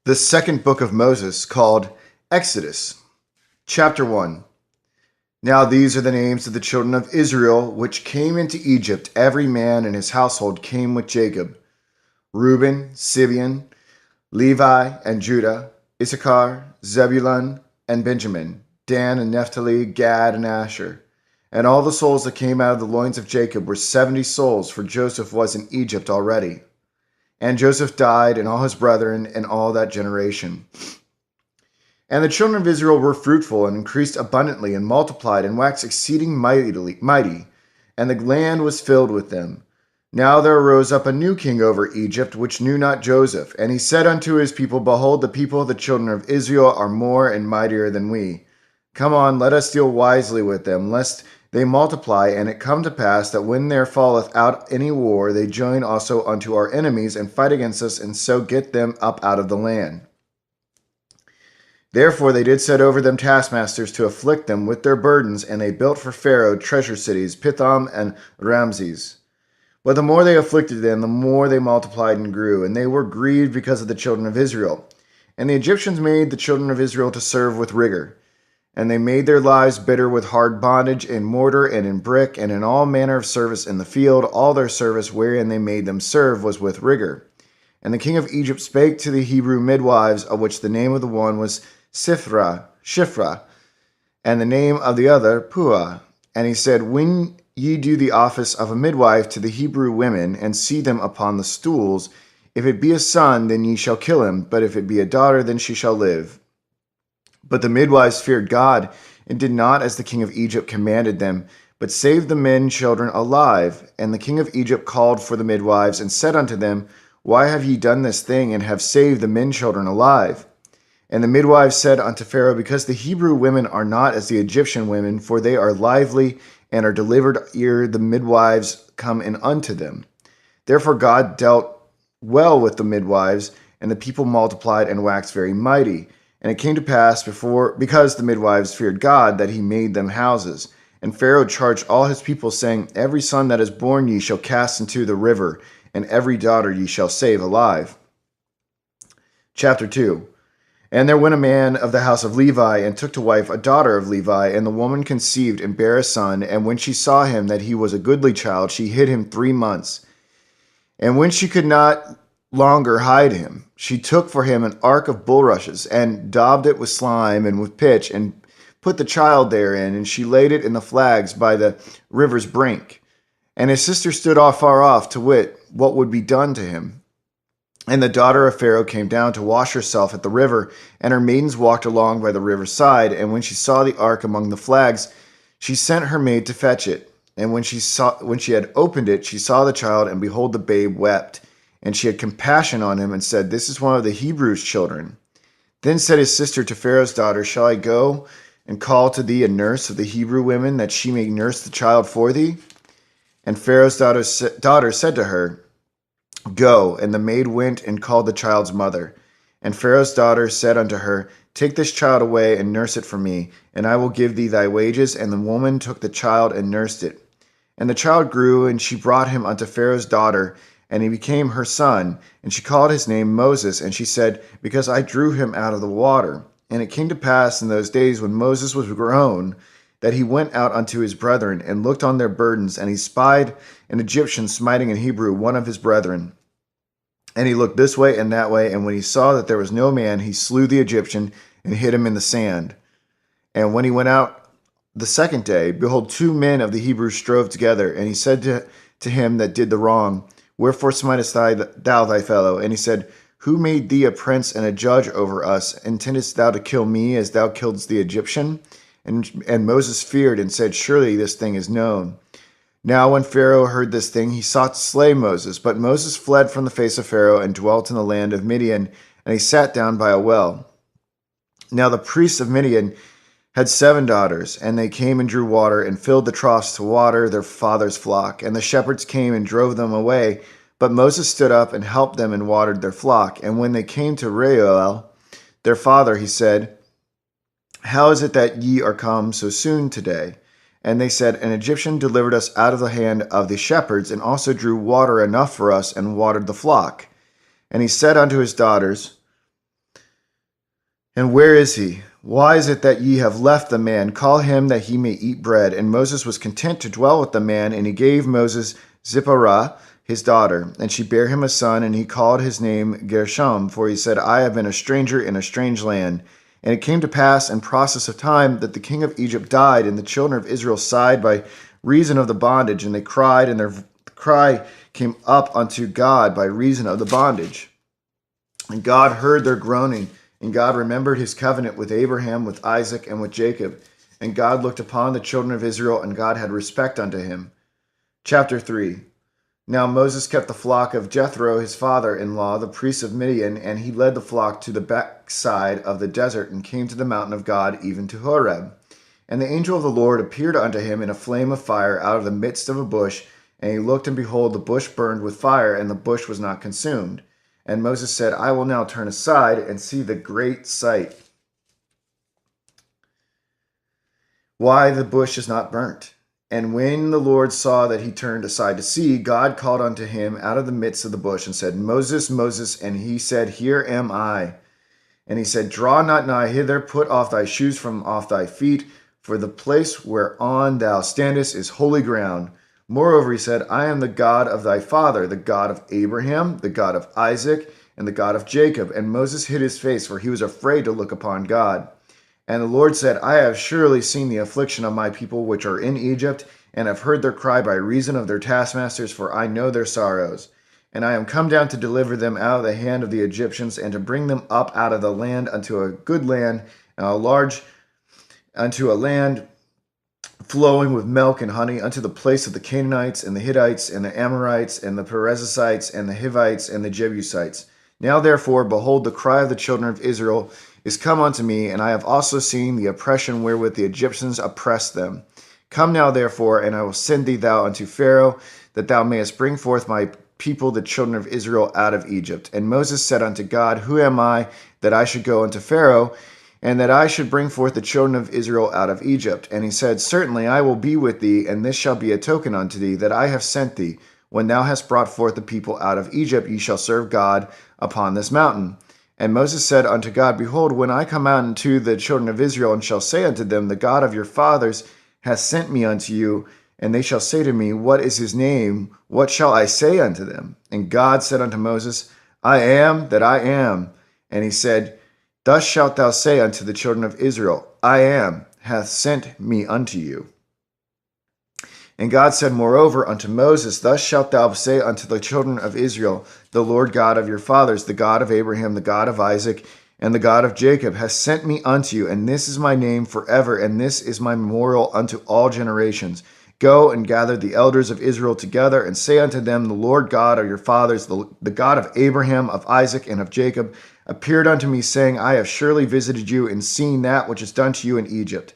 The second book of Moses, called Exodus. Chapter 1. Now these are the names of the children of Israel which came into Egypt. Every man and his household came with Jacob: Reuben, Simeon, Levi, and Judah, Issachar, Zebulun, and Benjamin, Dan and Naphtali, Gad and Asher. And all the souls that came out of the loins of Jacob were 70 souls, for Joseph was in Egypt already. And Joseph died, and all his brethren, and all that generation. And the children of Israel were fruitful, and increased abundantly, and multiplied, and waxed exceeding mighty, and the land was filled with them. Now there arose up a new king over Egypt, which knew not Joseph. And he said unto his people, Behold, the people of the children of Israel are more and mightier than we. Come on, let us deal wisely with them, lest they multiply, and it come to pass that when there falleth out any war, they join also unto our enemies, and fight against us, and so get them up out of the land. Therefore they did set over them taskmasters to afflict them with their burdens, and they built for Pharaoh treasure cities, Pithom and Ramses. But the more they afflicted them, the more they multiplied and grew, and they were grieved because of the children of Israel. And the Egyptians made the children of Israel to serve with rigor. And they made their lives bitter with hard bondage, in mortar and in brick, and in all manner of service in the field. All their service wherein they made them serve was with rigor. And the king of Egypt spake to the Hebrew midwives, of which the name of the one was Shiphrah, and the name of the other Puah. And he said, When ye do the office of a midwife to the Hebrew women, and see them upon the stools, if it be a son, then ye shall kill him, but if it be a daughter, then she shall live. But the midwives feared God, and did not as the king of Egypt commanded them, but saved the men children alive. And the king of Egypt called for the midwives, and said unto them, Why have ye done this thing, and have saved the men children alive? And the midwives said unto Pharaoh, Because the Hebrew women are not as the Egyptian women, for they are lively, and are delivered ere the midwives come in unto them. Therefore God dealt well with the midwives, and the people multiplied and waxed very mighty. And it came to pass, because the midwives feared God, that he made them houses. And Pharaoh charged all his people, saying, Every son that is born ye shall cast into the river, and every daughter ye shall save alive. Chapter 2. And there went a man of the house of Levi, and took to wife a daughter of Levi, and the woman conceived and bare a son. And when she saw him that he was a goodly child, she hid him 3 months. And when she could not longer hide him, she took for him an ark of bulrushes, and daubed it with slime and with pitch, and put the child therein, and she laid it in the flags by the river's brink. And his sister stood far off, to wit, what would be done to him. And the daughter of Pharaoh came down to wash herself at the river, and her maidens walked along by the river's side. And when she saw the ark among the flags, she sent her maid to fetch it. And when she had opened it, she saw the child, and behold, the babe wept. And she had compassion on him, and said, This is one of the Hebrews' children. Then said his sister to Pharaoh's daughter, Shall I go and call to thee a nurse of the Hebrew women, that she may nurse the child for thee? And Pharaoh's daughter said to her, Go. And the maid went and called the child's mother. And Pharaoh's daughter said unto her, Take this child away and nurse it for me, and I will give thee thy wages. And the woman took the child and nursed it. And the child grew, and she brought him unto Pharaoh's daughter, and he became her son. And she called his name Moses, and she said, Because I drew him out of the water. And it came to pass in those days, when Moses was grown, that he went out unto his brethren, and looked on their burdens, and he spied an Egyptian smiting in Hebrew, one of his brethren. And he looked this way and that way, and when he saw that there was no man, he slew the Egyptian, and hid him in the sand. And when he went out the second day, behold, 2 men of the Hebrews strove together. And he said to him that did the wrong, Wherefore smitest thou thy fellow? And he said, Who made thee a prince and a judge over us? Intendest thou to kill me as thou killedst the Egyptian? And Moses feared, and said, Surely this thing is known. Now when Pharaoh heard this thing, he sought to slay Moses. But Moses fled from the face of Pharaoh, and dwelt in the land of Midian, and he sat down by a well. Now the priests of Midian had 7 daughters, and they came and drew water, and filled the troughs to water their father's flock. And the shepherds came and drove them away. But Moses stood up and helped them, and watered their flock. And when they came to Reuel, their father, he said, How is it that ye are come so soon today? And they said, An Egyptian delivered us out of the hand of the shepherds, and also drew water enough for us, and watered the flock. And he said unto his daughters, And where is he? Why is it that ye have left the man? Call him that he may eat bread. And Moses was content to dwell with the man, and he gave Moses Zipporah, his daughter, and she bare him a son, and he called his name Gershom, for he said, I have been a stranger in a strange land. And it came to pass in process of time that the king of Egypt died, and the children of Israel sighed by reason of the bondage, and they cried, and their cry came up unto God by reason of the bondage. And God heard their groaning, and God remembered his covenant with Abraham, with Isaac, and with Jacob. And God looked upon the children of Israel, and God had respect unto him. Chapter 3. Now Moses kept the flock of Jethro, his father-in-law, the priest of Midian, and he led the flock to the backside of the desert, and came to the mountain of God, even to Horeb. And the angel of the Lord appeared unto him in a flame of fire out of the midst of a bush. And he looked, and behold, the bush burned with fire, and the bush was not consumed. And Moses said, I will now turn aside and see the great sight, why the bush is not burnt. And when the Lord saw that he turned aside to see, God called unto him out of the midst of the bush, and said, Moses, Moses. And he said, Here am I. And he said, Draw not nigh hither, put off thy shoes from off thy feet, for the place whereon thou standest is holy ground. Moreover, he said, I am the God of thy father, the God of Abraham, the God of Isaac, and the God of Jacob. And Moses hid his face, for he was afraid to look upon God. And the Lord said, I have surely seen the affliction of my people which are in Egypt, and have heard their cry by reason of their taskmasters, for I know their sorrows. And I am come down to deliver them out of the hand of the Egyptians, and to bring them up out of the land unto a good land, and unto a land flowing with milk and honey, unto the place of the Canaanites, and the Hittites, and the Amorites, and the Perizzites, and the Hivites, and the Jebusites. Now therefore, behold, the cry of the children of Israel is come unto me, and I have also seen the oppression wherewith the Egyptians oppress them. Come now therefore, and I will send thee thou unto Pharaoh, that thou mayest bring forth my people, the children of Israel, out of Egypt. And Moses said unto God, Who am I, that I should go unto Pharaoh, and that I should bring forth the children of Israel out of Egypt? And he said, Certainly I will be with thee, and this shall be a token unto thee, that I have sent thee. When thou hast brought forth the people out of Egypt, ye shall serve God upon this mountain. And Moses said unto God, Behold, when I come out unto the children of Israel, and shall say unto them, The God of your fathers hath sent me unto you, and they shall say to me, What is his name? What shall I say unto them? And God said unto Moses, I am that I am. And he said, Thus shalt thou say unto the children of Israel, I am, hath sent me unto you. And God said moreover unto Moses, Thus shalt thou say unto the children of Israel, The Lord God of your fathers, the God of Abraham, the God of Isaac, and the God of Jacob, hath sent me unto you, and this is my name forever, and this is my memorial unto all generations. Go and gather the elders of Israel together, and say unto them, The Lord God of your fathers, the God of Abraham, of Isaac, and of Jacob, appeared unto me, saying, I have surely visited you, and seen that which is done to you in Egypt.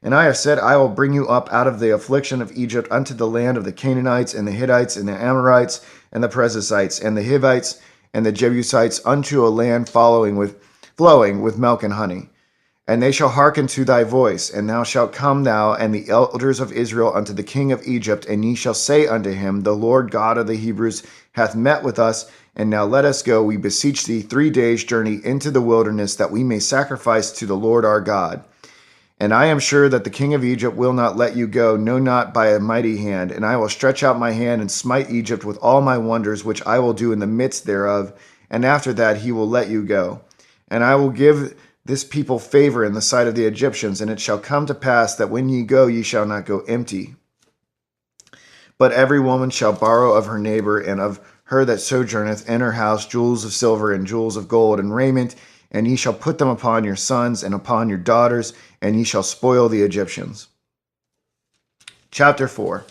And I have said, I will bring you up out of the affliction of Egypt unto the land of the Canaanites, and the Hittites, and the Amorites, and the Perizzites, and the Hivites, and the Jebusites, unto a land flowing with milk and honey. And they shall hearken to thy voice, and thou shalt come thou and the elders of Israel unto the king of Egypt, and ye shall say unto him, The Lord God of the Hebrews hath met with us, and now let us go, we beseech thee, 3 days' journey into the wilderness, that we may sacrifice to the Lord our God. And I am sure that the king of Egypt will not let you go, no, not by a mighty hand. And I will stretch out my hand and smite Egypt with all my wonders, which I will do in the midst thereof. And after that he will let you go. And I will give this people favor in the sight of the Egyptians. And it shall come to pass that when ye go, ye shall not go empty. But every woman shall borrow of her neighbor, and of her that sojourneth in her house, jewels of silver, and jewels of gold, and raiment. And ye shall put them upon your sons and upon your daughters, and ye shall spoil the Egyptians. Chapter 4.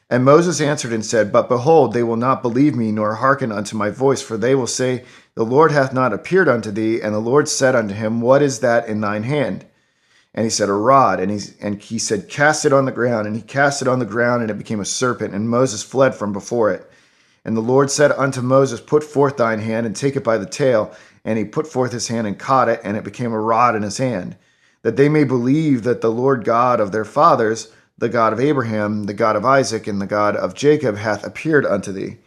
And Moses answered and said, But behold, they will not believe me, nor hearken unto my voice, for they will say, The Lord hath not appeared unto thee. And the Lord said unto him, What is that in thine hand? And he said, A rod. And he said, Cast it on the ground. And he cast it on the ground, and it became a serpent, and Moses fled from before it. And the Lord said unto Moses, Put forth thine hand, and take it by the tail. And he put forth his hand and caught it, and it became a rod in his hand, that they may believe that the Lord God of their fathers, the God of Abraham, the God of Isaac, and the God of Jacob, hath appeared unto thee.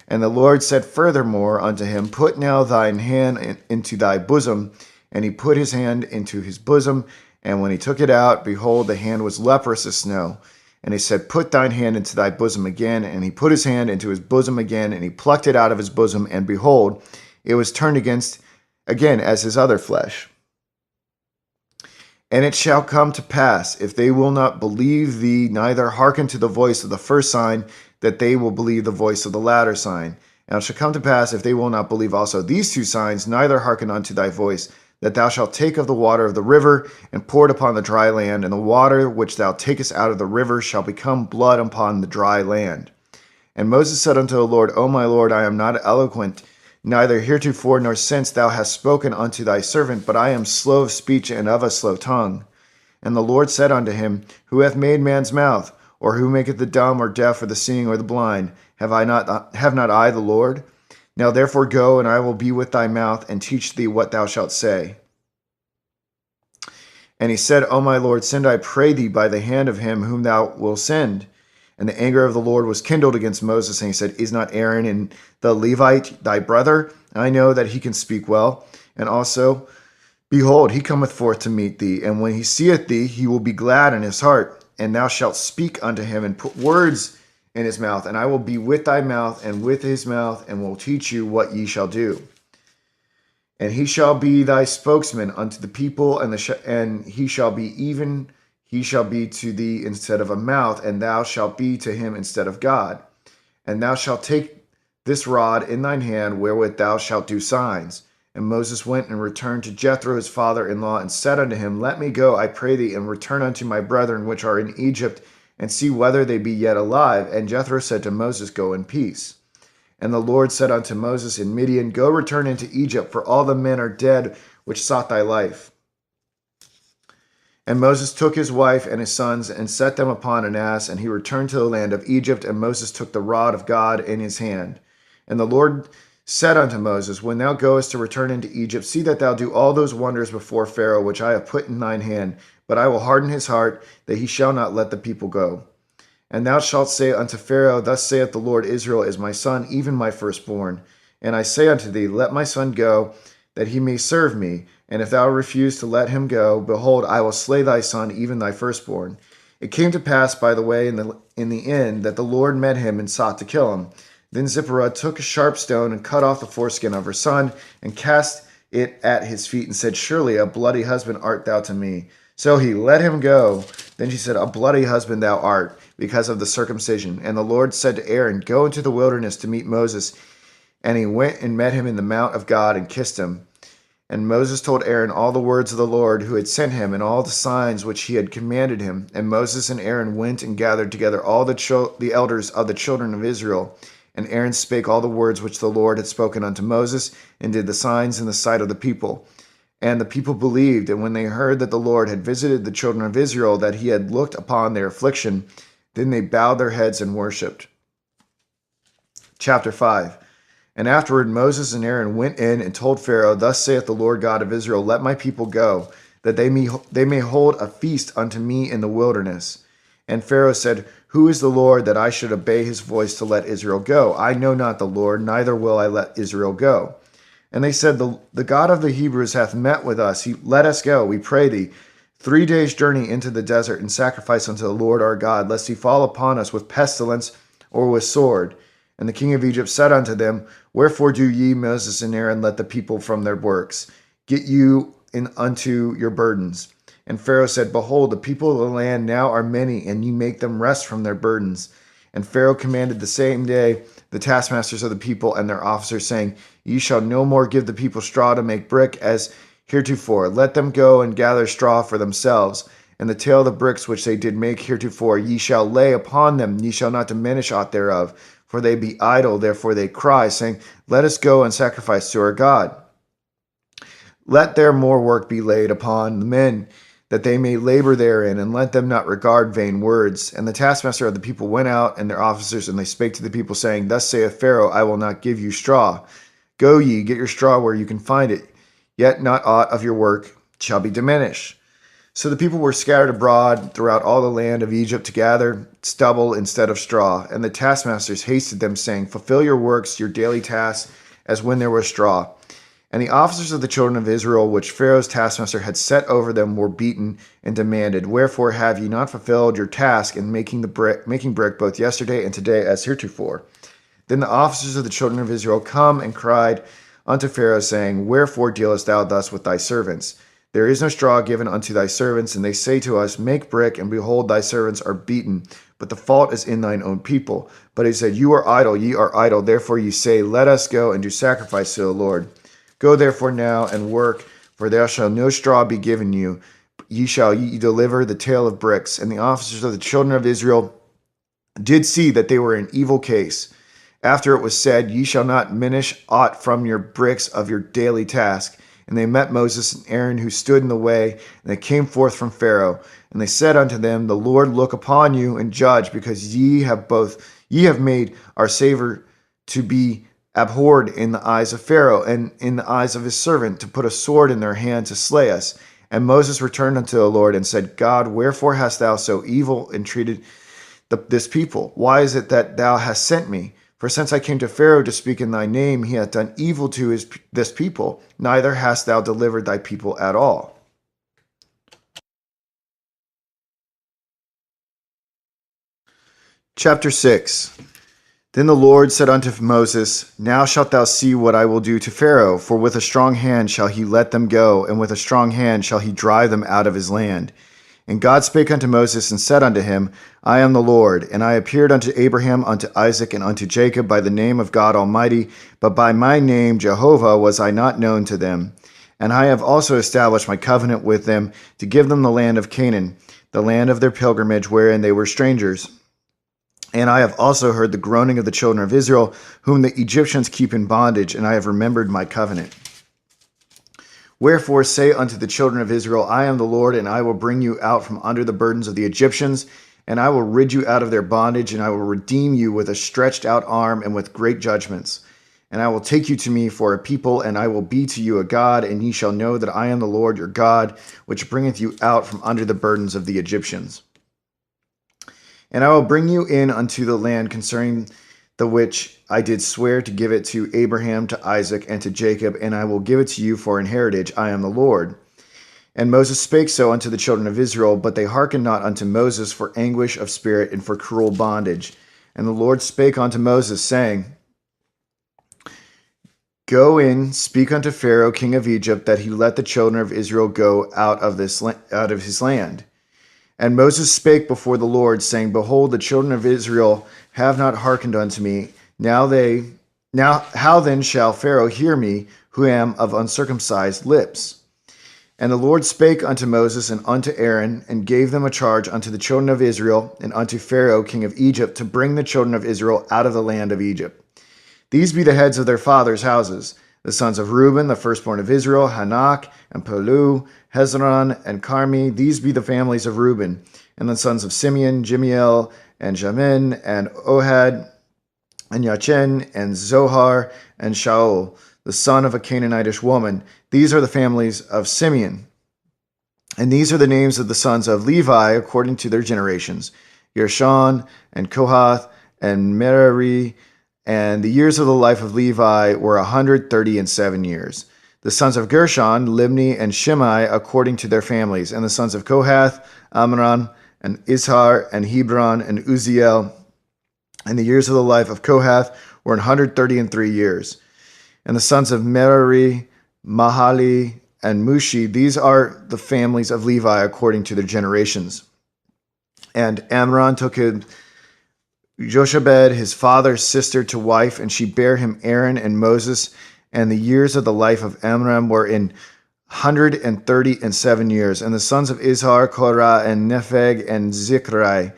And the Lord said furthermore unto him, Put now thine hand into thy bosom. And he put his hand into his bosom, and when he took it out, behold, the hand was leprous as snow. And he said, Put thine hand into thy bosom again. And he put his hand into his bosom again, and he plucked it out of his bosom, and behold, it was turned again as his other flesh. And it shall come to pass, if they will not believe thee, neither hearken to the voice of the first sign, that they will believe the voice of the latter sign. And it shall come to pass, if they will not believe also these two signs, neither hearken unto thy voice, that thou shalt take of the water of the river, and pour it upon the dry land, and the water which thou takest out of the river shall become blood upon the dry land. And Moses said unto the Lord, O my Lord, I am not eloquent, neither heretofore nor since thou hast spoken unto thy servant, but I am slow of speech and of a slow tongue. And the Lord said unto him, Who hath made man's mouth? Or who maketh the dumb or deaf or the seeing or the blind? Have not I the Lord? Now therefore go, and I will be with thy mouth, and teach thee what thou shalt say. And he said, O my Lord, send, I pray thee, by the hand of him whom thou wilt send. And the anger of the Lord was kindled against Moses, and he said, Is not Aaron and the Levite thy brother? I know that he can speak well. And also, behold, he cometh forth to meet thee, and when he seeth thee, he will be glad in his heart. And thou shalt speak unto him, and put words in his mouth, and I will be with thy mouth and with his mouth, and will teach you what ye shall do. And he shall be thy spokesman unto the people, and he shall be to thee instead of a mouth, and thou shalt be to him instead of God. And thou shalt take this rod in thine hand, wherewith thou shalt do signs. And Moses went and returned to Jethro his father-in-law, and said unto him, Let me go, I pray thee, and return unto my brethren which are in Egypt, and see whether they be yet alive. And Jethro said to Moses, Go in peace. And the Lord said unto Moses in Midian, Go return into Egypt, for all the men are dead which sought thy life. And Moses took his wife and his sons, and set them upon an ass, and he returned to the land of Egypt. And Moses took the rod of God in his hand. And the Lord said unto Moses, When thou goest to return into Egypt, see that thou do all those wonders before Pharaoh, which I have put in thine hand. But I will harden his heart, that he shall not let the people go. And thou shalt say unto Pharaoh, Thus saith the Lord, Israel is my son, even my firstborn. And I say unto thee, Let my son go, that he may serve me. And if thou refuse to let him go, behold, I will slay thy son, even thy firstborn. It came to pass by the way in the end, that the Lord met him and sought to kill him. Then Zipporah took a sharp stone and cut off the foreskin of her son, and cast it at his feet, and said, Surely a bloody husband art thou to me. So he let him go. Then she said, A bloody husband thou art, because of the circumcision. And the Lord said to Aaron, Go into the wilderness to meet Moses. And he went and met him in the mount of God, and kissed him. And Moses told Aaron all the words of the Lord who had sent him, and all the signs which he had commanded him. And Moses and Aaron went and gathered together all the elders of the children of Israel. And Aaron spake all the words which the Lord had spoken unto Moses, and did the signs in the sight of the people. And the people believed, and when they heard that the Lord had visited the children of Israel, that he had looked upon their affliction, then they bowed their heads and worshipped. Chapter 5. And afterward Moses and Aaron went in and told Pharaoh, Thus saith the Lord God of Israel, Let my people go, that they may hold a feast unto me in the wilderness. And Pharaoh said, Who is the Lord, that I should obey his voice to let Israel go? I know not the Lord, neither will I let Israel go. And they said, The God of the Hebrews hath met with us. Let us go, we pray thee, 3 days' journey into the desert, and sacrifice unto the Lord our God, lest he fall upon us with pestilence or with sword. And the king of Egypt said unto them, Wherefore do ye, Moses and Aaron, let the people from their works? Get you in unto your burdens. And Pharaoh said, Behold, the people of the land now are many, and ye make them rest from their burdens. And Pharaoh commanded the same day the taskmasters of the people and their officers, saying, Ye shall no more give the people straw to make brick as heretofore. Let them go and gather straw for themselves. And the tale of the bricks which they did make heretofore, ye shall lay upon them, ye shall not diminish aught thereof. For they be idle, therefore they cry, saying, Let us go and sacrifice to our God. Let their more work be laid upon the men, that they may labor therein, and let them not regard vain words. And the taskmaster of the people went out, and their officers, and they spake to the people, saying, Thus saith Pharaoh, I will not give you straw. Go ye, get your straw where you can find it, yet not aught of your work shall be diminished. So the people were scattered abroad throughout all the land of Egypt to gather stubble instead of straw. And the taskmasters hasted them, saying, Fulfill your works, your daily tasks, as when there was straw. And the officers of the children of Israel, which Pharaoh's taskmaster had set over them, were beaten and demanded, "Wherefore have ye not fulfilled your task in making brick both yesterday and today as heretofore?" Then the officers of the children of Israel come and cried unto Pharaoh, saying, "Wherefore dealest thou thus with thy servants? There is no straw given unto thy servants, and they say to us, Make brick, and behold, thy servants are beaten. But the fault is in thine own people." But he said, "You are idle, ye are idle. Therefore ye say, Let us go and do sacrifice to the Lord. Go therefore now and work, for there shall no straw be given you. Ye deliver the tale of bricks." And the officers of the children of Israel did see that they were in evil case. After it was said, "Ye shall not minish aught from your bricks of your daily task." And they met Moses and Aaron, who stood in the way, and they came forth from Pharaoh. And they said unto them, "The Lord look upon you and judge, because ye have made our savor to be abhorred in the eyes of Pharaoh, and in the eyes of his servant, to put a sword in their hand to slay us." And Moses returned unto the Lord and said, "God, wherefore hast thou so evil entreated this people? Why is it that thou hast sent me? For since I came to Pharaoh to speak in thy name, he hath done evil to this people, neither hast thou delivered thy people at all." Chapter 6. Then the Lord said unto Moses, "Now shalt thou see what I will do to Pharaoh, for with a strong hand shall he let them go, and with a strong hand shall he drive them out of his land." And God spake unto Moses and said unto him, "I am the Lord, and I appeared unto Abraham, unto Isaac, and unto Jacob by the name of God Almighty, but by my name Jehovah was I not known to them. And I have also established my covenant with them, to give them the land of Canaan, the land of their pilgrimage wherein they were strangers. And I have also heard the groaning of the children of Israel, whom the Egyptians keep in bondage, and I have remembered my covenant. Wherefore say unto the children of Israel, I am the Lord, and I will bring you out from under the burdens of the Egyptians, and I will rid you out of their bondage, and I will redeem you with a stretched out arm and with great judgments. And I will take you to me for a people, and I will be to you a God, and ye shall know that I am the Lord your God, which bringeth you out from under the burdens of the Egyptians. And I will bring you in unto the land concerning the which I did swear to give it to Abraham, to Isaac, and to Jacob, and I will give it to you for an heritage. I am the Lord. And Moses spake so unto the children of Israel, but they hearkened not unto Moses for anguish of spirit and for cruel bondage. And the Lord spake unto Moses, saying, Go in, speak unto Pharaoh king of Egypt, that he let the children of Israel go out of his land. And Moses spake before the Lord, saying, Behold, the children of Israel have not hearkened unto me. Now how then shall Pharaoh hear me, who am of uncircumcised lips? And the Lord spake unto Moses and unto Aaron, and gave them a charge unto the children of Israel, and unto Pharaoh king of Egypt, to bring the children of Israel out of the land of Egypt. These be the heads of their fathers' houses: the sons of Reuben, the firstborn of Israel, Hanak, and Palu, Hezron, and Carmi. These be the families of Reuben. And the sons of Simeon, Jimiel, and Jamin, and Ohad, and Yachen, and Zohar, and Shaul, the son of a Canaanitish woman. These are the families of Simeon. And these are the names of the sons of Levi according to their generations: Gershon, and Kohath, and Merari. And the years of the life of Levi were 137 years. The sons of Gershon, Libni, and Shimei, according to their families. And the sons of Kohath, Amram, and Izhar, and Hebron, and Uzziel. And the years of the life of Kohath were 133 years. And the sons of Merari, Mahali, and Mushi, these are the families of Levi according to their generations. And Amram took Jochebed, his father's sister, to wife, and she bare him Aaron and Moses. And the years of the life of Amram were 137 years. And the sons of Izhar, Korah, and Nepheg, and Zikri.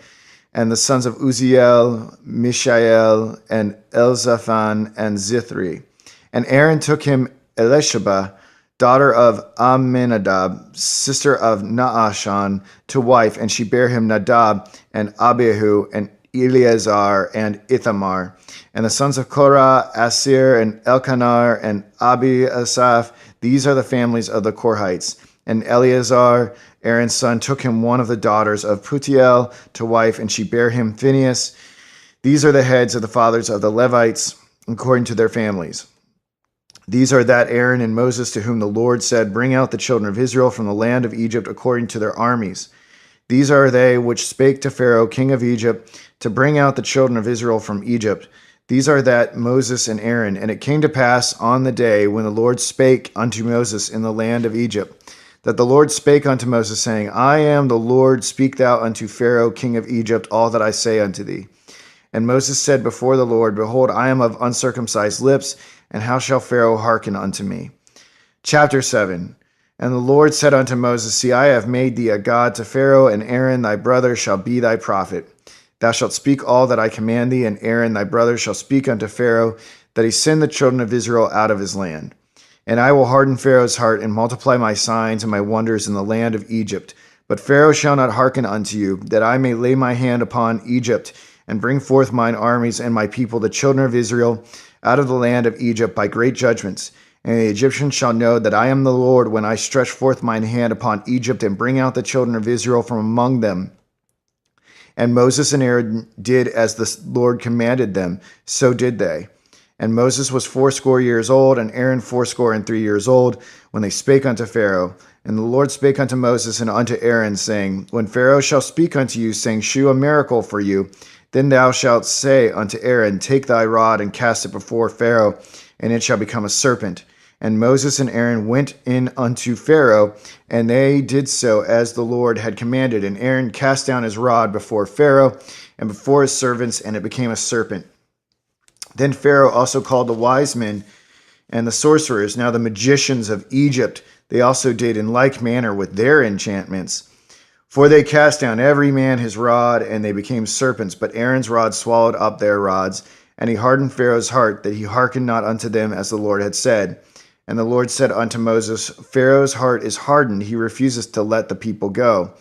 And the sons of Uzziel, Mishael, and Elzaphan, and Zithri. And Aaron took him Elisheba, daughter of Amminadab, sister of Naashon, to wife, and she bare him Nadab, and Abihu, and Eleazar, and Ithamar. And the sons of Korah, Asir, and Elkanah, and Abi-Asaph, these are the families of the Korhites. And Eleazar, Aaron's son, took him one of the daughters of Putiel to wife, and she bare him Phinehas. These are the heads of the fathers of the Levites, according to their families. These are that Aaron and Moses to whom the Lord said, Bring out the children of Israel from the land of Egypt according to their armies. These are they which spake to Pharaoh, king of Egypt, to bring out the children of Israel from Egypt. These are that Moses and Aaron. And it came to pass on the day when the Lord spake unto Moses in the land of Egypt, that the Lord spake unto Moses, saying, I am the Lord, speak thou unto Pharaoh, king of Egypt, all that I say unto thee. And Moses said before the Lord, Behold, I am of uncircumcised lips, and how shall Pharaoh hearken unto me? Chapter 7. And the Lord said unto Moses, See, I have made thee a god to Pharaoh, and Aaron thy brother shall be thy prophet. Thou shalt speak all that I command thee, and Aaron thy brother shall speak unto Pharaoh, that he send the children of Israel out of his land. And I will harden Pharaoh's heart, and multiply my signs and my wonders in the land of Egypt. But Pharaoh shall not hearken unto you, that I may lay my hand upon Egypt, and bring forth mine armies and my people, the children of Israel, out of the land of Egypt by great judgments. And the Egyptians shall know that I am the Lord when I stretch forth mine hand upon Egypt, and bring out the children of Israel from among them. And Moses and Aaron did as the Lord commanded them, so did they. And Moses was 80 years old, and Aaron 83 years old, when they spake unto Pharaoh. And the Lord spake unto Moses and unto Aaron, saying, When Pharaoh shall speak unto you, saying, Shew a miracle for you, then thou shalt say unto Aaron, Take thy rod and cast it before Pharaoh, and it shall become a serpent. And Moses and Aaron went in unto Pharaoh, and they did so as the Lord had commanded. And Aaron cast down his rod before Pharaoh and before his servants, and it became a serpent. Then Pharaoh also called the wise men and the sorcerers, now the magicians of Egypt. They also did in like manner with their enchantments. For they cast down every man his rod, and they became serpents. But Aaron's rod swallowed up their rods, and he hardened Pharaoh's heart, that he hearkened not unto them as the Lord had said. And the Lord said unto Moses, Pharaoh's heart is hardened, he refuses to let the people go.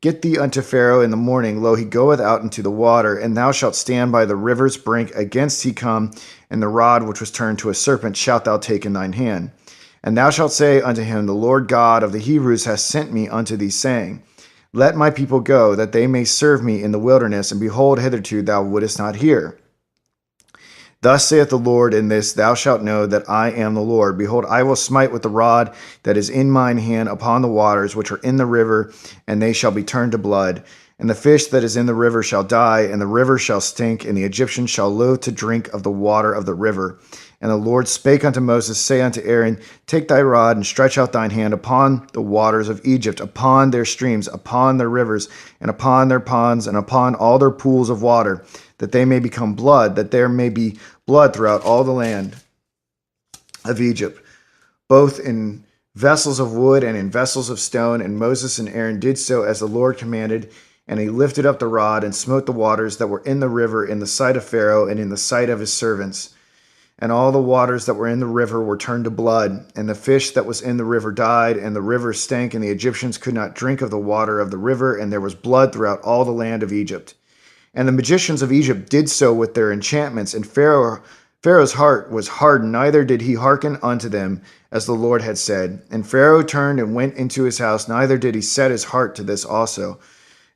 Get thee unto Pharaoh in the morning, lo, he goeth out into the water, and thou shalt stand by the river's brink against he come, and the rod which was turned to a serpent shalt thou take in thine hand. And thou shalt say unto him, The Lord God of the Hebrews hath sent me unto thee, saying, Let my people go, that they may serve me in the wilderness, and behold, hitherto thou wouldest not hear. Thus saith the Lord, in this thou shalt know that I am the Lord. Behold, I will smite with the rod that is in mine hand upon the waters which are in the river, and they shall be turned to blood. And the fish that is in the river shall die, and the river shall stink, and the Egyptians shall loathe to drink of the water of the river. And the Lord spake unto Moses, Say unto Aaron, Take thy rod, and stretch out thine hand upon the waters of Egypt, upon their streams, upon their rivers, and upon their ponds, and upon all their pools of water, that they may become blood, that there may be blood throughout all the land of Egypt, both in vessels of wood and in vessels of stone. And Moses and Aaron did so as the Lord commanded, and he lifted up the rod and smote the waters that were in the river in the sight of Pharaoh and in the sight of his servants. And all the waters that were in the river were turned to blood, and the fish that was in the river died, and the river stank, and the Egyptians could not drink of the water of the river, and there was blood throughout all the land of Egypt. And the magicians of Egypt did so with their enchantments, and Pharaoh's heart was hardened, neither did he hearken unto them, as the Lord had said. And Pharaoh turned and went into his house, neither did he set his heart to this also.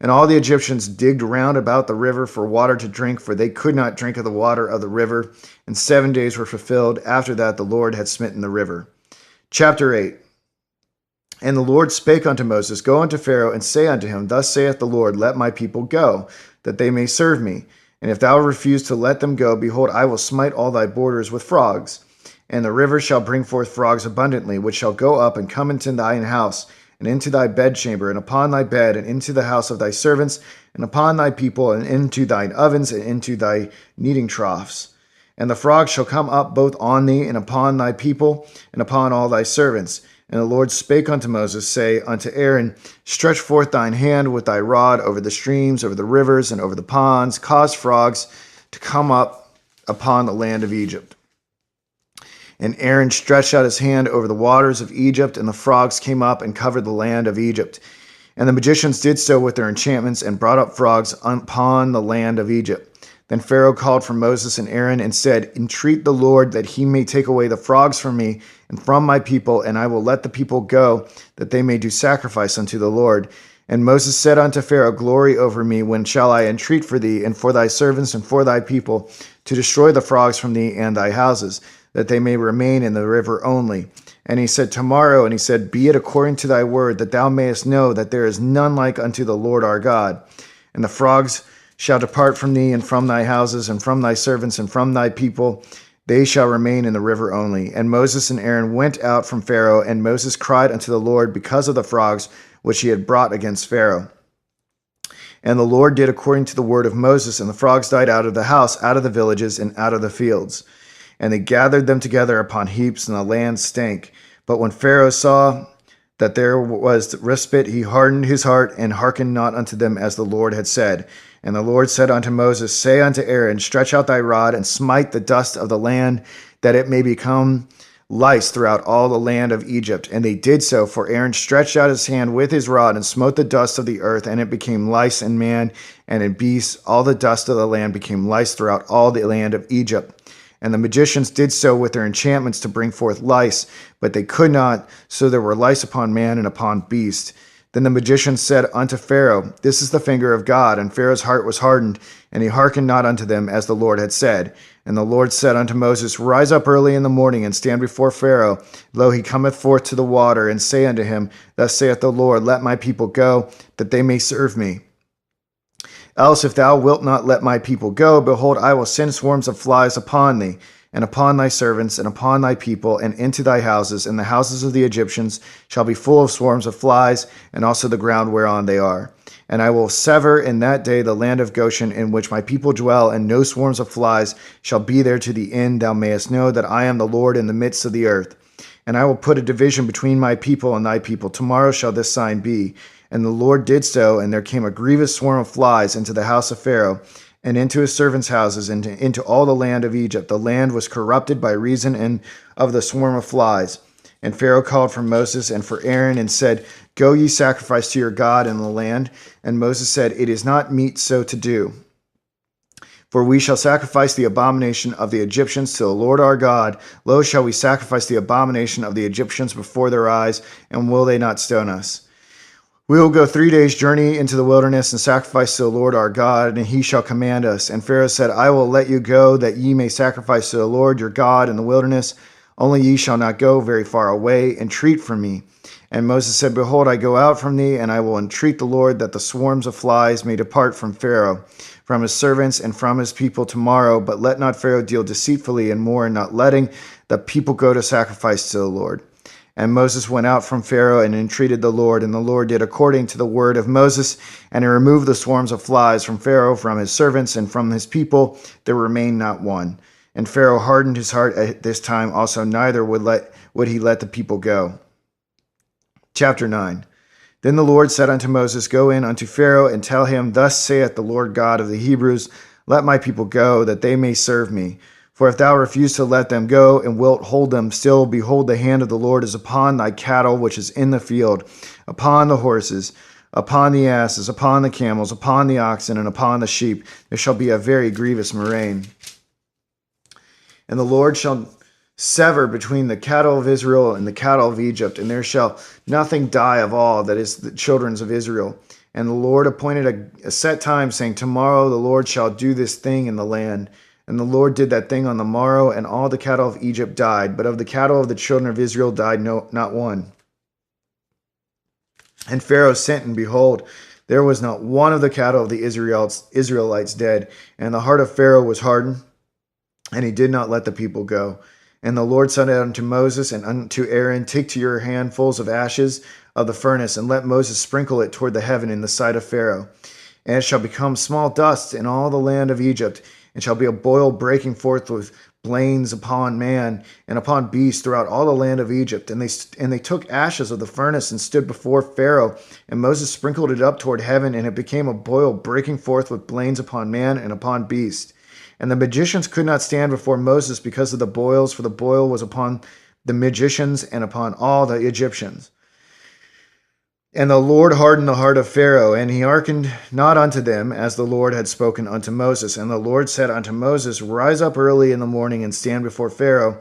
And all the Egyptians digged round about the river for water to drink, for they could not drink of the water of the river. And 7 days were fulfilled. After that the Lord had smitten the river. Chapter 8. And the Lord spake unto Moses, Go unto Pharaoh, and say unto him, Thus saith the Lord, Let my people go, that they may serve me. And if thou refuse to let them go, behold, I will smite all thy borders with frogs. And the river shall bring forth frogs abundantly, which shall go up and come into thine house, and into thy bedchamber, and upon thy bed, and into the house of thy servants, and upon thy people, and into thine ovens, and into thy kneading troughs. And the frogs shall come up both on thee, and upon thy people, and upon all thy servants. And the Lord spake unto Moses, Say unto Aaron, Stretch forth thine hand with thy rod over the streams, over the rivers, and over the ponds, cause frogs to come up upon the land of Egypt. And Aaron stretched out his hand over the waters of Egypt, and the frogs came up and covered the land of Egypt. And the magicians did so with their enchantments, and brought up frogs upon the land of Egypt. Then Pharaoh called for Moses and Aaron, and said, Entreat the Lord that he may take away the frogs from me and from my people, and I will let the people go, that they may do sacrifice unto the Lord. And Moses said unto Pharaoh, Glory over me, when shall I entreat for thee, and for thy servants, and for thy people, to destroy the frogs from thee and thy houses? that they may remain in the river only. And he said, Tomorrow, and he said, Be it according to thy word, that thou mayest know that there is none like unto the Lord our God. And the frogs shall depart from thee, and from thy houses, and from thy servants, and from thy people. They shall remain in the river only. And Moses and Aaron went out from Pharaoh, and Moses cried unto the Lord because of the frogs which he had brought against Pharaoh. And the Lord did according to the word of Moses, and the frogs died out of the house, out of the villages, and out of the fields. And they gathered them together upon heaps, and the land stank. But when Pharaoh saw that there was respite, he hardened his heart, and hearkened not unto them as the Lord had said. And the Lord said unto Moses, Say unto Aaron, Stretch out thy rod, and smite the dust of the land, that it may become lice throughout all the land of Egypt. And they did so, for Aaron stretched out his hand with his rod, and smote the dust of the earth, and it became lice in man and in beasts. All the dust of the land became lice throughout all the land of Egypt. And the magicians did so with their enchantments to bring forth lice, but they could not, so there were lice upon man and upon beast. Then the magicians said unto Pharaoh, This is the finger of God. And Pharaoh's heart was hardened, and he hearkened not unto them as the Lord had said. And the Lord said unto Moses, Rise up early in the morning, and stand before Pharaoh. Lo, he cometh forth to the water, and say unto him, Thus saith the Lord, Let my people go, that they may serve me. Else, if thou wilt not let my people go, behold, I will send swarms of flies upon thee, and upon thy servants, and upon thy people, and into thy houses, and the houses of the Egyptians shall be full of swarms of flies, and also the ground whereon they are. And I will sever in that day the land of Goshen, in which my people dwell, and no swarms of flies shall be there to the end thou mayest know that I am the Lord in the midst of the earth. And I will put a division between my people and thy people. Tomorrow shall this sign be. And the Lord did so, and there came a grievous swarm of flies into the house of Pharaoh, and into his servants' houses, and into all the land of Egypt. The land was corrupted by reason of the swarm of flies. And Pharaoh called for Moses and for Aaron, and said, Go ye sacrifice to your God in the land. And Moses said, It is not meet so to do. For we shall sacrifice the abomination of the Egyptians to the Lord our God. Lo, shall we sacrifice the abomination of the Egyptians before their eyes, and will they not stone us? We will go 3 days' journey into the wilderness and sacrifice to the Lord our God, and he shall command us. And Pharaoh said, I will let you go, that ye may sacrifice to the Lord your God in the wilderness. Only ye shall not go very far away, entreat for me. And Moses said, Behold, I go out from thee, and I will entreat the Lord that the swarms of flies may depart from Pharaoh, from his servants, and from his people tomorrow. But let not Pharaoh deal deceitfully and more, in not letting the people go to sacrifice to the Lord. And Moses went out from Pharaoh and entreated the Lord, and the Lord did according to the word of Moses, and he removed the swarms of flies from Pharaoh, from his servants, and from his people. There remained not one. And Pharaoh hardened his heart at this time also, neither would he let the people go. Chapter 9. Then the Lord said unto Moses, Go in unto Pharaoh, and tell him, Thus saith the Lord God of the Hebrews, Let my people go, that they may serve me. For if thou refuse to let them go, and wilt hold them still, behold, the hand of the Lord is upon thy cattle which is in the field, upon the horses, upon the asses, upon the camels, upon the oxen, and upon the sheep. There shall be a very grievous murrain. And the Lord shall sever between the cattle of Israel and the cattle of Egypt, and there shall nothing die of all that is the children of Israel. And the Lord appointed a set time, saying, Tomorrow the Lord shall do this thing in the land. And the Lord did that thing on the morrow, and all the cattle of Egypt died, but of the cattle of the children of Israel died not one. And Pharaoh sent, and behold, there was not one of the cattle of the Israelites dead. And the heart of Pharaoh was hardened, and he did not let the people go. And the Lord said unto Moses and unto Aaron, Take to your handfuls of ashes of the furnace, and let Moses sprinkle it toward the heaven in the sight of Pharaoh. And it shall become small dust in all the land of Egypt, and shall be a boil breaking forth with blains upon man and upon beast throughout all the land of Egypt. And they took ashes of the furnace and stood before Pharaoh. And Moses sprinkled it up toward heaven, and it became a boil breaking forth with blains upon man and upon beast. And the magicians could not stand before Moses because of the boils, for the boil was upon the magicians and upon all the Egyptians. And the Lord hardened the heart of Pharaoh, and he hearkened not unto them, as the Lord had spoken unto Moses. And the Lord said unto Moses, Rise up early in the morning, and stand before Pharaoh,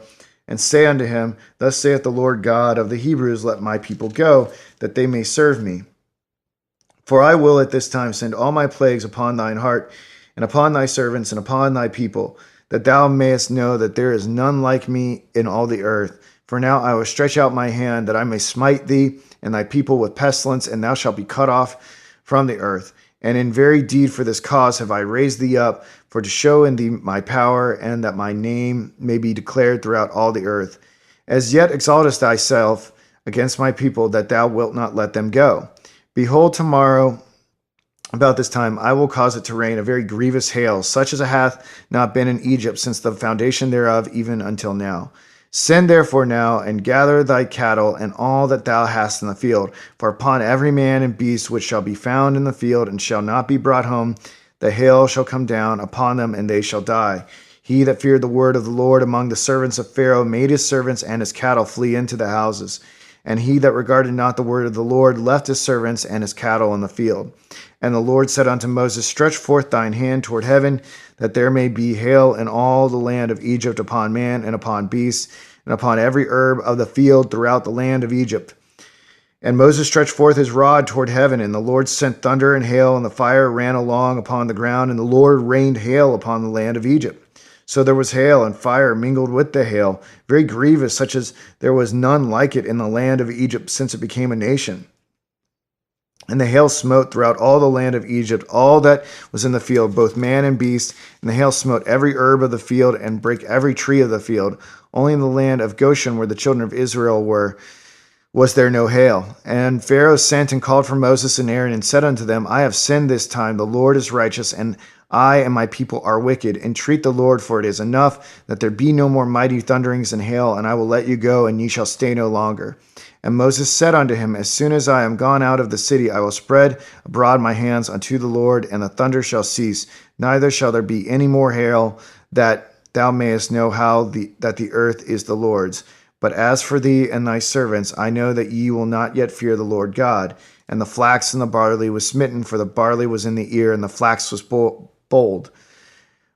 and say unto him, Thus saith the Lord God of the Hebrews, Let my people go, that they may serve me. For I will at this time send all my plagues upon thine heart, and upon thy servants, and upon thy people, that thou mayest know that there is none like me in all the earth. For now I will stretch out my hand, that I may smite thee and thy people with pestilence, and thou shalt be cut off from the earth. And in very deed for this cause have I raised thee up, for to show in thee my power, and that my name may be declared throughout all the earth. As yet exaltest thyself against my people, that thou wilt not let them go. Behold, tomorrow about this time I will cause it to rain a very grievous hail, such as hath not been in Egypt since the foundation thereof, even until now. Send therefore now, and gather thy cattle and all that thou hast in the field. For upon every man and beast which shall be found in the field, and shall not be brought home, the hail shall come down upon them, and they shall die. He that feared the word of the Lord among the servants of Pharaoh made his servants and his cattle flee into the houses. And he that regarded not the word of the Lord left his servants and his cattle in the field. And the Lord said unto Moses, Stretch forth thine hand toward heaven, that there may be hail in all the land of Egypt upon man and upon beast, and upon every herb of the field throughout the land of Egypt. And Moses stretched forth his rod toward heaven, and the Lord sent thunder and hail, and the fire ran along upon the ground, and the Lord rained hail upon the land of Egypt. So there was hail and fire mingled with the hail, very grievous, such as there was none like it in the land of Egypt since it became a nation. And the hail smote throughout all the land of Egypt, all that was in the field, both man and beast. And the hail smote every herb of the field, and brake every tree of the field. Only in the land of Goshen, where the children of Israel were, was there no hail. And Pharaoh sent and called for Moses and Aaron, and said unto them, I have sinned this time. The Lord is righteous, and I and my people are wicked. Entreat the Lord, for it is enough that there be no more mighty thunderings and hail, and I will let you go, and ye shall stay no longer. And Moses said unto him, As soon as I am gone out of the city, I will spread abroad my hands unto the Lord, and the thunder shall cease. Neither shall there be any more hail, that thou mayest know that the earth is the Lord's. But as for thee and thy servants, I know that ye will not yet fear the Lord God. And the flax and the barley was smitten, for the barley was in the ear, and the flax was bold.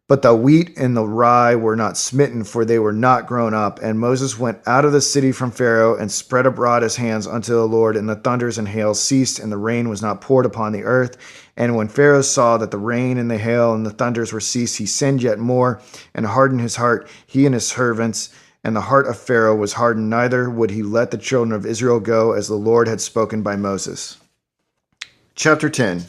But the wheat and the rye were not smitten, for they were not grown up. And Moses went out of the city from Pharaoh, and spread abroad his hands unto the Lord, and the thunders and hail ceased, and the rain was not poured upon the earth. And when Pharaoh saw that the rain and the hail and the thunders were ceased, he sinned yet more, and hardened his heart, he and his servants. And the heart of Pharaoh was hardened, neither would he let the children of Israel go, as the Lord had spoken by Moses. Chapter 10.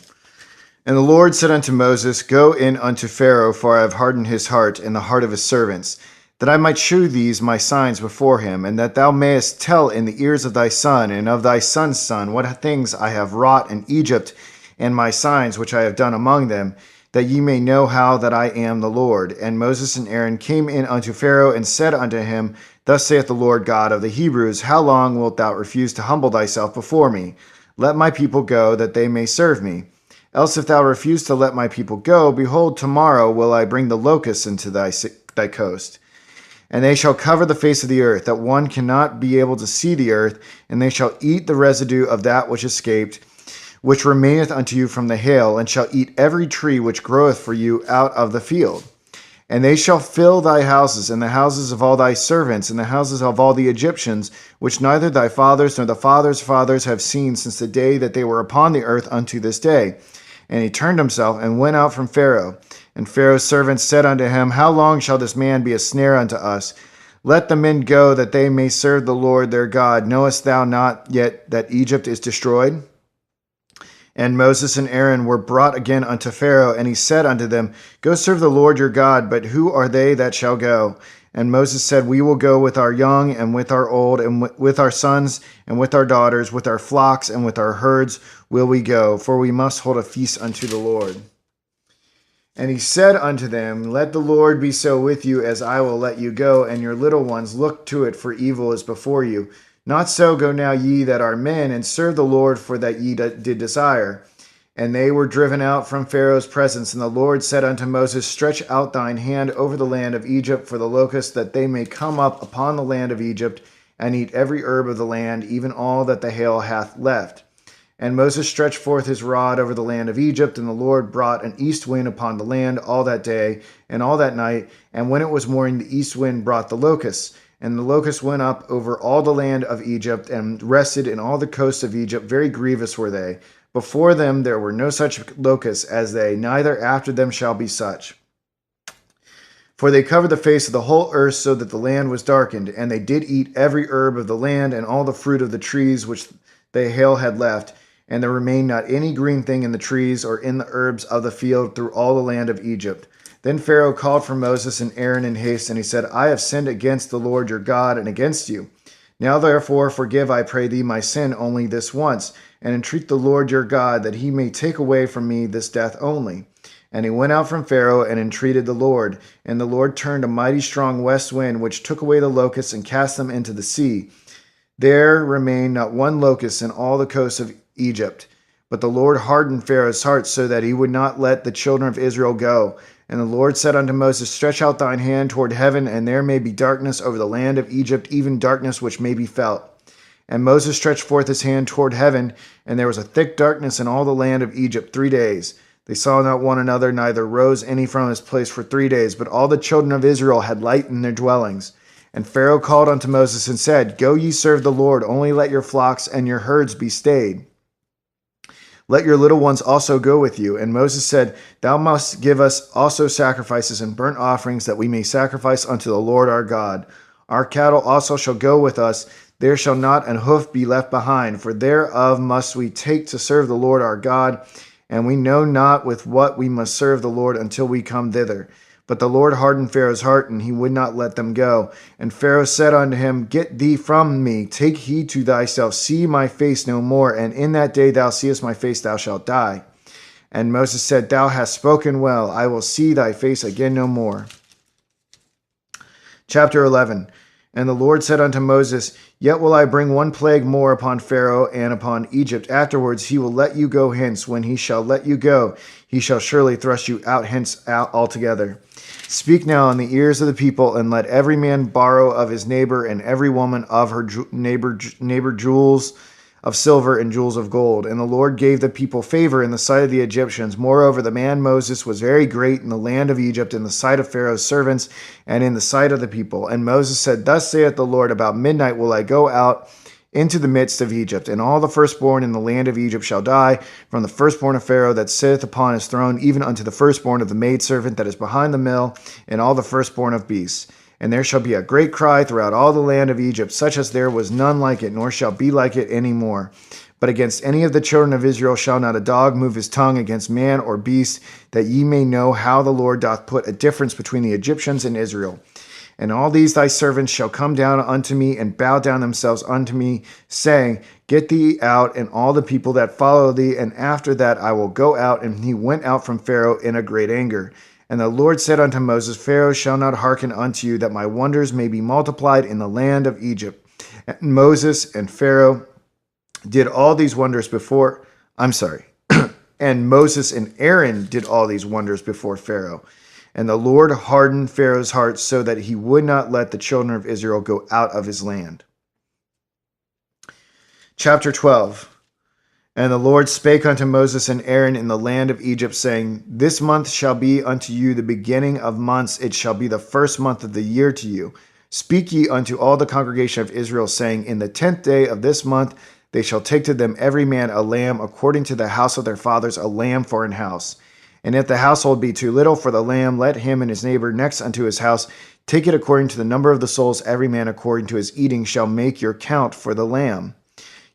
And the Lord said unto Moses, Go in unto Pharaoh, for I have hardened his heart and the heart of his servants, that I might shew these my signs before him, and that thou mayest tell in the ears of thy son and of thy son's son what things I have wrought in Egypt, and my signs which I have done among them, that ye may know how that I am the Lord. And Moses and Aaron came in unto Pharaoh, and said unto him, Thus saith the Lord God of the Hebrews, How long wilt thou refuse to humble thyself before me? Let my people go, that they may serve me. Else if thou refuse to let my people go, behold, tomorrow will I bring the locusts into thy coast. And they shall cover the face of the earth, that one cannot be able to see the earth, and they shall eat the residue of that which escaped, which remaineth unto you from the hail, and shall eat every tree which groweth for you out of the field. And they shall fill thy houses, and the houses of all thy servants, and the houses of all the Egyptians, which neither thy fathers nor the fathers' fathers have seen since the day that they were upon the earth unto this day. And he turned himself and went out from Pharaoh. And Pharaoh's servants said unto him, How long shall this man be a snare unto us? Let the men go, that they may serve the Lord their God. Knowest thou not yet that Egypt is destroyed? And Moses and Aaron were brought again unto Pharaoh, and he said unto them, Go serve the Lord your God, but who are they that shall go? And Moses said, We will go with our young, and with our old, and with our sons, and with our daughters, with our flocks, and with our herds will we go, for we must hold a feast unto the Lord. And he said unto them, Let the Lord be so with you, as I will let you go, and your little ones look to it, for evil is before you. Not so go now ye that are men, and serve the Lord, for that ye did desire. And they were driven out from Pharaoh's presence. And the Lord said unto Moses, Stretch out thine hand over the land of Egypt for the locusts, that they may come up upon the land of Egypt, and eat every herb of the land, even all that the hail hath left. And Moses stretched forth his rod over the land of Egypt, and the Lord brought an east wind upon the land all that day and all that night. And when it was morning, the east wind brought the locusts. And the locusts went up over all the land of Egypt, and rested in all the coasts of Egypt. Very grievous were they. Before them there were no such locusts as they, neither after them shall be such. For they covered the face of the whole earth so that the land was darkened, and they did eat every herb of the land and all the fruit of the trees which the hail had left, and there remained not any green thing in the trees or in the herbs of the field through all the land of Egypt. Then Pharaoh called for Moses and Aaron in haste, and he said, I have sinned against the Lord your God and against you. Now therefore forgive, I pray thee, my sin only this once, and entreat the Lord your God that he may take away from me this death only. And he went out from Pharaoh and entreated the Lord. And the Lord turned a mighty strong west wind, which took away the locusts and cast them into the sea. There remained not one locust in all the coasts of Egypt. But the Lord hardened Pharaoh's heart so that he would not let the children of Israel go. And the Lord said unto Moses, Stretch out thine hand toward heaven, and there may be darkness over the land of Egypt, even darkness which may be felt. And Moses stretched forth his hand toward heaven, and there was a thick darkness in all the land of Egypt 3 days. They saw not one another, neither rose any from his place for 3 days. But all the children of Israel had light in their dwellings. And Pharaoh called unto Moses and said, Go ye serve the Lord, only let your flocks and your herds be stayed. Let your little ones also go with you. And Moses said, Thou must give us also sacrifices and burnt offerings, that we may sacrifice unto the Lord our God. Our cattle also shall go with us. There shall not an hoof be left behind, for thereof must we take to serve the Lord our God. And we know not with what we must serve the Lord until we come thither. But the Lord hardened Pharaoh's heart, and he would not let them go. And Pharaoh said unto him, Get thee from me, take heed to thyself, see my face no more, and in that day thou seest my face, thou shalt die. And Moses said, Thou hast spoken well, I will see thy face again no more. Chapter 11. And the Lord said unto Moses, Yet will I bring one plague more upon Pharaoh and upon Egypt. Afterwards he will let you go hence. When he shall let you go, he shall surely thrust you out hence altogether. Speak now in the ears of the people, and let every man borrow of his neighbor, and every woman of her neighbor jewels of silver and jewels of gold. And the Lord gave the people favor in the sight of the Egyptians. Moreover, the man Moses was very great in the land of Egypt, in the sight of Pharaoh's servants, and in the sight of the people. And Moses said, Thus saith the Lord, About midnight will I go out into the midst of Egypt, and all the firstborn in the land of Egypt shall die, from the firstborn of Pharaoh that sitteth upon his throne, even unto the firstborn of the maidservant that is behind the mill, and all the firstborn of beasts. And there shall be a great cry throughout all the land of Egypt, such as there was none like it, nor shall be like it any more. But against any of the children of Israel shall not a dog move his tongue against man or beast, that ye may know how the Lord doth put a difference between the Egyptians and Israel. And all these thy servants shall come down unto me, and bow down themselves unto me, saying, Get thee out, and all the people that follow thee, and after that I will go out. And he went out from Pharaoh in a great anger. And the Lord said unto Moses, Pharaoh shall not hearken unto you, that my wonders may be multiplied in the land of Egypt. And Moses and Pharaoh did all these wonders before, and Moses and Aaron did all these wonders before Pharaoh. And the Lord hardened Pharaoh's heart so that he would not let the children of Israel go out of his land. Chapter 12. And the Lord spake unto Moses and Aaron in the land of Egypt, saying, This month shall be unto you the beginning of months. It shall be the first month of the year to you. Speak ye unto all the congregation of Israel, saying, In the 10th day of this month they shall take to them every man a lamb, according to the house of their fathers, a lamb for an house. And if the household be too little for the lamb, let him and his neighbor next unto his house take it according to the number of the souls. Every man according to his eating shall make your count for the lamb.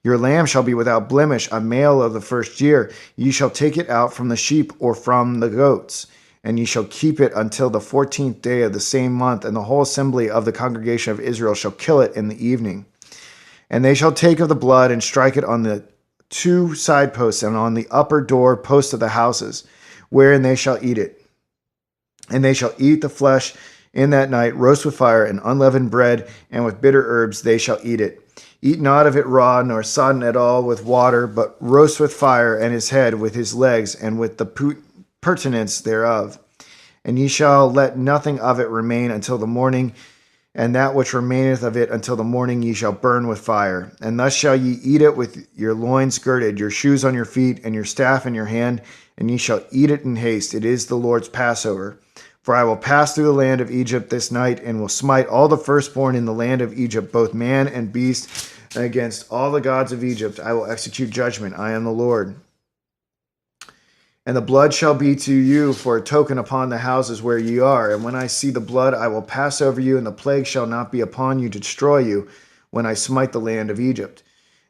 Your lamb shall be without blemish, a male of the first year. Ye shall take it out from the sheep or from the goats, and ye shall keep it until the 14th day of the same month, and the whole assembly of the congregation of Israel shall kill it in the evening. And they shall take of the blood and strike it on the 2 side posts and on the upper door posts of the houses, wherein they shall eat it. And they shall eat the flesh in that night, roast with fire and unleavened bread, and with bitter herbs they shall eat it. Eat not of it raw, nor sodden at all with water, but roast with fire, and his head with his legs, and with the purtenance thereof. And ye shall let nothing of it remain until the morning, and that which remaineth of it until the morning ye shall burn with fire. And thus shall ye eat it with your loins girded, your shoes on your feet, and your staff in your hand, and ye shall eat it in haste. It is the Lord's Passover. For I will pass through the land of Egypt this night, and will smite all the firstborn in the land of Egypt, both man and beast, and against all the gods of Egypt I will execute judgment. I am the Lord. And the blood shall be to you for a token upon the houses where ye are. And when I see the blood, I will pass over you, and the plague shall not be upon you to destroy you when I smite the land of Egypt.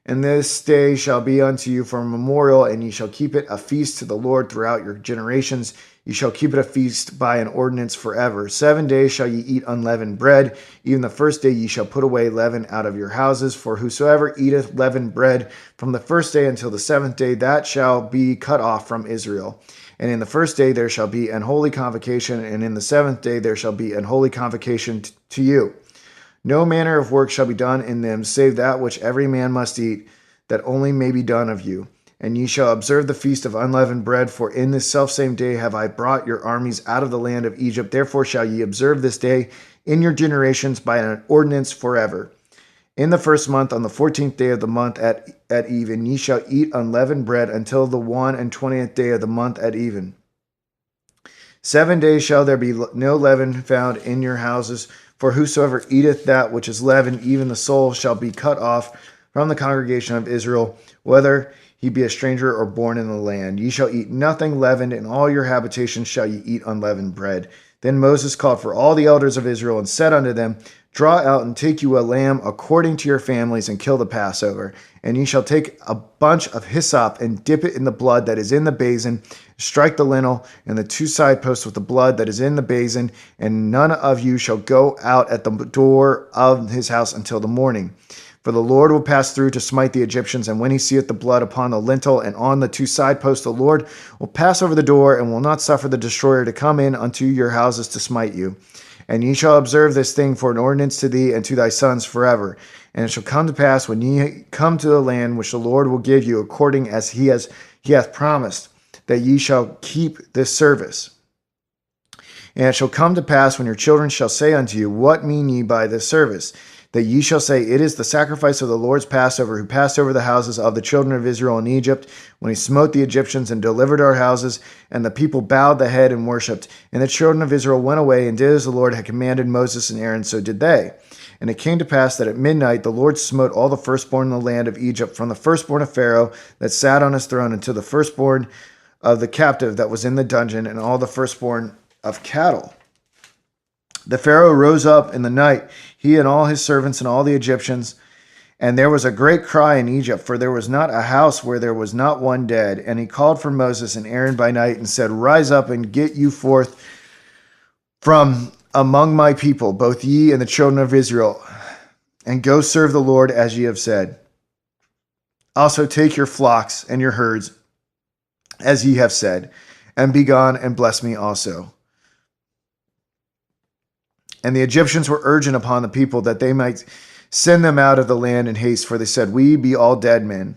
And this day shall be unto you for a memorial, and ye shall keep it a feast to the Lord throughout your generations. Ye shall keep it a feast by an ordinance forever. 7 days shall ye eat unleavened bread. Even the first day ye shall put away leaven out of your houses. For whosoever eateth leavened bread from the first day until the 7th day, that shall be cut off from Israel. And in the first day there shall be an holy convocation, and in the 7th day there shall be an holy convocation to you. No manner of work shall be done in them, save that which every man must eat, that only may be done of you. And ye shall observe the feast of unleavened bread, for in this selfsame day have I brought your armies out of the land of Egypt. Therefore shall ye observe this day in your generations by an ordinance forever. In the first month, on the 14th day of the month at even, ye shall eat unleavened bread until the 21st day of the month at even. 7 days shall there be no leaven found in your houses. For whosoever eateth that which is leavened, even the soul shall be cut off from the congregation of Israel, whether he be a stranger or born in the land. Ye shall eat nothing leavened, in all your habitations shall ye eat unleavened bread. Then Moses called for all the elders of Israel, and said unto them, Draw out and take you a lamb according to your families, and kill the Passover. And ye shall take a bunch of hyssop, and dip it in the blood that is in the basin, strike the lintel and the 2 side posts with the blood that is in the basin, and none of you shall go out at the door of his house until the morning. For the Lord will pass through to smite the Egyptians, and when he seeth the blood upon the lintel and on the 2 side posts, the Lord will pass over the door, and will not suffer the destroyer to come in unto your houses to smite you. And ye shall observe this thing for an ordinance to thee and to thy sons forever. And it shall come to pass, when ye come to the land which the Lord will give you, according as he hath promised, that ye shall keep this service. And it shall come to pass, when your children shall say unto you, What mean ye by this service? That ye shall say, It is the sacrifice of the Lord's Passover, who passed over the houses of the children of Israel in Egypt, when he smote the Egyptians and delivered our houses. And the people bowed the head and worshipped. And the children of Israel went away and did as the Lord had commanded Moses and Aaron, so did they. And it came to pass that at midnight the Lord smote all the firstborn in the land of Egypt, from the firstborn of Pharaoh that sat on his throne, unto the firstborn of the captive that was in the dungeon, and all the firstborn of cattle. The Pharaoh rose up in the night, he and all his servants and all the Egyptians, and there was a great cry in Egypt, for there was not a house where there was not one dead. And he called for Moses and Aaron by night, and said, Rise up and get you forth from among my people, both ye and the children of Israel, and go serve the Lord as ye have said. Also take your flocks and your herds, as ye have said, and be gone and bless me also. And the Egyptians were urgent upon the people that they might send them out of the land in haste, for they said, We be all dead men.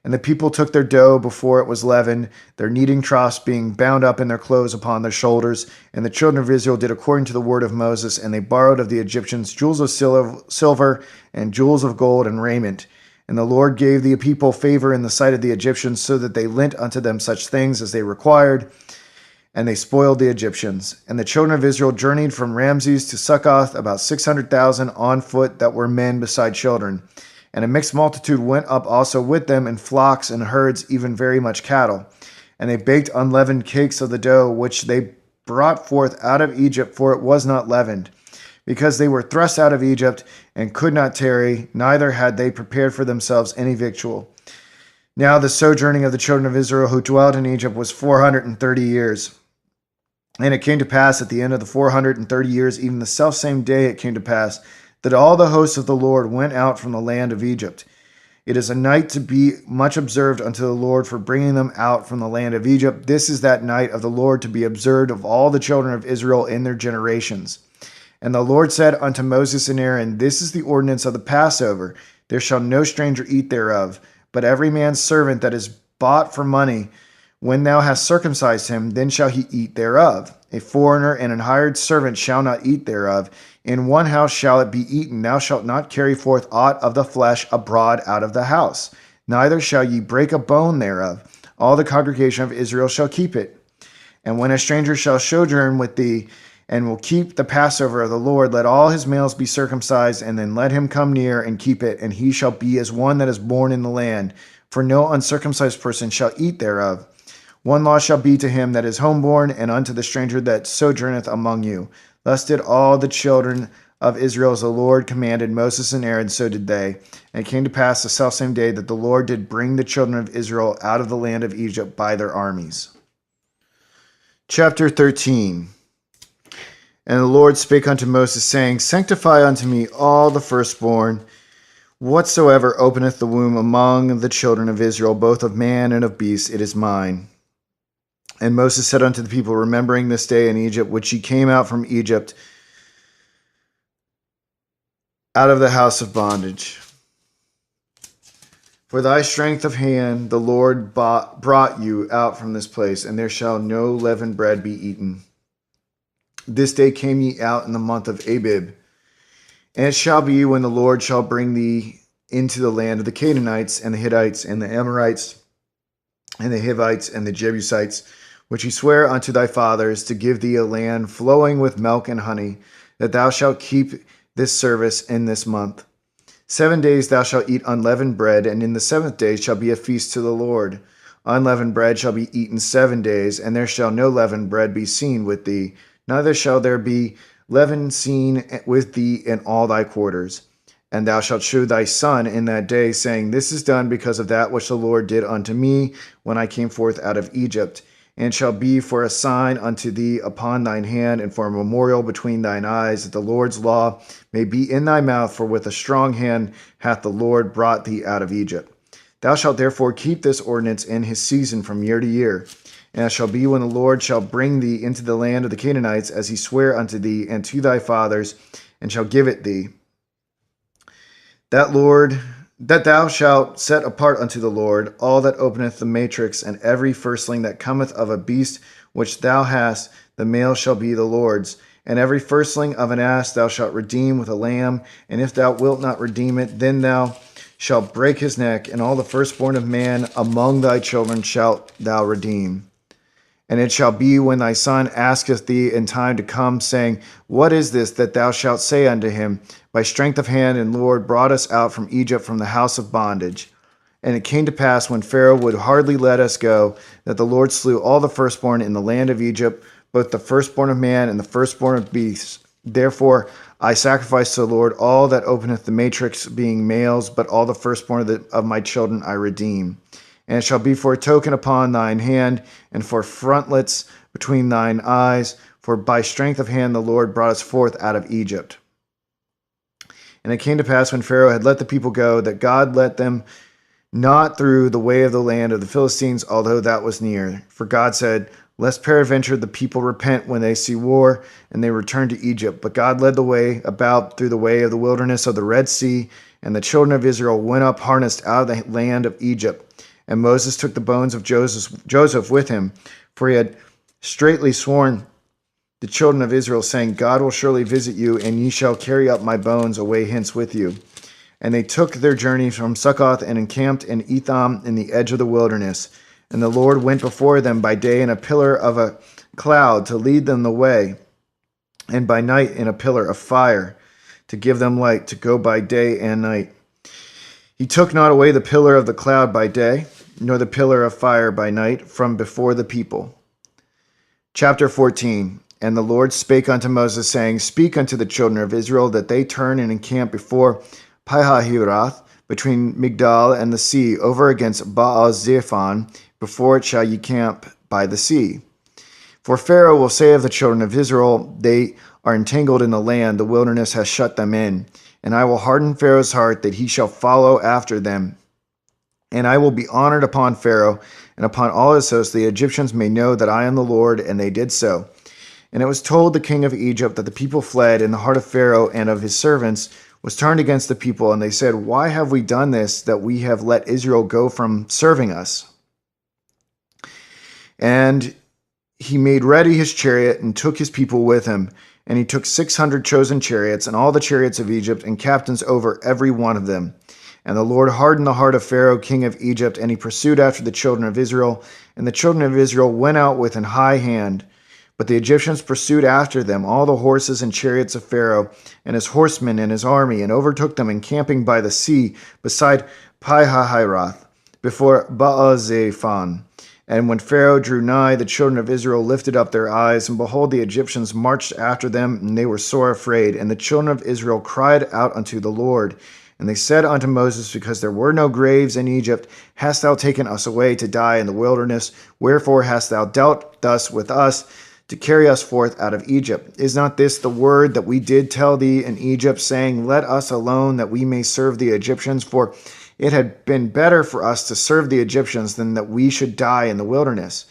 And the people took their dough before it was leavened, their kneading troughs being bound up in their clothes upon their shoulders. And the children of Israel did according to the word of Moses, and they borrowed of the Egyptians jewels of silver and jewels of gold and raiment. And the Lord gave the people favor in the sight of the Egyptians, so that they lent unto them such things as they required, and they spoiled the Egyptians. And the children of Israel journeyed from Ramses to Succoth, about 600,000 on foot that were men beside children. And a mixed multitude went up also with them, in flocks and herds, even very much cattle. And they baked unleavened cakes of the dough, which they brought forth out of Egypt, for it was not leavened, because they were thrust out of Egypt, and could not tarry, neither had they prepared for themselves any victual. Now the sojourning of the children of Israel who dwelt in Egypt was 430 years. And it came to pass at the end of the 430 years, even the selfsame day it came to pass, that all the hosts of the Lord went out from the land of Egypt. It is a night to be much observed unto the Lord for bringing them out from the land of Egypt. This is that night of the Lord to be observed of all the children of Israel in their generations. And the Lord said unto Moses and Aaron, This is the ordinance of the Passover. There shall no stranger eat thereof, but every man's servant that is bought for money, when thou hast circumcised him, then shall he eat thereof. A foreigner and an hired servant shall not eat thereof. In one house shall it be eaten. Thou shalt not carry forth aught of the flesh abroad out of the house. Neither shall ye break a bone thereof. All the congregation of Israel shall keep it. And when a stranger shall sojourn with thee, and will keep the Passover of the Lord, let all his males be circumcised, and then let him come near and keep it, and he shall be as one that is born in the land. For no uncircumcised person shall eat thereof. One law shall be to him that is homeborn, and unto the stranger that sojourneth among you. Thus did all the children of Israel as the Lord commanded Moses and Aaron, so did they. And it came to pass the selfsame day that the Lord did bring the children of Israel out of the land of Egypt by their armies. Chapter 13. And the Lord spake unto Moses, saying, Sanctify unto me all the firstborn, whatsoever openeth the womb among the children of Israel, both of man and of beast, it is mine. And Moses said unto the people, remembering this day in Egypt, which ye came out from Egypt, out of the house of bondage. For thy strength of hand the Lord brought you out from this place, and there shall no leavened bread be eaten. This day came ye out in the month of Abib. And it shall be when the Lord shall bring thee into the land of the Canaanites, and the Hittites, and the Amorites, and the Hivites, and the Jebusites, which he sware unto thy fathers, to give thee a land flowing with milk and honey, that thou shalt keep this service in this month. 7 days thou shalt eat unleavened bread, and in the 7th day shall be a feast to the Lord. Unleavened bread shall be eaten 7 days, and there shall no leavened bread be seen with thee, neither shall there be leaven seen with thee in all thy quarters. And thou shalt shew thy son in that day, saying, This is done because of that which the Lord did unto me when I came forth out of Egypt. And shall be for a sign unto thee upon thine hand, and for a memorial between thine eyes, that the Lord's law may be in thy mouth, for with a strong hand hath the Lord brought thee out of Egypt. Thou shalt therefore keep this ordinance in his season from year to year. And it shall be when the Lord shall bring thee into the land of the Canaanites, as he sware unto thee and to thy fathers, and shall give it thee, that thou shalt set apart unto the Lord all that openeth the matrix, and every firstling that cometh of a beast which thou hast, the male shall be the Lord's. And every firstling of an ass thou shalt redeem with a lamb, and if thou wilt not redeem it, then thou shalt break his neck, and all the firstborn of man among thy children shalt thou redeem. And it shall be when thy son asketh thee in time to come, saying, What is this, that thou shalt say unto him, By strength of hand and Lord brought us out from Egypt, from the house of bondage. And it came to pass, when Pharaoh would hardly let us go, that the Lord slew all the firstborn in the land of Egypt, both the firstborn of man and the firstborn of beasts. Therefore I sacrifice to the Lord all that openeth the matrix, being males, but all the firstborn of my children I redeem. And it shall be for a token upon thine hand, and for frontlets between thine eyes, for by strength of hand the Lord brought us forth out of Egypt. And it came to pass, when Pharaoh had let the people go, that God let them not through the way of the land of the Philistines, although that was near. For God said, Lest peradventure the people repent when they see war, and they return to Egypt. But God led the way about through the way of the wilderness of the Red Sea, and the children of Israel went up harnessed out of the land of Egypt. And Moses took the bones of Joseph with him, for he had straitly sworn the children of Israel, saying, God will surely visit you, and ye shall carry up my bones away hence with you. And they took their journey from Succoth, and encamped in Etham in the edge of the wilderness. And the Lord went before them by day in a pillar of a cloud to lead them the way, and by night in a pillar of fire to give them light, to go by day and night. He took not away the pillar of the cloud by day, nor the pillar of fire by night, from before the people. Chapter 14. And the Lord spake unto Moses, saying, Speak unto the children of Israel, that they turn and encamp before Pi-hahiroth, between Migdal and the sea, over against Baal-zephon, before it shall ye camp by the sea. For Pharaoh will say of the children of Israel, They are entangled in the land, the wilderness has shut them in. And I will harden Pharaoh's heart, that he shall follow after them. And I will be honored upon Pharaoh, and upon all his hosts. The Egyptians may know that I am the Lord, and they did so. And it was told the king of Egypt that the people fled, and the heart of Pharaoh and of his servants was turned against the people. And they said, Why have we done this, that we have let Israel go from serving us? And he made ready his chariot, and took his people with him. And he took 600 chosen chariots, and all the chariots of Egypt, and captains over every one of them. And the Lord hardened the heart of Pharaoh, king of Egypt, and he pursued after the children of Israel. And the children of Israel went out with an high hand. But the Egyptians pursued after them all the horses and chariots of Pharaoh, and his horsemen and his army, and overtook them encamping by the sea, beside Pi-hahiroth, before Baal-zephon. And when Pharaoh drew nigh, the children of Israel lifted up their eyes, and behold, the Egyptians marched after them, and they were sore afraid. And the children of Israel cried out unto the Lord. And they said unto Moses, because there were no graves in Egypt, hast thou taken us away to die in the wilderness? Wherefore hast thou dealt thus with us, to carry us forth out of Egypt? Is not this the word that we did tell thee in Egypt, saying, let us alone, that we may serve the Egyptians? For it had been better for us to serve the Egyptians than that we should die in the wilderness.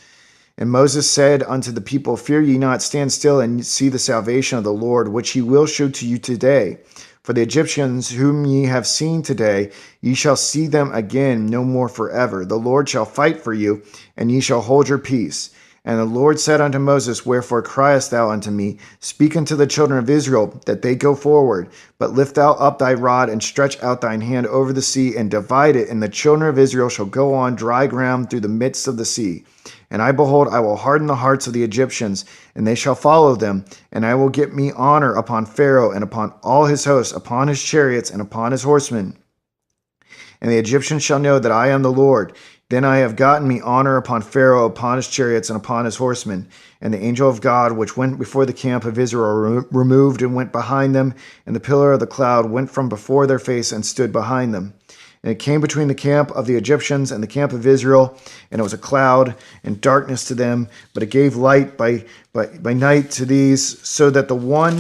And Moses said unto the people, fear ye not, stand still and see the salvation of the Lord, which he will shew to you today. For the Egyptians whom ye have seen today, ye shall see them again no more forever. The Lord shall fight for you, and ye shall hold your peace. And the Lord said unto Moses, wherefore criest thou unto me? Speak unto the children of Israel, that they go forward. But lift thou up thy rod, and stretch out thine hand over the sea, and divide it, and the children of Israel shall go on dry ground through the midst of the sea. And I, behold, I will harden the hearts of the Egyptians, and they shall follow them. And I will get me honor upon Pharaoh, and upon all his hosts, upon his chariots, and upon his horsemen. And the Egyptians shall know that I am the Lord. Then I have gotten me honor upon Pharaoh, upon his chariots, and upon his horsemen. And the angel of God, which went before the camp of Israel, removed and went behind them, and the pillar of the cloud went from before their face and stood behind them. And it came between the camp of the Egyptians and the camp of Israel, and it was a cloud and darkness to them, but it gave light by night to these, so that the one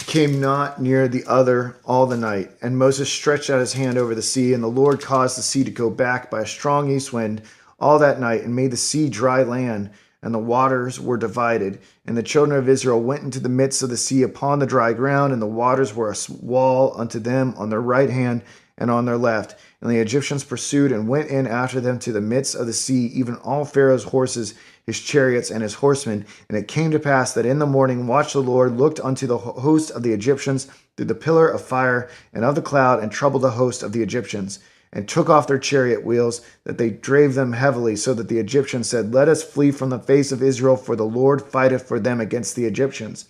came not near the other all the night. And Moses stretched out his hand over the sea, and the Lord caused the sea to go back by a strong east wind all that night, and made the sea dry land, and the waters were divided. And the children of Israel went into the midst of the sea upon the dry ground, and the waters were a wall unto them on their right hand and on their left. And the Egyptians pursued and went in after them to the midst of the sea, even all Pharaoh's horses, his chariots, and his horsemen. And it came to pass that in the morning watch the Lord looked unto the host of the Egyptians through the pillar of fire and of the cloud, and troubled the host of the Egyptians, and took off their chariot wheels, that they drave them heavily, so that the Egyptians said, let us flee from the face of Israel, for the Lord fighteth for them against the Egyptians.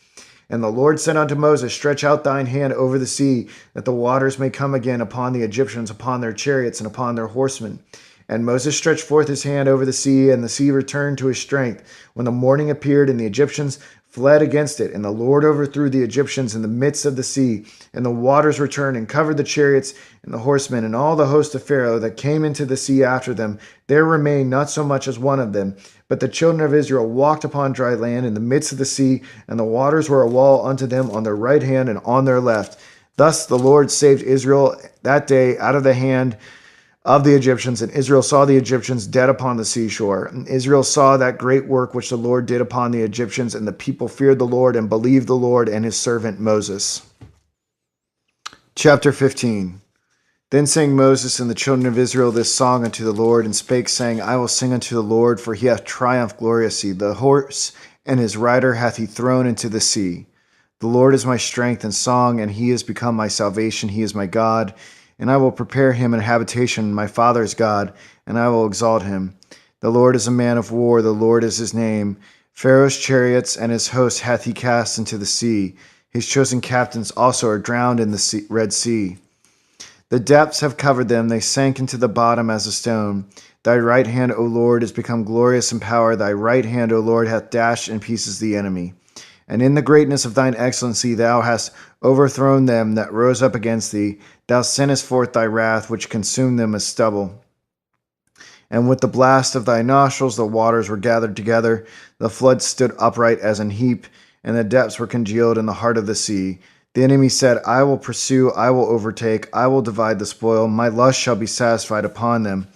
And the Lord said unto Moses, stretch out thine hand over the sea, that the waters may come again upon the Egyptians, upon their chariots, and upon their horsemen. And Moses stretched forth his hand over the sea, and the sea returned to his strength. When the morning appeared, and the Egyptians fled against it, and the Lord overthrew the Egyptians in the midst of the sea, and the waters returned and covered the chariots and the horsemen, and all the host of Pharaoh that came into the sea after them. There remained not so much as one of them. But the children of Israel walked upon dry land in the midst of the sea, and the waters were a wall unto them on their right hand and on their left. Thus the Lord saved Israel that day out of the hand of the Egyptians, and Israel saw the Egyptians dead upon the seashore. And Israel saw that great work which the Lord did upon the Egyptians, and the people feared the Lord and believed the Lord and his servant Moses. Chapter 15. Then sang Moses and the children of Israel this song unto the Lord, and spake, saying, I will sing unto the Lord, for he hath triumphed gloriously. The horse and his rider hath he thrown into the sea. The Lord is my strength and song, and he is become my salvation. He is my God, and I will prepare him an habitation, my father's God, and I will exalt him. The Lord is a man of war, the Lord is his name. Pharaoh's chariots and his hosts hath he cast into the sea. His chosen captains also are drowned in the Red Sea. The depths have covered them, they sank into the bottom as a stone. Thy right hand, O Lord, is become glorious in power. Thy right hand, O Lord, hath dashed in pieces the enemy. And in the greatness of thine excellency thou hast overthrown them that rose up against thee. Thou sentest forth thy wrath, which consumed them as stubble. And with the blast of thy nostrils the waters were gathered together. The floods stood upright as an heap, and the depths were congealed in the heart of the sea. The enemy said, I will pursue, I will overtake, I will divide the spoil. My lust shall be satisfied upon them.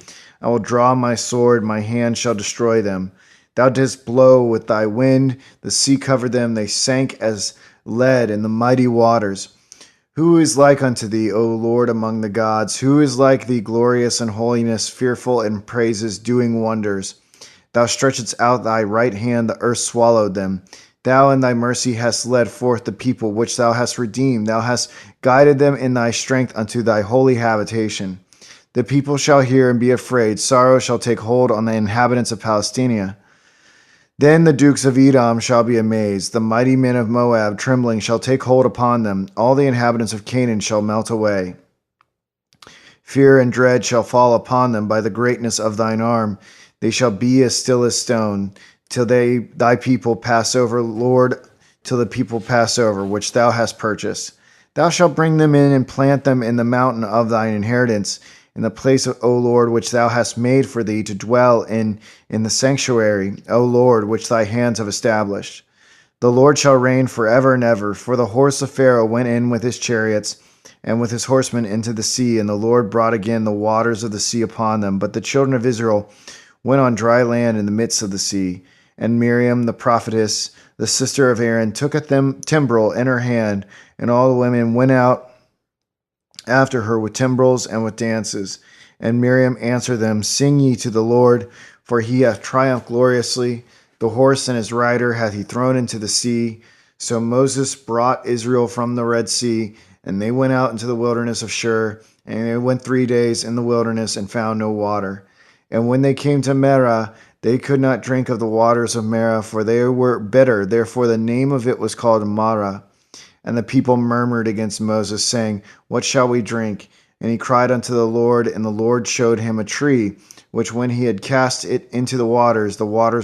I will draw my sword, my hand shall destroy them. Thou didst blow with thy wind, the sea covered them, they sank as lead in the mighty waters. Who is like unto thee, O Lord, among the gods? Who is like thee, glorious in holiness, fearful in praises, doing wonders? Thou stretchedst out thy right hand, the earth swallowed them. Thou in thy mercy hast led forth the people which thou hast redeemed. Thou hast guided them in thy strength unto thy holy habitation. The people shall hear and be afraid. Sorrow shall take hold on the inhabitants of Palestina. Then the dukes of Edom shall be amazed. The mighty men of Moab, trembling, shall take hold upon them. All the inhabitants of Canaan shall melt away. Fear and dread shall fall upon them by the greatness of thine arm. They shall be as still as stone, till thy people pass over, Lord, till the people pass over, which thou hast purchased. Thou shalt bring them in and plant them in the mountain of thine inheritance, in the place, O Lord, which thou hast made for thee to dwell in the sanctuary, O Lord, which thy hands have established. The Lord shall reign forever and ever. For the horse of Pharaoh went in with his chariots and with his horsemen into the sea, and the Lord brought again the waters of the sea upon them. But the children of Israel went on dry land in the midst of the sea. And Miriam the prophetess, the sister of Aaron, took a timbrel in her hand, and all the women went out after her with timbrels and with dances. And Miriam answered them, Sing ye to the Lord, for he hath triumphed gloriously. The horse and his rider hath he thrown into the sea. So Moses brought Israel from the Red Sea, and they went out into the wilderness of Shur, and they went 3 days in the wilderness and found no water. And when they came to Merah, they could not drink of the waters of Merah, for they were bitter. Therefore the name of it was called Marah. And the people murmured against Moses, saying, What shall we drink? And he cried unto the Lord, and the Lord showed him a tree, which when he had cast it into the waters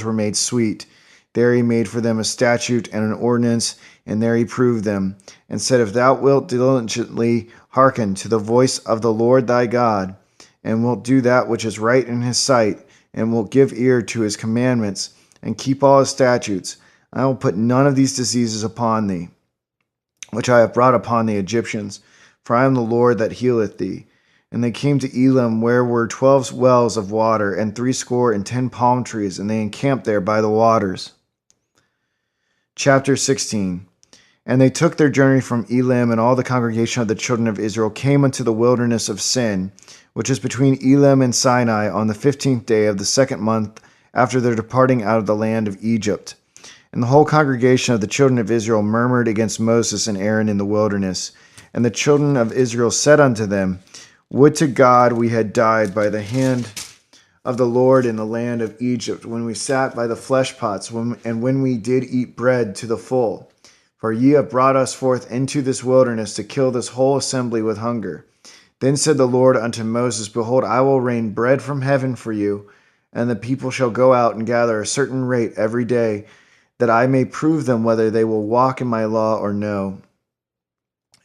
were made sweet. There he made for them a statute and an ordinance, and there he proved them, and said, If thou wilt diligently hearken to the voice of the Lord thy God, and wilt do that which is right in his sight, and wilt give ear to his commandments, and keep all his statutes, I will put none of these diseases upon thee, which I have brought upon the Egyptians, for I am the Lord that healeth thee. And they came to Elim, where were 12 wells of water, and 70 palm trees, and they encamped there by the waters. Chapter 16. And they took their journey from Elim, and all the congregation of the children of Israel came unto the wilderness of Sin, which is between Elim and Sinai, on the 15th day of the 2nd month after their departing out of the land of Egypt. And the whole congregation of the children of Israel murmured against Moses and Aaron in the wilderness. And the children of Israel said unto them, Would to God we had died by the hand of the Lord in the land of Egypt, when we sat by the flesh pots, and when we did eat bread to the full. For ye have brought us forth into this wilderness to kill this whole assembly with hunger. Then said the Lord unto Moses, Behold, I will rain bread from heaven for you, and the people shall go out and gather a certain rate every day, that I may prove them whether they will walk in my law or no.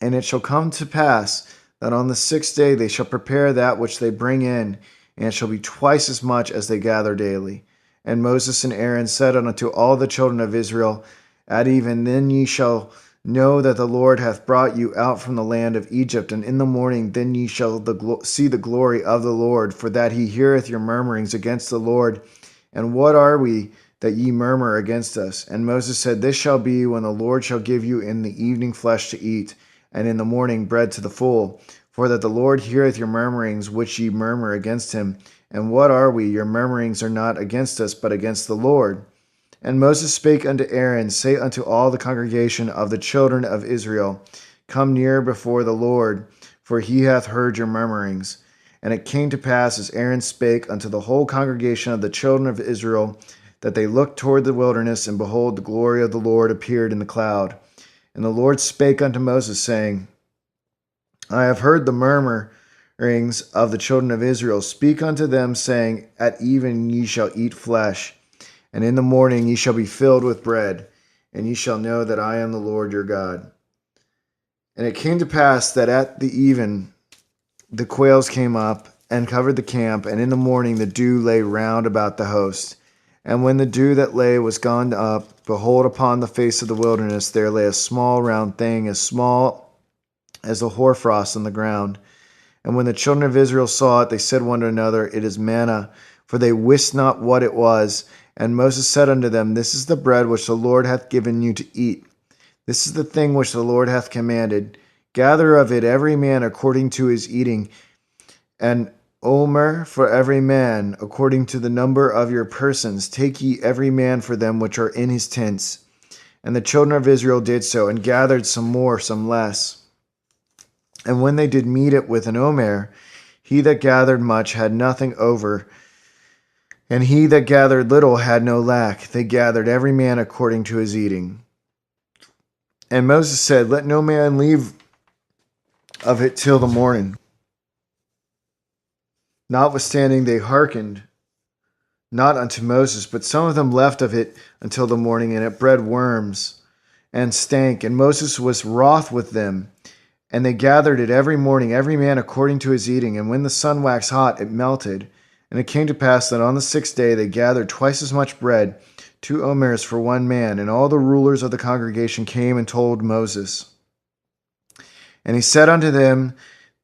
And it shall come to pass that on the 6th day they shall prepare that which they bring in, and it shall be twice as much as they gather daily. And Moses and Aaron said unto all the children of Israel, At even then ye shall know that the Lord hath brought you out from the land of Egypt, and in the morning then ye shall see the glory of the Lord, for that he heareth your murmurings against the Lord. And what are we that ye murmur against us? And Moses said, This shall be when the Lord shall give you in the evening flesh to eat, and in the morning bread to the full. For that the Lord heareth your murmurings which ye murmur against him. And what are we? Your murmurings are not against us, but against the Lord. And Moses spake unto Aaron, Say unto all the congregation of the children of Israel, Come near before the Lord, for he hath heard your murmurings. And it came to pass, as Aaron spake unto the whole congregation of the children of Israel, that they looked toward the wilderness, and behold, the glory of the Lord appeared in the cloud. And the Lord spake unto Moses, saying, I have heard the murmurings of the children of Israel. Speak unto them, saying, At even ye shall eat flesh, and in the morning ye shall be filled with bread, and ye shall know that I am the Lord your God. And it came to pass that at the even the quails came up and covered the camp, and in the morning the dew lay round about the host. And when the dew that lay was gone up, behold, upon the face of the wilderness there lay a small round thing, as small as the hoarfrost on the ground. And when the children of Israel saw it, they said one to another, It is manna, for they wist not what it was. And Moses said unto them, This is the bread which the Lord hath given you to eat. This is the thing which the Lord hath commanded. Gather of it every man according to his eating, an omer for every man, according to the number of your persons. Take ye every man for them which are in his tents. And the children of Israel did so, and gathered some more, some less. And when they did meet it with an omer, he that gathered much had nothing over, and he that gathered little had no lack. They gathered every man according to his eating. And Moses said, Let no man leave of it till the morning. Notwithstanding, they hearkened not unto Moses, but some of them left of it until the morning, and it bred worms and stank. And Moses was wroth with them. And they gathered it every morning, every man according to his eating. And when the sun waxed hot, it melted. And it came to pass that on the 6th day they gathered twice as much bread, 2 omers for one man. And all the rulers of the congregation came and told Moses. And he said unto them,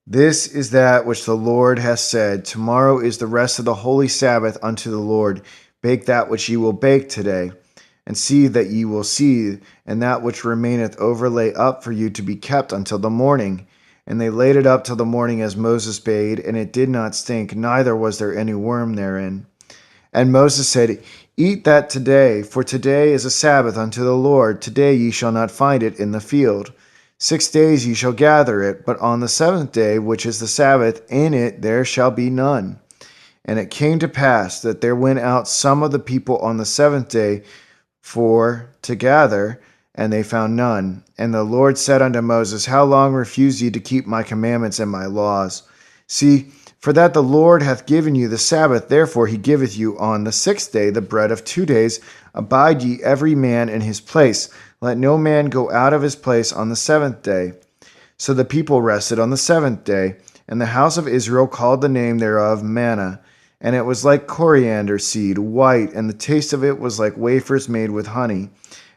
This is that which the Lord hath said. Tomorrow is the rest of the holy Sabbath unto the Lord. Bake that which ye will bake today, and see that ye will see, and that which remaineth overlay up for you to be kept until the morning. And they laid it up till the morning as Moses bade, and it did not stink, neither was there any worm therein. And Moses said, Eat that today, for today is a Sabbath unto the Lord. Today ye shall not find it in the field. 6 days ye shall gather it, but on the 7th day, which is the Sabbath, in it there shall be none. And it came to pass that there went out some of the people on the 7th day for to gather, and they found none. And the Lord said unto Moses, How long refuse ye to keep my commandments and my laws? See, for that the Lord hath given you the Sabbath, therefore he giveth you on the 6th day the bread of 2 days. Abide ye every man in his place. Let no man go out of his place on the 7th day. So the people rested on the 7th day, and the house of Israel called the name thereof manna. And it was like coriander seed, white, and the taste of it was like wafers made with honey.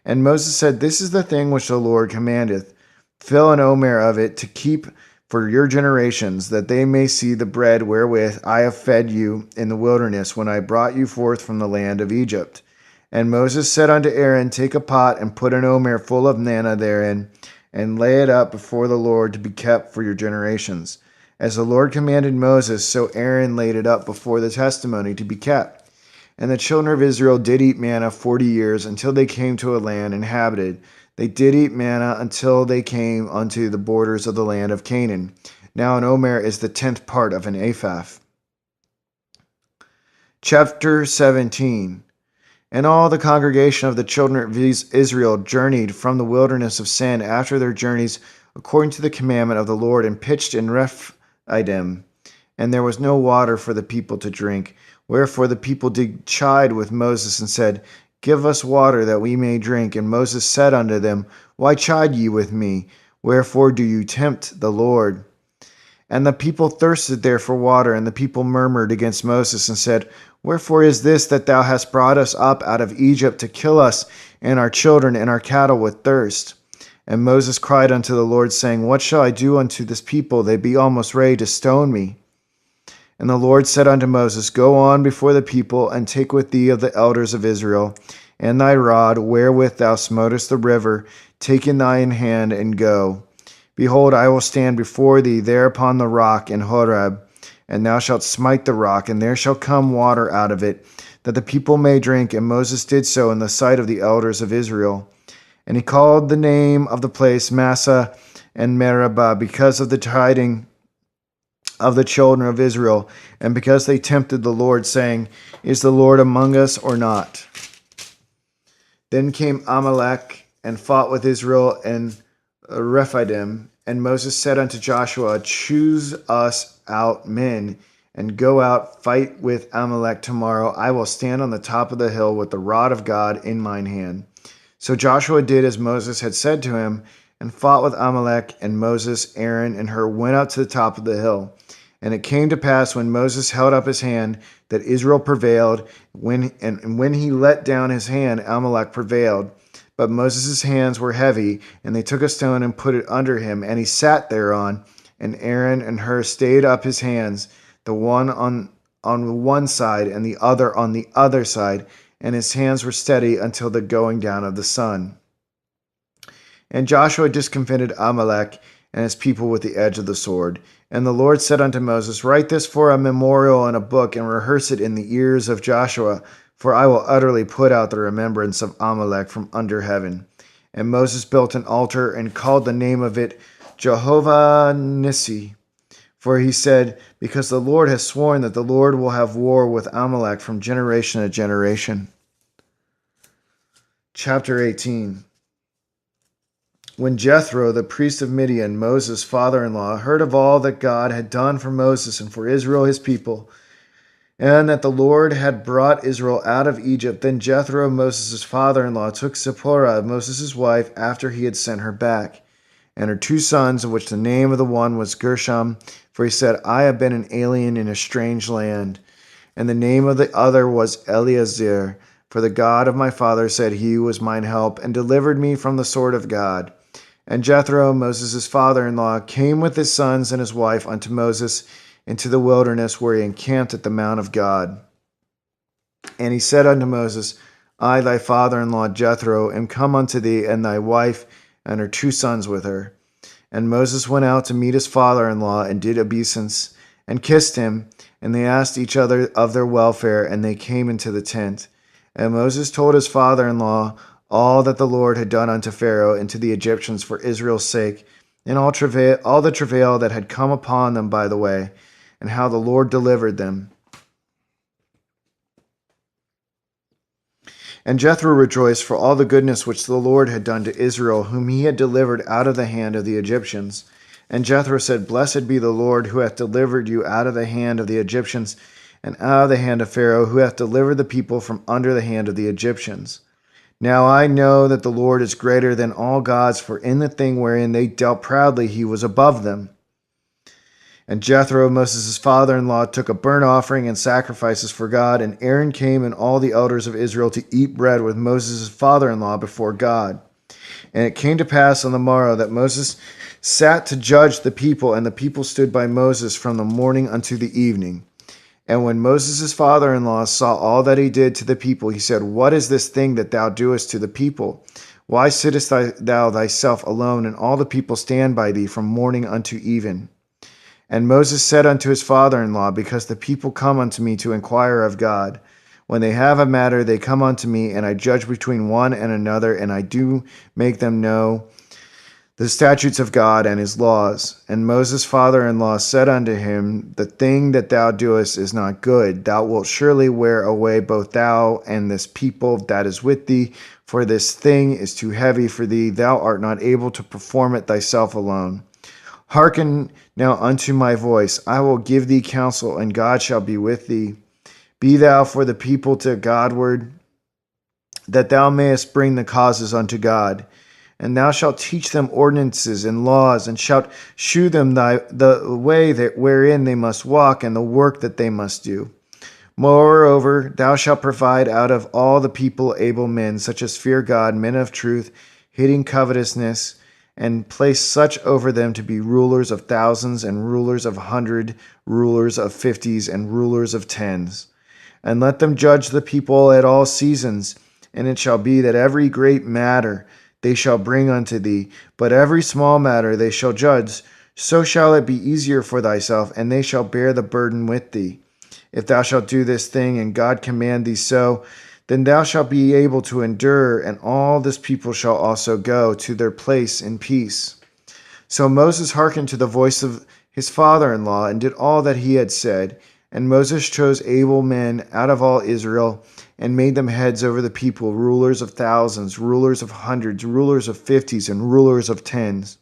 And Moses said, This is the thing which the Lord commandeth. Fill an omer of it to keep for your generations, that they may see the bread wherewith I have fed you in the wilderness, when I brought you forth from the land of Egypt. And Moses said unto Aaron, Take a pot, and put an omer full of manna therein, and lay it up before the Lord to be kept for your generations. As the Lord commanded Moses, so Aaron laid it up before the testimony to be kept. And the children of Israel did eat manna 40 years, until they came to a land inhabited. They did eat manna until they came unto the borders of the land of Canaan. Now an omer is the 10th part of an ephah. Chapter 17. And all the congregation of the children of Israel journeyed from the wilderness of Sin after their journeys, according to the commandment of the Lord, and pitched in Rephidim. And there was no water for the people to drink. Wherefore the people did chide with Moses, and said, Give us water that we may drink. And Moses said unto them, Why chide ye with me? Wherefore do you tempt the Lord? And the people thirsted there for water, and the people murmured against Moses, and said, Wherefore is this that thou hast brought us up out of Egypt to kill us and our children and our cattle with thirst? And Moses cried unto the Lord, saying, What shall I do unto this people? They be almost ready to stone me. And the Lord said unto Moses, Go on before the people, and take with thee of the elders of Israel, and thy rod wherewith thou smotest the river, take in thine hand, and go. Behold, I will stand before thee there upon the rock in Horeb, and thou shalt smite the rock, and there shall come water out of it, that the people may drink. And Moses did so in the sight of the elders of Israel. And he called the name of the place Massah and Meribah, because of the chiding of the children of Israel, and because they tempted the Lord, saying, Is the Lord among us or not? Then came Amalek and fought with Israel and Rephidim. And Moses said unto Joshua, Choose us out men, and go out, fight with Amalek tomorrow. I will stand on the top of the hill with the rod of God in mine hand. So Joshua did as Moses had said to him, and fought with Amalek. And Moses, Aaron, and Hur went up to the top of the hill. And it came to pass, when Moses held up his hand, that Israel prevailed. When he let down his hand, Amalek prevailed. But Moses' hands were heavy, and they took a stone and put it under him, and he sat thereon. And Aaron and Hur stayed up his hands, the one on one side and the other on the other side, and his hands were steady until the going down of the sun. And Joshua discomfited Amalek and his people with the edge of the sword. And the Lord said unto Moses, Write this for a memorial in a book, and rehearse it in the ears of Joshua, for I will utterly put out the remembrance of Amalek from under heaven. And Moses built an altar, and called the name of it Jehovah Nissi. For he said, Because the Lord has sworn that the Lord will have war with Amalek from generation to generation. Chapter 18. When Jethro, the priest of Midian, Moses' father-in-law, heard of all that God had done for Moses and for Israel his people, and that the Lord had brought Israel out of Egypt, then Jethro, Moses' father-in-law, took Zipporah, Moses' wife, after he had sent her back, and her 2 sons, of which the name of the one was Gershom, for he said, I have been an alien in a strange land. And the name of the other was Eleazar, for the God of my father said he was mine help, and delivered me from the sword of God. And Jethro, Moses' father-in-law, came with his sons and his wife unto Moses into the wilderness, where he encamped at the mount of God. And he said unto Moses, I, thy father-in-law Jethro, am come unto thee, and thy wife and her 2 sons with her. And Moses went out to meet his father-in-law, and did obeisance, and kissed him, and they asked each other of their welfare, and they came into the tent. And Moses told his father-in-law all that the Lord had done unto Pharaoh and to the Egyptians for Israel's sake, and all the travail that had come upon them by the way, and how the Lord delivered them. And Jethro rejoiced for all the goodness which the Lord had done to Israel, whom he had delivered out of the hand of the Egyptians. And Jethro said, Blessed be the Lord, who hath delivered you out of the hand of the Egyptians, and out of the hand of Pharaoh, who hath delivered the people from under the hand of the Egyptians. Now I know that the Lord is greater than all gods, for in the thing wherein they dealt proudly he was above them. And Jethro, Moses' father-in-law, took a burnt offering and sacrifices for God, and Aaron came and all the elders of Israel to eat bread with Moses' father-in-law before God. And it came to pass on the morrow that Moses sat to judge the people, and the people stood by Moses from the morning unto the evening. And when Moses' father-in-law saw all that he did to the people, he said, What is this thing that thou doest to the people? Why sittest thou thyself alone, and all the people stand by thee from morning unto even? And Moses said unto his father-in-law, Because the people come unto me to inquire of God. When they have a matter, they come unto me, and I judge between one and another, and I do make them know the statutes of God and his laws. And Moses' father-in-law said unto him, The thing that thou doest is not good. Thou wilt surely wear away both thou and this people that is with thee, for this thing is too heavy for thee. Thou art not able to perform it thyself alone. Hearken now unto my voice. I will give thee counsel, and God shall be with thee. Be thou for the people to Godward, that thou mayest bring the causes unto God. And thou shalt teach them ordinances and laws, and shalt shew them the way wherein they must walk, and the work that they must do. Moreover, thou shalt provide out of all the people able men, such as fear God, men of truth, hating covetousness, and place such over them to be rulers of thousands, and rulers of 100, rulers of 50s, and rulers of 10s. And let them judge the people at all seasons, and it shall be that every great matter they shall bring unto thee, but every small matter they shall judge. So shall it be easier for thyself, and they shall bear the burden with thee. If thou shalt do this thing, and God command thee so, then thou shalt be able to endure, and all this people shall also go to their place in peace. So Moses hearkened to the voice of his father-in-law, and did all that he had said. And Moses chose able men out of all Israel, and made them heads over the people, rulers of thousands, rulers of 100s, rulers of 50s, and rulers of 10s.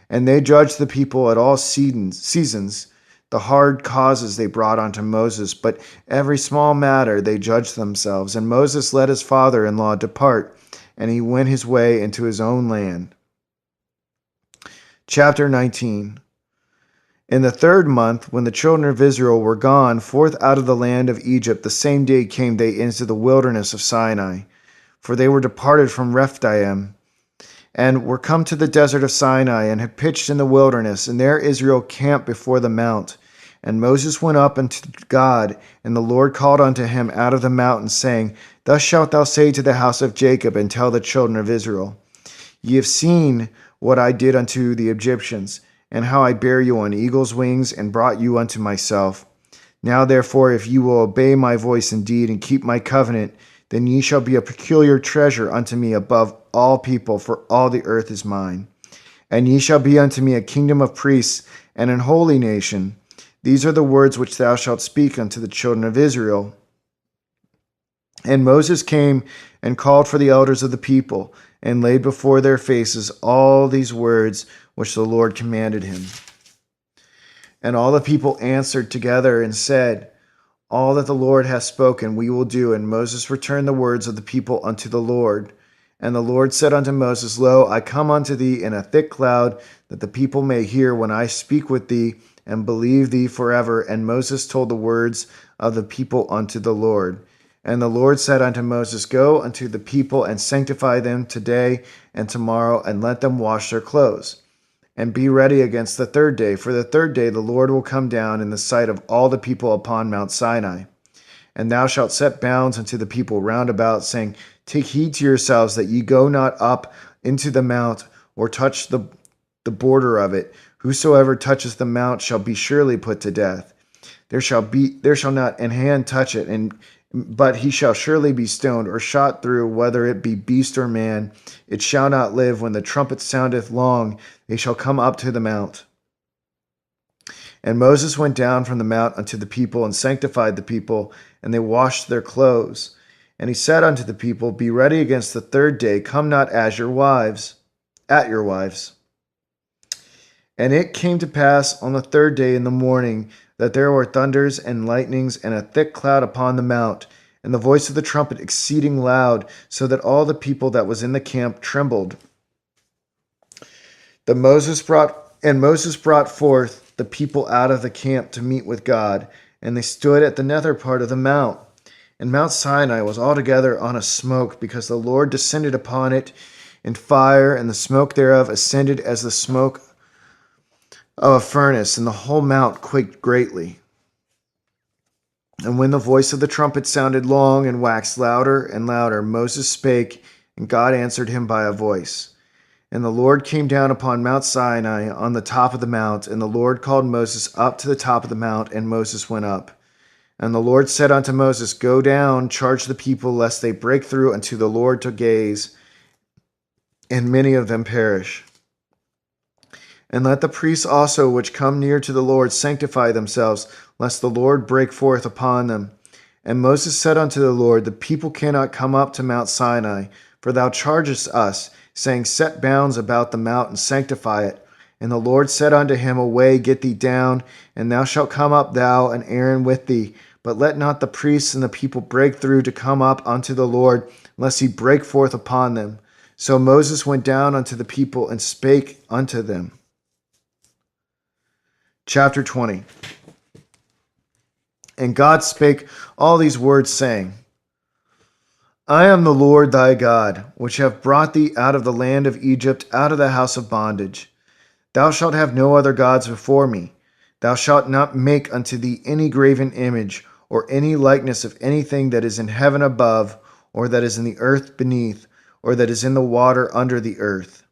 And they judged the people at all seasons. The hard causes they brought unto Moses, but every small matter they judged themselves. And Moses let his father-in-law depart, and he went his way into his own land. Chapter 19. In the 3rd month, when the children of Israel were gone forth out of the land of Egypt, the same day came they into the wilderness of Sinai. For they were departed from Rephidim, and were come to the desert of Sinai, and had pitched in the wilderness. And there Israel camped before the mount. And Moses went up unto God, and the Lord called unto him out of the mountain, saying, Thus shalt thou say to the house of Jacob, and tell the children of Israel, Ye have seen what I did unto the Egyptians, and how I bare you on eagle's wings, and brought you unto myself. Now therefore, if ye will obey my voice indeed, and keep my covenant, then ye shall be a peculiar treasure unto me above all people, for all the earth is mine. And ye shall be unto me a kingdom of priests, and an holy nation. These are the words which thou shalt speak unto the children of Israel. And Moses came and called for the elders of the people, and laid before their faces all these words which the Lord commanded him. And all the people answered together and said, All that the Lord hath spoken we will do. And Moses returned the words of the people unto the Lord. And the Lord said unto Moses, Lo, I come unto thee in a thick cloud, that the people may hear when I speak with thee, and believe thee forever. And Moses told the words of the people unto the Lord. And the Lord said unto Moses, Go unto the people, and sanctify them today and tomorrow, and let them wash their clothes. And be ready against the third day, for the third day the Lord will come down in the sight of all the people upon Mount Sinai. And thou shalt set bounds unto the people round about, saying, Take heed to yourselves that ye go not up into the mount, or touch the border of it. Whosoever toucheth the mount shall be surely put to death. There shall not an hand touch it, but he shall surely be stoned, or shot through, whether it be beast or man. It shall not live. When the trumpet soundeth long, they shall come up to the mount. And Moses went down from the mount unto the people, and sanctified the people, and they washed their clothes. And he said unto the people, Be ready against the third day, come not at your wives. And it came to pass on the third day in the morning, that there were thunders and lightnings, and a thick cloud upon the mount, and the voice of the trumpet exceeding loud, so that all the people that was in the camp trembled. Moses brought forth the people out of the camp to meet with God, and they stood at the nether part of the mount. And Mount Sinai was altogether on a smoke, because the Lord descended upon it in fire, and the smoke thereof ascended as the smoke of a furnace, and the whole mount quaked greatly. And when the voice of the trumpet sounded long and waxed louder and louder, Moses spake, and God answered him by a voice. And the Lord came down upon Mount Sinai on the top of the mount, and the Lord called Moses up to the top of the mount, and Moses went up. And the Lord said unto Moses, Go down, charge the people, lest they break through unto the Lord to gaze, and many of them perish. And let the priests also which come near to the Lord sanctify themselves, lest the Lord break forth upon them. And Moses said unto the Lord, The people cannot come up to Mount Sinai, for thou chargest us, saying, Set bounds about the mount, and sanctify it. And the Lord said unto him, Away, get thee down, and thou shalt come up, thou and Aaron with thee. But let not the priests and the people break through to come up unto the Lord, lest he break forth upon them. So Moses went down unto the people, and spake unto them. Chapter 20. And God spake all these words, saying, I am the Lord thy God, which have brought thee out of the land of Egypt, out of the house of bondage. Thou shalt have no other gods before me. Thou shalt not make unto thee any graven image, or any likeness of anything that is in heaven above, or that is in the earth beneath, or that is in the water under the earth.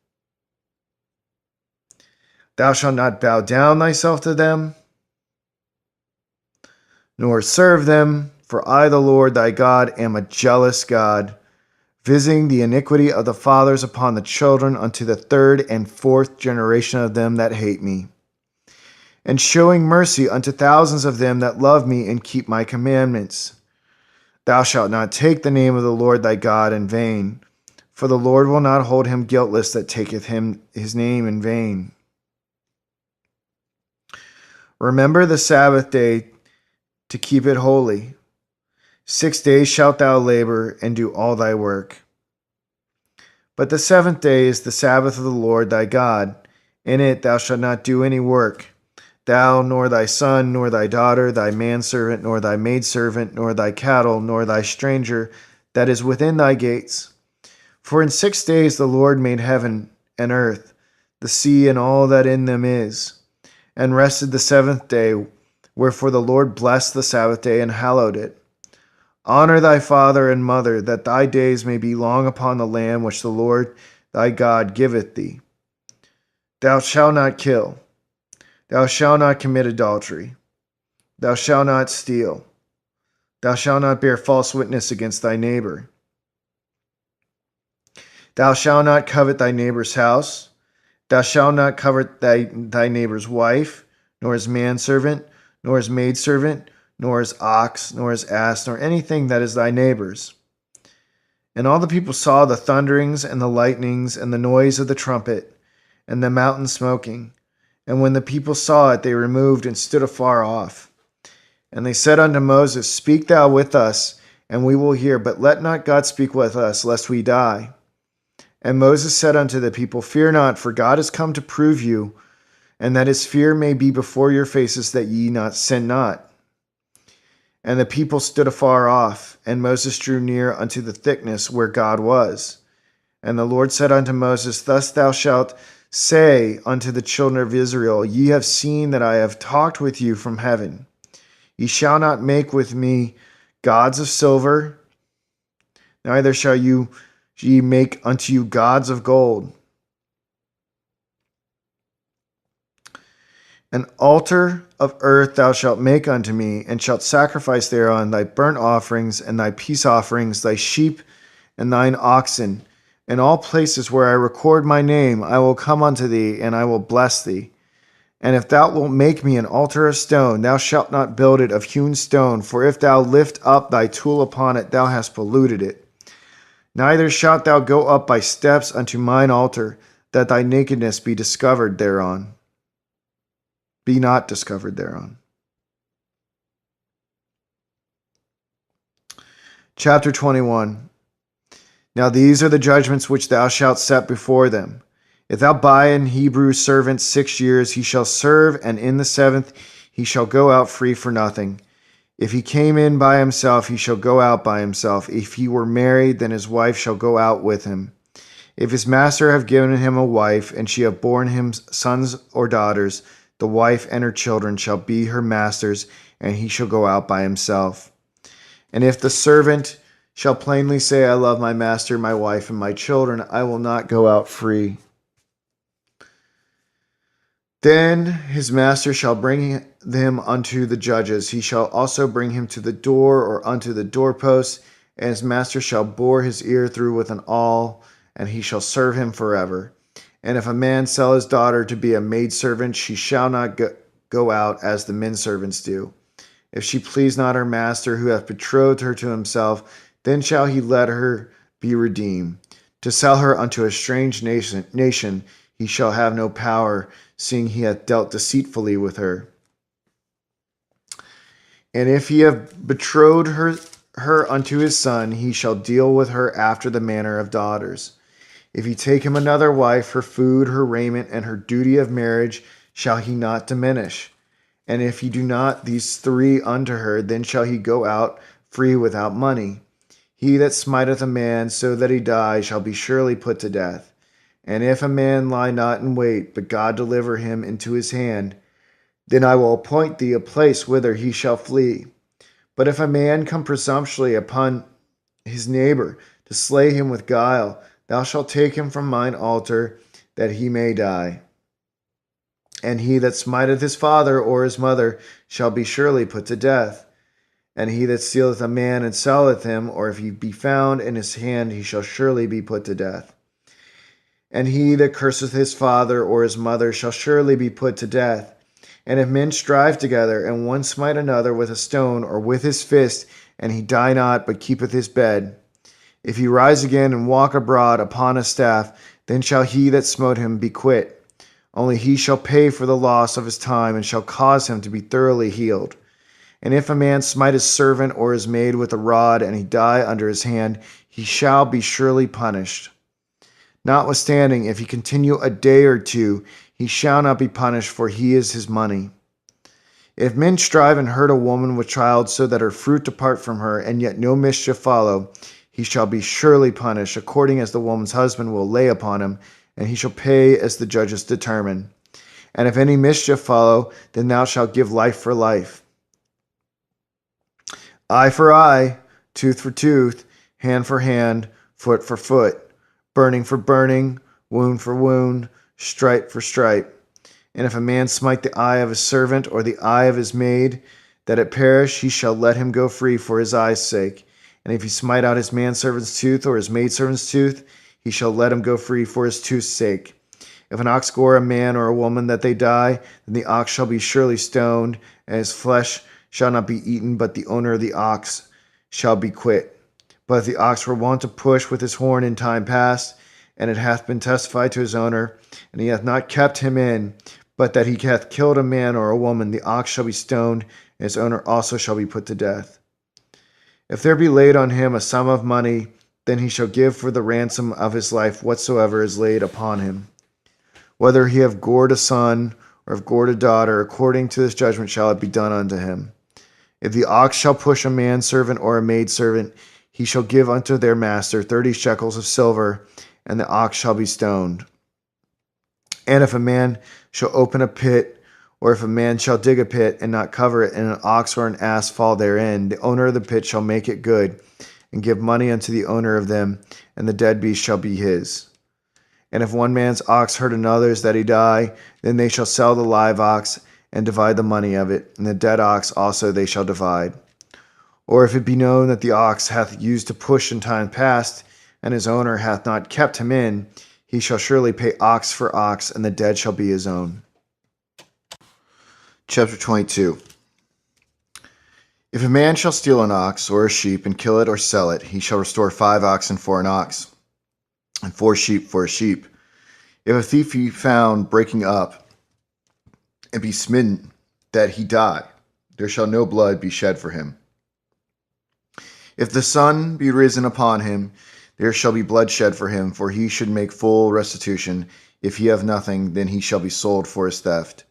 Thou shalt not bow down thyself to them, nor serve them, for I, the Lord thy God, am a jealous God, visiting the iniquity of the fathers upon the children unto the third and fourth generation of them that hate me, and showing mercy unto thousands of them that love me and keep my commandments. Thou shalt not take the name of the Lord thy God in vain, for the Lord will not hold him guiltless that taketh his name in vain. Remember the Sabbath day to keep it holy. 6 days shalt thou labor and do all thy work. But the seventh day is the Sabbath of the Lord thy God. In it thou shalt not do any work, thou, nor thy son, nor thy daughter, thy manservant, nor thy maidservant, nor thy cattle, nor thy stranger that is within thy gates. For in 6 days the Lord made heaven and earth, the sea, and all that in them is, and rested the seventh day. Wherefore the Lord blessed the Sabbath day and hallowed it. Honor thy father and mother, that thy days may be long upon the land which the Lord thy God giveth thee. Thou shalt not kill. Thou shalt not commit adultery. Thou shalt not steal. Thou shalt not bear false witness against thy neighbor. Thou shalt not covet thy neighbor's house. Thou shalt not covet thy neighbor's wife, nor his manservant, nor his maidservant, nor his ox, nor his ass, nor anything that is thy neighbor's. And all the people saw the thunderings and the lightnings and the noise of the trumpet and the mountain smoking. And when the people saw it, they removed and stood afar off. And they said unto Moses, Speak thou with us, and we will hear, but let not God speak with us, lest we die. And Moses said unto the people, Fear not, for God is come to prove you, and that his fear may be before your faces, that ye not sin not. And the people stood afar off, and Moses drew near unto the thickness where God was. And the Lord said unto Moses, Thus thou shalt say unto the children of Israel, Ye have seen that I have talked with you from heaven. Ye shall not make with me gods of silver, neither shall ye make unto you gods of gold. An altar of earth thou shalt make unto me, and shalt sacrifice thereon thy burnt offerings and thy peace offerings, thy sheep and thine oxen. In all places where I record my name, I will come unto thee, and I will bless thee. And if thou wilt make me an altar of stone, thou shalt not build it of hewn stone, for if thou lift up thy tool upon it, thou hast polluted it. Neither shalt thou go up by steps unto mine altar, that thy nakedness be discovered thereon. Be not discovered thereon. Chapter 21. Now these are the judgments which thou shalt set before them. If thou buy an Hebrew servant 6 years, he shall serve, and in the 7th he shall go out free for nothing. If he came in by himself, he shall go out by himself. If he were married, then his wife shall go out with him. If his master have given him a wife, and she have borne him sons or daughters, the wife and her children shall be her master's, and he shall go out by himself. And if the servant shall plainly say, I love my master, my wife, and my children, I will not go out free. Then his master shall bring him unto the judges. He shall also bring him to the door or unto the doorpost, and his master shall bore his ear through with an awl, and he shall serve him forever. And if a man sell his daughter to be a maidservant, she shall not go out as the men servants do. If she please not her master, who hath betrothed her to himself, then shall he let her be redeemed. To sell her unto a strange nation he shall have no power, seeing he hath dealt deceitfully with her. And if he have betrothed her unto his son, he shall deal with her after the manner of daughters. If he take him another wife, her food, her raiment, and her duty of marriage shall he not diminish. And if he do not these 3 unto her, then shall he go out free without money. He that smiteth a man so that he die shall be surely put to death. And if a man lie not in wait, but God deliver him into his hand, then I will appoint thee a place whither he shall flee. But if a man come presumptuously upon his neighbor to slay him with guile, thou shalt take him from mine altar, that he may die. And he that smiteth his father or his mother shall be surely put to death. And he that stealeth a man and selleth him, or if he be found in his hand, he shall surely be put to death. And he that curseth his father or his mother shall surely be put to death. And if men strive together, and one smite another with a stone or with his fist, and he die not, but keepeth his bed, if he rise again and walk abroad upon a staff, then shall he that smote him be quit. Only he shall pay for the loss of his time, and shall cause him to be thoroughly healed. And if a man smite his servant or his maid with a rod, and he die under his hand, he shall be surely punished. Notwithstanding, if he continue a day or 2, he shall not be punished, for he is his money. If men strive and hurt a woman with child, so that her fruit depart from her, and yet no mischief follow, he shall be surely punished, according as the woman's husband will lay upon him, and he shall pay as the judges determine. And if any mischief follow, then thou shalt give life for life, eye for eye, tooth for tooth, hand for hand, foot for foot, burning for burning, wound for wound, stripe for stripe. And if a man smite the eye of his servant or the eye of his maid, that it perish, he shall let him go free for his eye's sake. And if he smite out his manservant's tooth or his maidservant's tooth, he shall let him go free for his tooth's sake. If an ox gore a man or a woman that they die, then the ox shall be surely stoned, and his flesh shall not be eaten, but the owner of the ox shall be quit. But if the ox were wont to push with his horn in time past, and it hath been testified to his owner, and he hath not kept him in, but that he hath killed a man or a woman, the ox shall be stoned, and his owner also shall be put to death. If there be laid on him a sum of money, then he shall give for the ransom of his life whatsoever is laid upon him. Whether he have gored a son, or have gored a daughter, according to this judgment shall it be done unto him. If the ox shall push a manservant or a maidservant, he shall give unto their master 30 shekels of silver, and the ox shall be stoned. And if a man shall open a pit, or if a man shall dig a pit and not cover it, and an ox or an ass fall therein, the owner of the pit shall make it good, and give money unto the owner of them, and the dead beast shall be his. And if one man's ox hurt another's that he die, then they shall sell the live ox, and divide the money of it, and the dead ox also they shall divide. Or if it be known that the ox hath used to push in time past, and his owner hath not kept him in, he shall surely pay ox for ox, and the dead shall be his own. Chapter 22. If a man shall steal an ox or a sheep and kill it or sell it, he shall restore 5 oxen for an ox, and 4 sheep for a sheep. If a thief be found breaking up, and be smitten, that he die, there shall no blood be shed for him. If the sun be risen upon him, there shall be blood shed for him, for he should make full restitution. If he have nothing, then he shall be sold for his theft.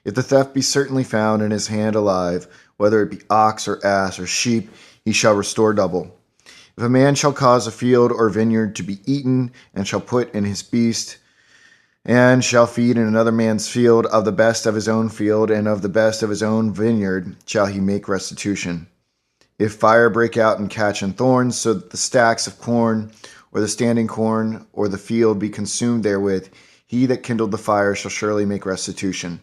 If the theft be certainly found in his hand alive, whether it be ox or ass or sheep, he shall restore double. If a man shall cause a field or vineyard to be eaten, and shall put in his beast, and shall feed in another man's field, of the best of his own field, and of the best of his own vineyard, shall he make restitution. If fire break out and catch in thorns, so that the stacks of corn, or the standing corn, or the field be consumed therewith, he that kindled the fire shall surely make restitution.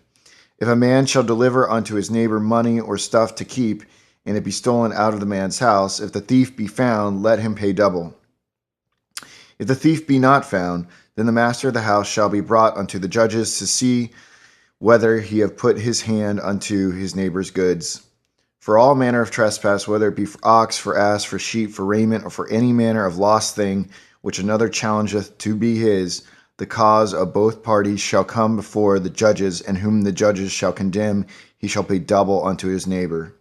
If a man shall deliver unto his neighbor money or stuff to keep, and it be stolen out of the man's house, if the thief be found, let him pay double. If the thief be not found, then the master of the house shall be brought unto the judges to see whether he have put his hand unto his neighbor's goods. For all manner of trespass, whether it be for ox, for ass, for sheep, for raiment, or for any manner of lost thing, which another challengeth to be his, the cause of both parties shall come before the judges, and whom the judges shall condemn, he shall pay double unto his neighbor.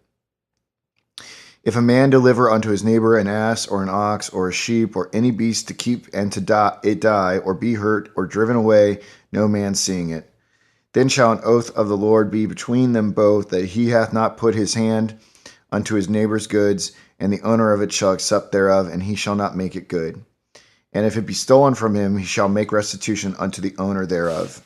If a man deliver unto his neighbor an ass, or an ox, or a sheep, or any beast to keep and to die, or be hurt, or driven away, no man seeing it, then shall an oath of the Lord be between them both, that he hath not put his hand unto his neighbor's goods, and the owner of it shall accept thereof, and he shall not make it good. And if it be stolen from him, he shall make restitution unto the owner thereof.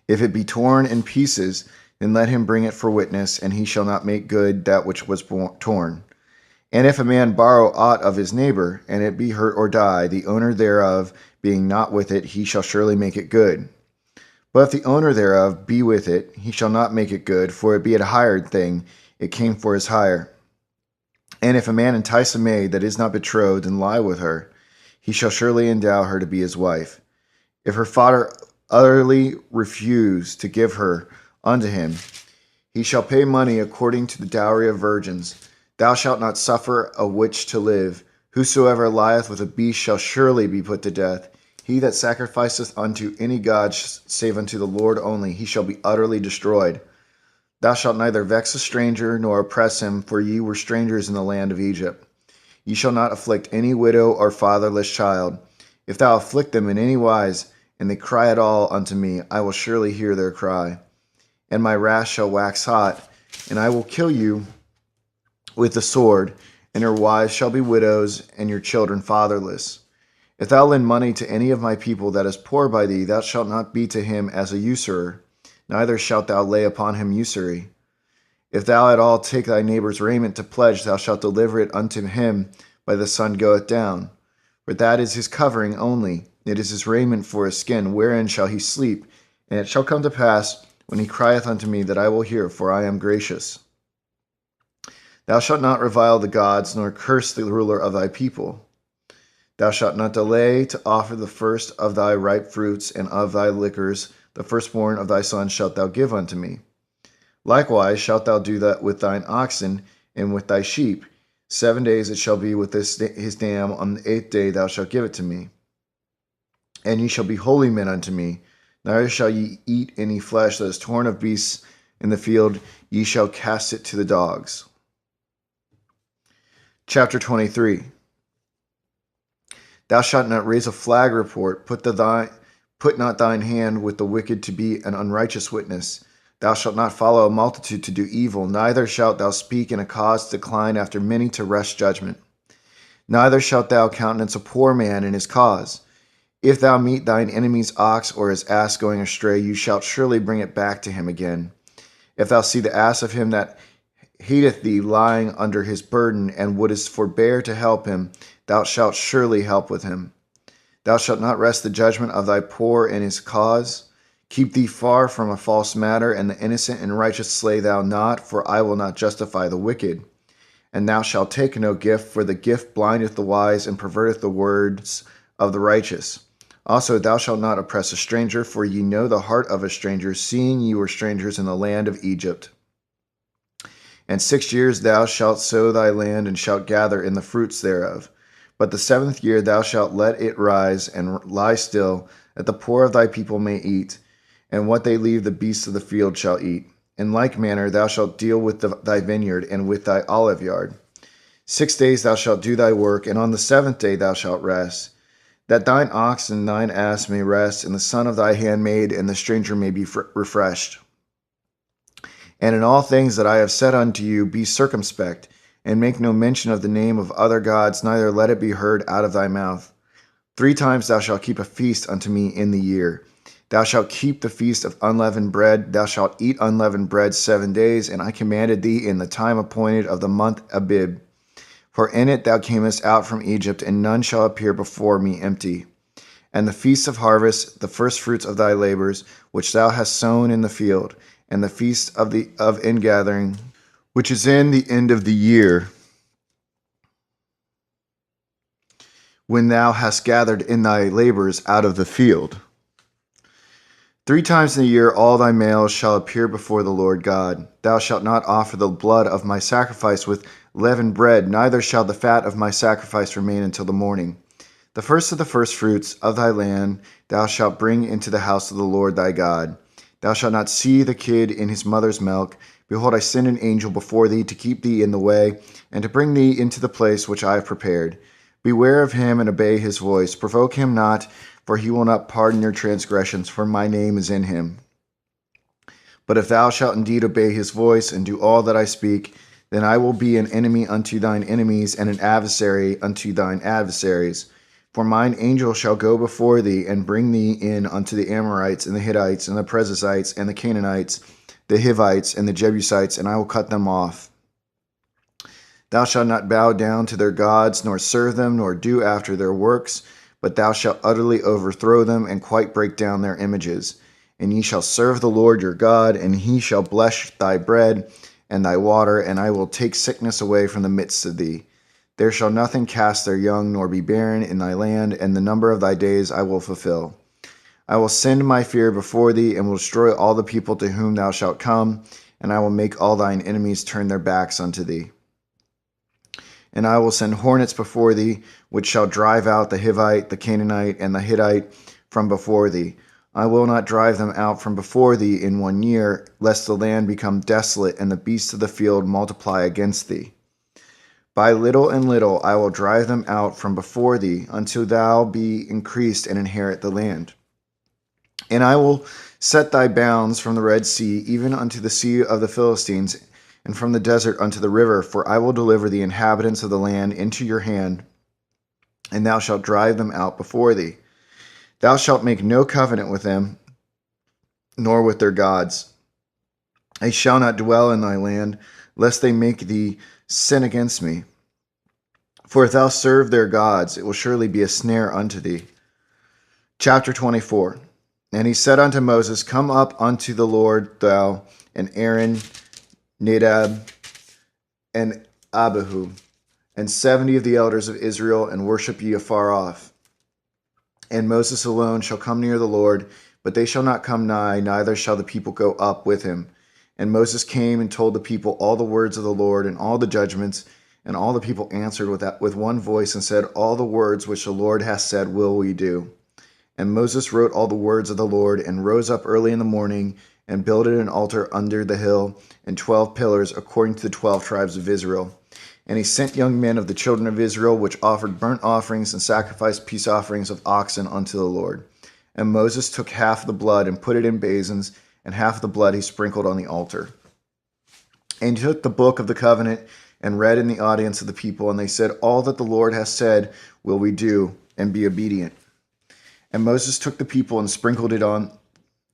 If it be torn in pieces, then let him bring it for witness, and he shall not make good that which was torn. And if a man borrow aught of his neighbor, and it be hurt or die, the owner thereof being not with it, he shall surely make it good. But if the owner thereof be with it, he shall not make it good, for it be a hired thing, it came for his hire. And if a man entice a maid that is not betrothed, and lie with her, he shall surely endow her to be his wife. If her father utterly refuse to give her unto him, he shall pay money according to the dowry of virgins. Thou shalt not suffer a witch to live. Whosoever lieth with a beast shall surely be put to death. He that sacrificeth unto any god save unto the Lord only, he shall be utterly destroyed. Thou shalt neither vex a stranger nor oppress him, for ye were strangers in the land of Egypt. Ye shall not afflict any widow or fatherless child. If thou afflict them in any wise, and they cry at all unto me, I will surely hear their cry. And my wrath shall wax hot, and I will kill you with the sword, and your wives shall be widows, and your children fatherless. If thou lend money to any of my people that is poor by thee, thou shalt not be to him as a usurer, neither shalt thou lay upon him usury. If thou at all take thy neighbor's raiment to pledge, thou shalt deliver it unto him by the sun goeth down. For that is his covering only, it is his raiment for his skin, wherein shall he sleep. And it shall come to pass, when he crieth unto me, that I will hear, for I am gracious. Thou shalt not revile the gods, nor curse the ruler of thy people. Thou shalt not delay to offer the first of thy ripe fruits, and of thy liquors, the firstborn of thy sons shalt thou give unto me. Likewise shalt thou do that with thine oxen and with thy sheep. 7 days it shall be with his dam. On the 8th day thou shalt give it to me. And ye shall be holy men unto me. Neither shall ye eat any flesh that is torn of beasts in the field. Ye shall cast it to the dogs. Chapter 23. Thou shalt not raise a flag report. Put not thine hand with the wicked to be an unrighteous witness. Thou shalt not follow a multitude to do evil. Neither shalt thou speak in a cause to decline after many to wrest judgment. Neither shalt thou countenance a poor man in his cause. If thou meet thine enemy's ox or his ass going astray, you shalt surely bring it back to him again. If thou see the ass of him that hateth thee lying under his burden, and wouldest forbear to help him, thou shalt surely help with him. Thou shalt not wrest the judgment of thy poor in his cause. Keep thee far from a false matter, and the innocent and righteous slay thou not, for I will not justify the wicked. And thou shalt take no gift, for the gift blindeth the wise, and perverteth the words of the righteous. Also thou shalt not oppress a stranger, for ye know the heart of a stranger, seeing ye were strangers in the land of Egypt. And 6 years thou shalt sow thy land, and shalt gather in the fruits thereof. But the 7th year thou shalt let it rise, and lie still, that the poor of thy people may eat, and what they leave the beasts of the field shall eat. In like manner thou shalt deal with thy vineyard, and with thy olive yard. 6 days thou shalt do thy work, and on the 7th day thou shalt rest, that thine ox and thine ass may rest, and the son of thy handmaid and the stranger may be refreshed. And in all things that I have said unto you, be circumspect, and make no mention of the name of other gods, neither let it be heard out of thy mouth. 3 times thou shalt keep a feast unto me in the year. Thou shalt keep the feast of unleavened bread. Thou shalt eat unleavened bread 7 days, and I commanded thee in the time appointed of the month Abib. For in it thou camest out from Egypt, and none shall appear before me empty. And the feast of harvest, the firstfruits of thy labors, which thou hast sown in the field, and the feast of ingathering, which is in the end of the year, when thou hast gathered in thy labors out of the field. 3 times in the year all thy males shall appear before the Lord God. Thou shalt not offer the blood of my sacrifice with leavened bread, neither shall the fat of my sacrifice remain until the morning. The first of the firstfruits of thy land thou shalt bring into the house of the Lord thy God. Thou shalt not see the kid in his mother's milk. Behold, I send an angel before thee to keep thee in the way, and to bring thee into the place which I have prepared. Beware of him and obey his voice. Provoke him not, for he will not pardon your transgressions, for my name is in him. But if thou shalt indeed obey his voice, and do all that I speak, then I will be an enemy unto thine enemies, and an adversary unto thine adversaries. For mine angel shall go before thee, and bring thee in unto the Amorites, and the Hittites, and the Perizzites, and the Canaanites, the Hivites, and the Jebusites, and I will cut them off. Thou shalt not bow down to their gods, nor serve them, nor do after their works, but thou shalt utterly overthrow them, and quite break down their images. And ye shall serve the Lord your God, and he shall bless thy bread and thy water, and I will take sickness away from the midst of thee. There shall nothing cast their young, nor be barren in thy land, and the number of thy days I will fulfill. I will send my fear before thee, and will destroy all the people to whom thou shalt come, and I will make all thine enemies turn their backs unto thee. And I will send hornets before thee, which shall drive out the Hivite, the Canaanite, and the Hittite from before thee. I will not drive them out from before thee in 1 year, lest the land become desolate, and the beasts of the field multiply against thee. By little and little I will drive them out from before thee, until thou be increased and inherit the land. And I will set thy bounds from the Red Sea, even unto the sea of the Philistines, and from the desert unto the river, for I will deliver the inhabitants of the land into your hand, and thou shalt drive them out before thee. Thou shalt make no covenant with them, nor with their gods. They shall not dwell in thy land, lest they make thee sin against me. For if thou serve their gods, it will surely be a snare unto thee. Chapter 24. And he said unto Moses, Come up unto the Lord, thou and Aaron, Nadab, and Abihu, and 70 of the elders of Israel, and worship ye afar off. And Moses alone shall come near the Lord, but they shall not come nigh, neither shall the people go up with him. And Moses came and told the people all the words of the Lord, and all the judgments, And all the people answered with one voice and said, All the words which the Lord hath said will we do. And Moses wrote all the words of the Lord, and rose up early in the morning, and builded an altar under the hill, and 12 pillars, according to the 12 tribes of Israel. And he sent young men of the children of Israel, which offered burnt offerings and sacrificed peace offerings of oxen unto the Lord. And Moses took half of the blood and put it in basins, and half of the blood he sprinkled on the altar. And he took the book of the covenant and read in the audience of the people, and they said, All that the Lord hath said will we do, and be obedient. And Moses took the people and sprinkled it on,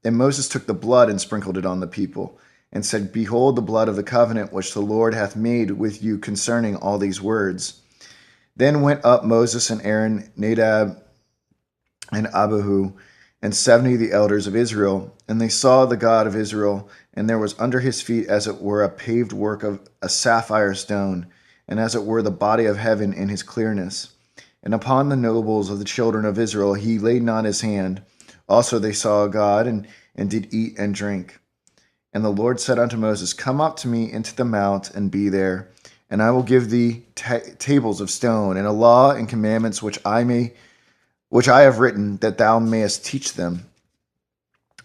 and Moses took the blood and sprinkled it on the people, and said, Behold the blood of the covenant which the Lord hath made with you concerning all these words. Then went up Moses and Aaron, Nadab and Abihu, and 70 of the elders of Israel, and they saw the God of Israel, and there was under his feet as it were a paved work of a sapphire stone, and as it were the body of heaven in his clearness. And upon the nobles of the children of Israel he laid not his hand. Also they saw God, and did eat and drink. And the Lord said unto Moses, Come up to me into the mount, and be there, and I will give thee tables of stone, and a law and commandments which I have written, that thou mayest teach them.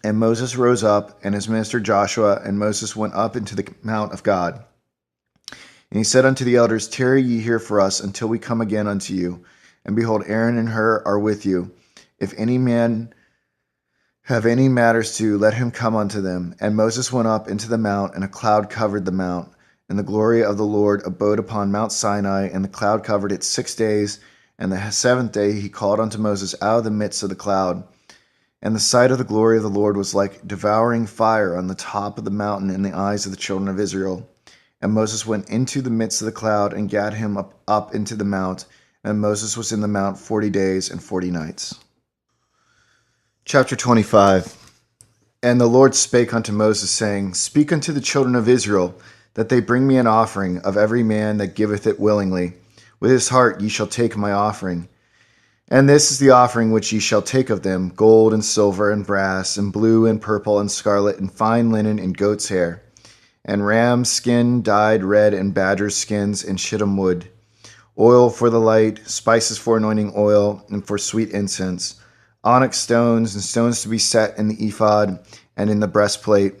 And Moses rose up, and his minister Joshua, and Moses went up into the mount of God. And he said unto the elders, Tarry ye here for us until we come again unto you. And behold, Aaron and Hur are with you. If any man have any matters to, let him come unto them. And Moses went up into the mount, and a cloud covered the mount. And the glory of the Lord abode upon Mount Sinai, and the cloud covered it 6 days. And the 7th day he called unto Moses out of the midst of the cloud. And the sight of the glory of the Lord was like devouring fire on the top of the mountain in the eyes of the children of Israel. And Moses went into the midst of the cloud, and gat him up into the mount. And Moses was in the mount 40 days and 40 nights. Chapter 25. And the Lord spake unto Moses, saying, Speak unto the children of Israel, that they bring me an offering of every man that giveth it willingly. With his heart ye shall take my offering. And this is the offering which ye shall take of them, gold and silver and brass, and blue and purple and scarlet, and fine linen and goat's hair, and ram's skin dyed red, and badger's skins, and shittim wood, oil for the light, spices for anointing oil, and for sweet incense, onyx stones, and stones to be set in the ephod and in the breastplate.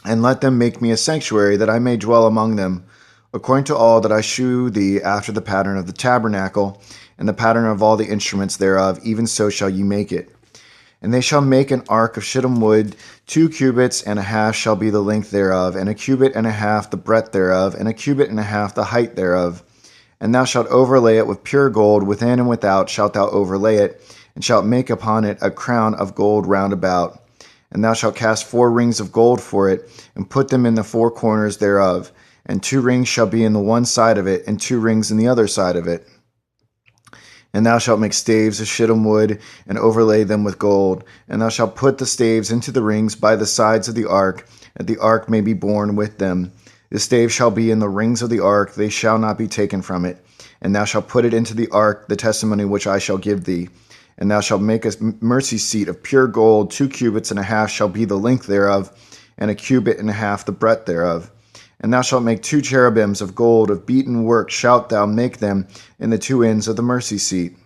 And let them make me a sanctuary, that I may dwell among them, according to all that I shew thee after the pattern of the tabernacle, and the pattern of all the instruments thereof, even so shall ye make it. And they shall make an ark of shittim wood, 2 cubits and a half shall be the length thereof, and 1 cubit and a half the breadth thereof, and 1 cubit and a half the height thereof. And thou shalt overlay it with pure gold, within and without shalt thou overlay it, and shalt make upon it a crown of gold round about. And thou shalt cast 4 rings of gold for it, and put them in the 4 corners thereof. And 2 rings shall be in the one side of it, and 2 rings in the other side of it. And thou shalt make staves of shittim wood, and overlay them with gold. And thou shalt put the staves into the rings by the sides of the ark, that the ark may be borne with them. The stave shall be in the rings of the ark, they shall not be taken from it. And thou shalt put it into the ark, the testimony which I shall give thee. And thou shalt make a mercy seat of pure gold, 2 cubits and a half shall be the length thereof, and 1 cubit and a half the breadth thereof. And thou shalt make 2 cherubims of gold, of beaten work shalt thou make them in the 2 ends of the mercy seat.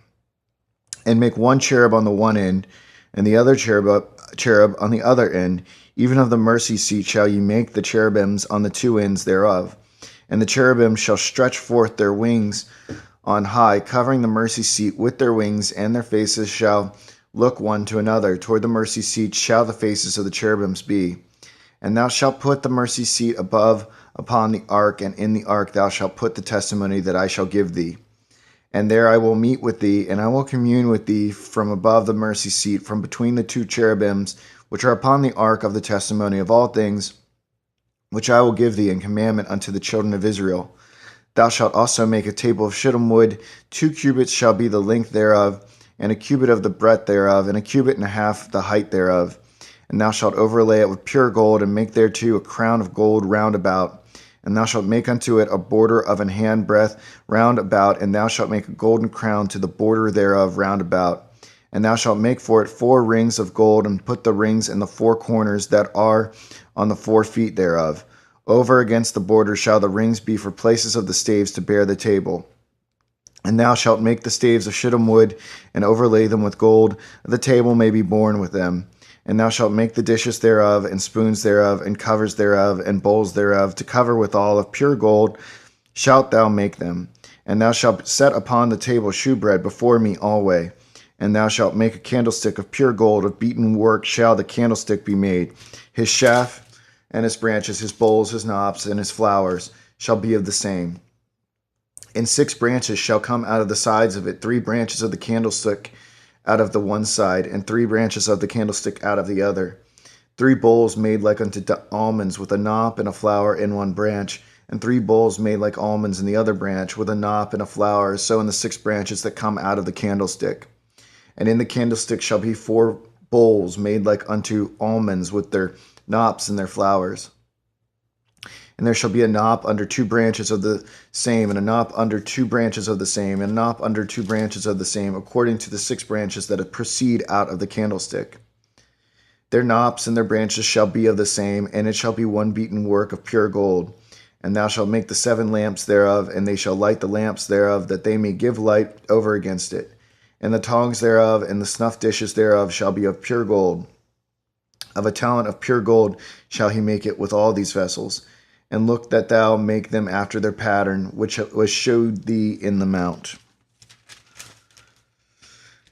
And make 1 cherub on the one end, and the other cherub on the other end. Even of the mercy seat shall ye make the cherubims on the 2 ends thereof. And the cherubims shall stretch forth their wings on high, covering the mercy seat with their wings, and their faces shall look one to another. Toward the mercy seat shall the faces of the cherubims be. And thou shalt put the mercy seat above upon the ark, and in the ark thou shalt put the testimony that I shall give thee. And there I will meet with thee, and I will commune with thee from above the mercy seat, from between the 2 cherubims, which are upon the ark of the testimony of all things, which I will give thee in commandment unto the children of Israel. Thou shalt also make a table of shittim wood, 2 cubits shall be the length thereof, and 1 cubit of the breadth thereof, and 1 cubit and a half the height thereof. And thou shalt overlay it with pure gold, and make thereto a crown of gold round about. And thou shalt make unto it a border of an hand breadth round about, and thou shalt make a golden crown to the border thereof round about. And thou shalt make for it 4 rings of gold, and put the rings in the 4 corners that are on the 4 feet thereof. Over against the border shall the rings be for places of the staves to bear the table. And thou shalt make the staves of shittim wood, and overlay them with gold, that the table may be borne with them. And thou shalt make the dishes thereof, and spoons thereof, and covers thereof, and bowls thereof, to cover withal of pure gold shalt thou make them. And thou shalt set upon the table shewbread before me alway. And thou shalt make a candlestick of pure gold, of beaten work shall the candlestick be made. His shaft and his branches, his bowls, his knops, and his flowers shall be of the same. And 6 branches shall come out of the sides of it, 3 branches of the candlestick out of the one side, and 3 branches of the candlestick out of the other. 3 bowls made like unto almonds, with a knop and a flower in one branch, and 3 bowls made like almonds in the other branch, with a knop and a flower, so in the 6 branches that come out of the candlestick. And in the candlestick shall be 4 bowls made like unto almonds, with their knops and their flowers. And there shall be a knop under 2 branches of the same, and a knop under 2 branches of the same, and a knop under 2 branches of the same, according to the 6 branches that proceed out of the candlestick. Their knops and their branches shall be of the same, and it shall be one beaten work of pure gold. And thou shalt make the 7 lamps thereof, and they shall light the lamps thereof, that they may give light over against it. And the tongs thereof and the snuff dishes thereof shall be of pure gold. Of a talent of pure gold shall he make it with all these vessels. And look that thou make them after their pattern, which was showed thee in the mount.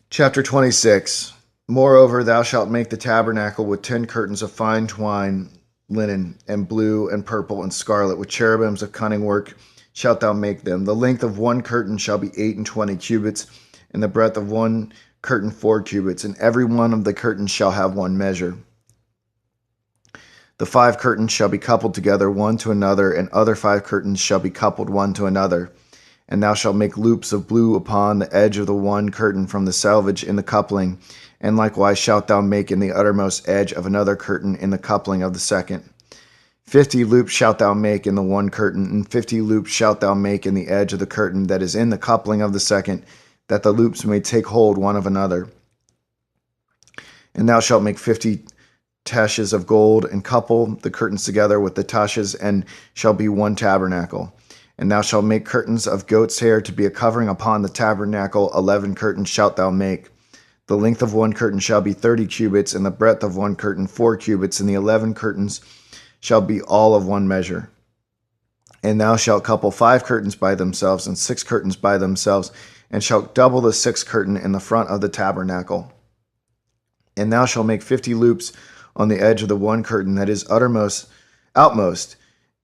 Chapter 26. Moreover, thou shalt make the tabernacle with 10 curtains of fine twine, linen, and blue, and purple, and scarlet, with cherubims of cunning work shalt thou make them. The length of one curtain shall be 28 cubits, and the breadth of one curtain 4 cubits, and every one of the curtains shall have one measure. The 5 curtains shall be coupled together one to another, and other 5 curtains shall be coupled one to another. And thou shalt make loops of blue upon the edge of the one curtain from the selvage in the coupling, and likewise shalt thou make in the uttermost edge of another curtain in the coupling of the second. 50 loops shalt thou make in the one curtain, and 50 loops shalt thou make in the edge of the curtain that is in the coupling of the second, that the loops may take hold one of another. And thou shalt make 50 taches of gold, and couple the curtains together with the taches, and shall be one tabernacle. And thou shalt make curtains of goat's hair to be a covering upon the tabernacle. 11 curtains shalt thou make. The length of one curtain shall be 30 cubits, and the breadth of one curtain 4 cubits, and the 11 curtains shall be all of one measure. And thou shalt couple 5 curtains by themselves, and 6 curtains by themselves, and shalt double the 6th curtain in the front of the tabernacle. And thou shalt make 50 loops on the edge of the one curtain that is outmost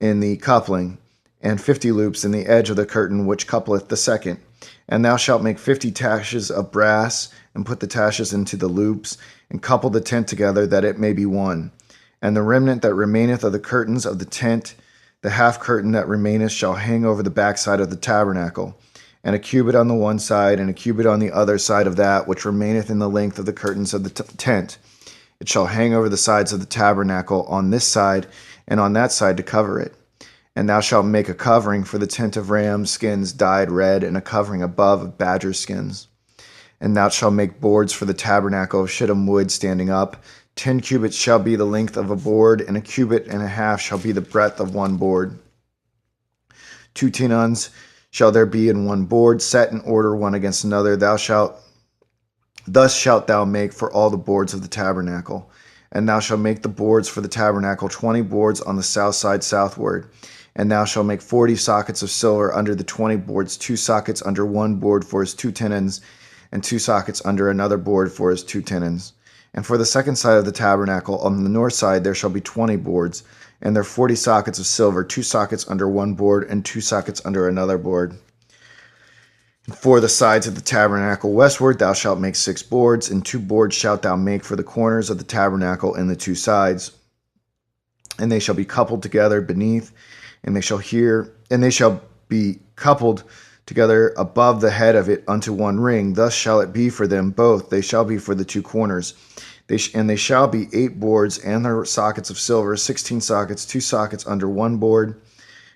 in the coupling, and 50 loops in the edge of the curtain which coupleth the second. And thou shalt make 50 taches of brass, and put the taches into the loops, and couple the tent together, that it may be one. And the remnant that remaineth of the curtains of the tent, the half curtain that remaineth, shall hang over the backside of the tabernacle, and a cubit on the one side, and a cubit on the other side of that which remaineth in the length of the curtains of the tent. It shall hang over the sides of the tabernacle on this side and on that side to cover it. And thou shalt make a covering for the tent of ram skins dyed red, and a covering above of badger skins. And thou shalt make boards for the tabernacle of shittim wood standing up. 10 cubits shall be the length of a board, and a cubit and a half shall be the breadth of one board. 2 tenons shall there be in one board, set in order one against another. Thus shalt thou make for all the boards of the tabernacle. And thou shalt make the boards for the tabernacle 20 boards on the south side southward. And thou shalt make 40 sockets of silver under the 20 boards, 2 sockets under one board for his 2 tenons, and 2 sockets under another board for his 2 tenons. And for the second side of the tabernacle, on the north side, there shall be 20 boards, and there 40 sockets of silver, 2 sockets under one board, and 2 sockets under another board. For the sides of the tabernacle westward thou shalt make 6 boards, and 2 boards shalt thou make for the corners of the tabernacle in the 2 sides. And they shall be coupled together beneath, and they shall be coupled together above the head of it unto one ring. Thus shall it be for them both. They shall be for the 2 corners. And they shall be 8 boards, and their sockets of silver, 16 sockets, 2 sockets under one board,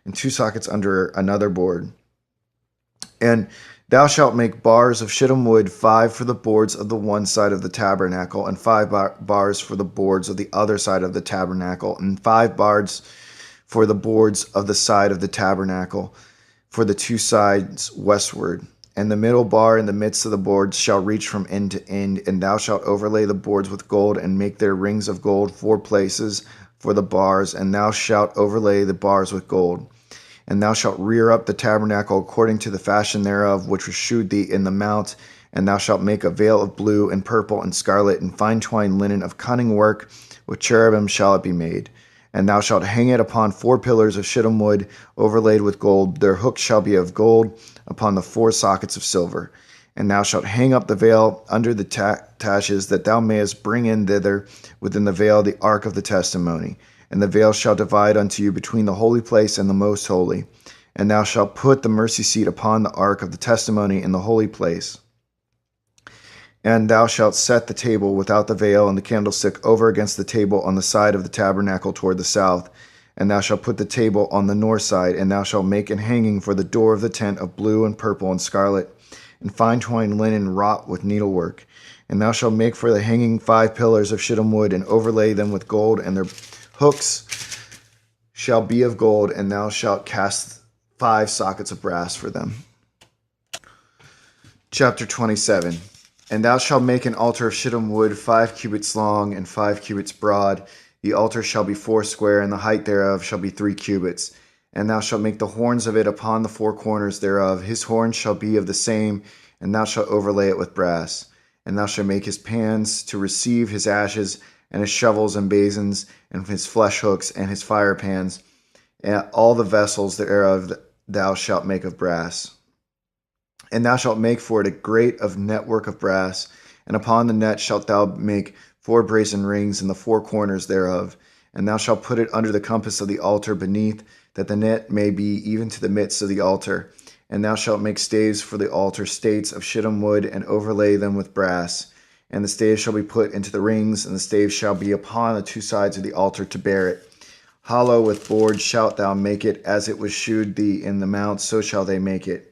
and 2 sockets under another board. And thou shalt make bars of shittim wood, 5 for the boards of the one side of the tabernacle, and 5 bars for the boards of the other side of the tabernacle, and 5 bars for the boards of the side of the tabernacle, for the two sides westward. And the middle bar in the midst of the boards shall reach from end to end, and thou shalt overlay the boards with gold, and make their rings of gold 4 places for the bars, and thou shalt overlay the bars with gold. And thou shalt rear up the tabernacle according to the fashion thereof, which was shewed thee in the mount. And thou shalt make a veil of blue and purple and scarlet and fine twined linen of cunning work, with cherubim shall it be made. And thou shalt hang it upon 4 pillars of shittim wood, overlaid with gold. Their hooks shall be of gold, upon the 4 sockets of silver. And thou shalt hang up the veil under the taches, that thou mayest bring in thither within the veil the ark of the testimony. And the veil shall divide unto you between the holy place and the most holy. And thou shalt put the mercy seat upon the ark of the testimony in the holy place. And thou shalt set the table without the veil and the candlestick over against the table on the side of the tabernacle toward the south. And thou shalt put the table on the north side, and thou shalt make an hanging for the door of the tent of blue and purple and scarlet, and fine twined linen wrought with needlework. And thou shalt make for the hanging 5 pillars of shittim wood, and overlay them with gold, and their hooks shall be of gold, and thou shalt cast 5 sockets of brass for them. Chapter 27. And thou shalt make an altar of shittim wood 5 cubits long and 5 cubits broad. The altar shall be 4 square, and the height thereof shall be 3 cubits. And thou shalt make the horns of it upon the 4 corners thereof. His horns shall be of the same, and thou shalt overlay it with brass. And thou shalt make his pans to receive his ashes, and his shovels and basins, and his flesh hooks, and his fire pans. And all the vessels thereof thou shalt make of brass. And thou shalt make for it a grate of network of brass, and upon the net shalt thou make 4 brazen rings in the 4 corners thereof. And thou shalt put it under the compass of the altar beneath, that the net may be even to the midst of the altar. And thou shalt make staves for the altar, states of shittim wood, and overlay them with brass. And the staves shall be put into the rings, and the staves shall be upon the 2 sides of the altar to bear it. Hollow with boards shalt thou make it, as it was shewed thee in the mount, so shall they make it.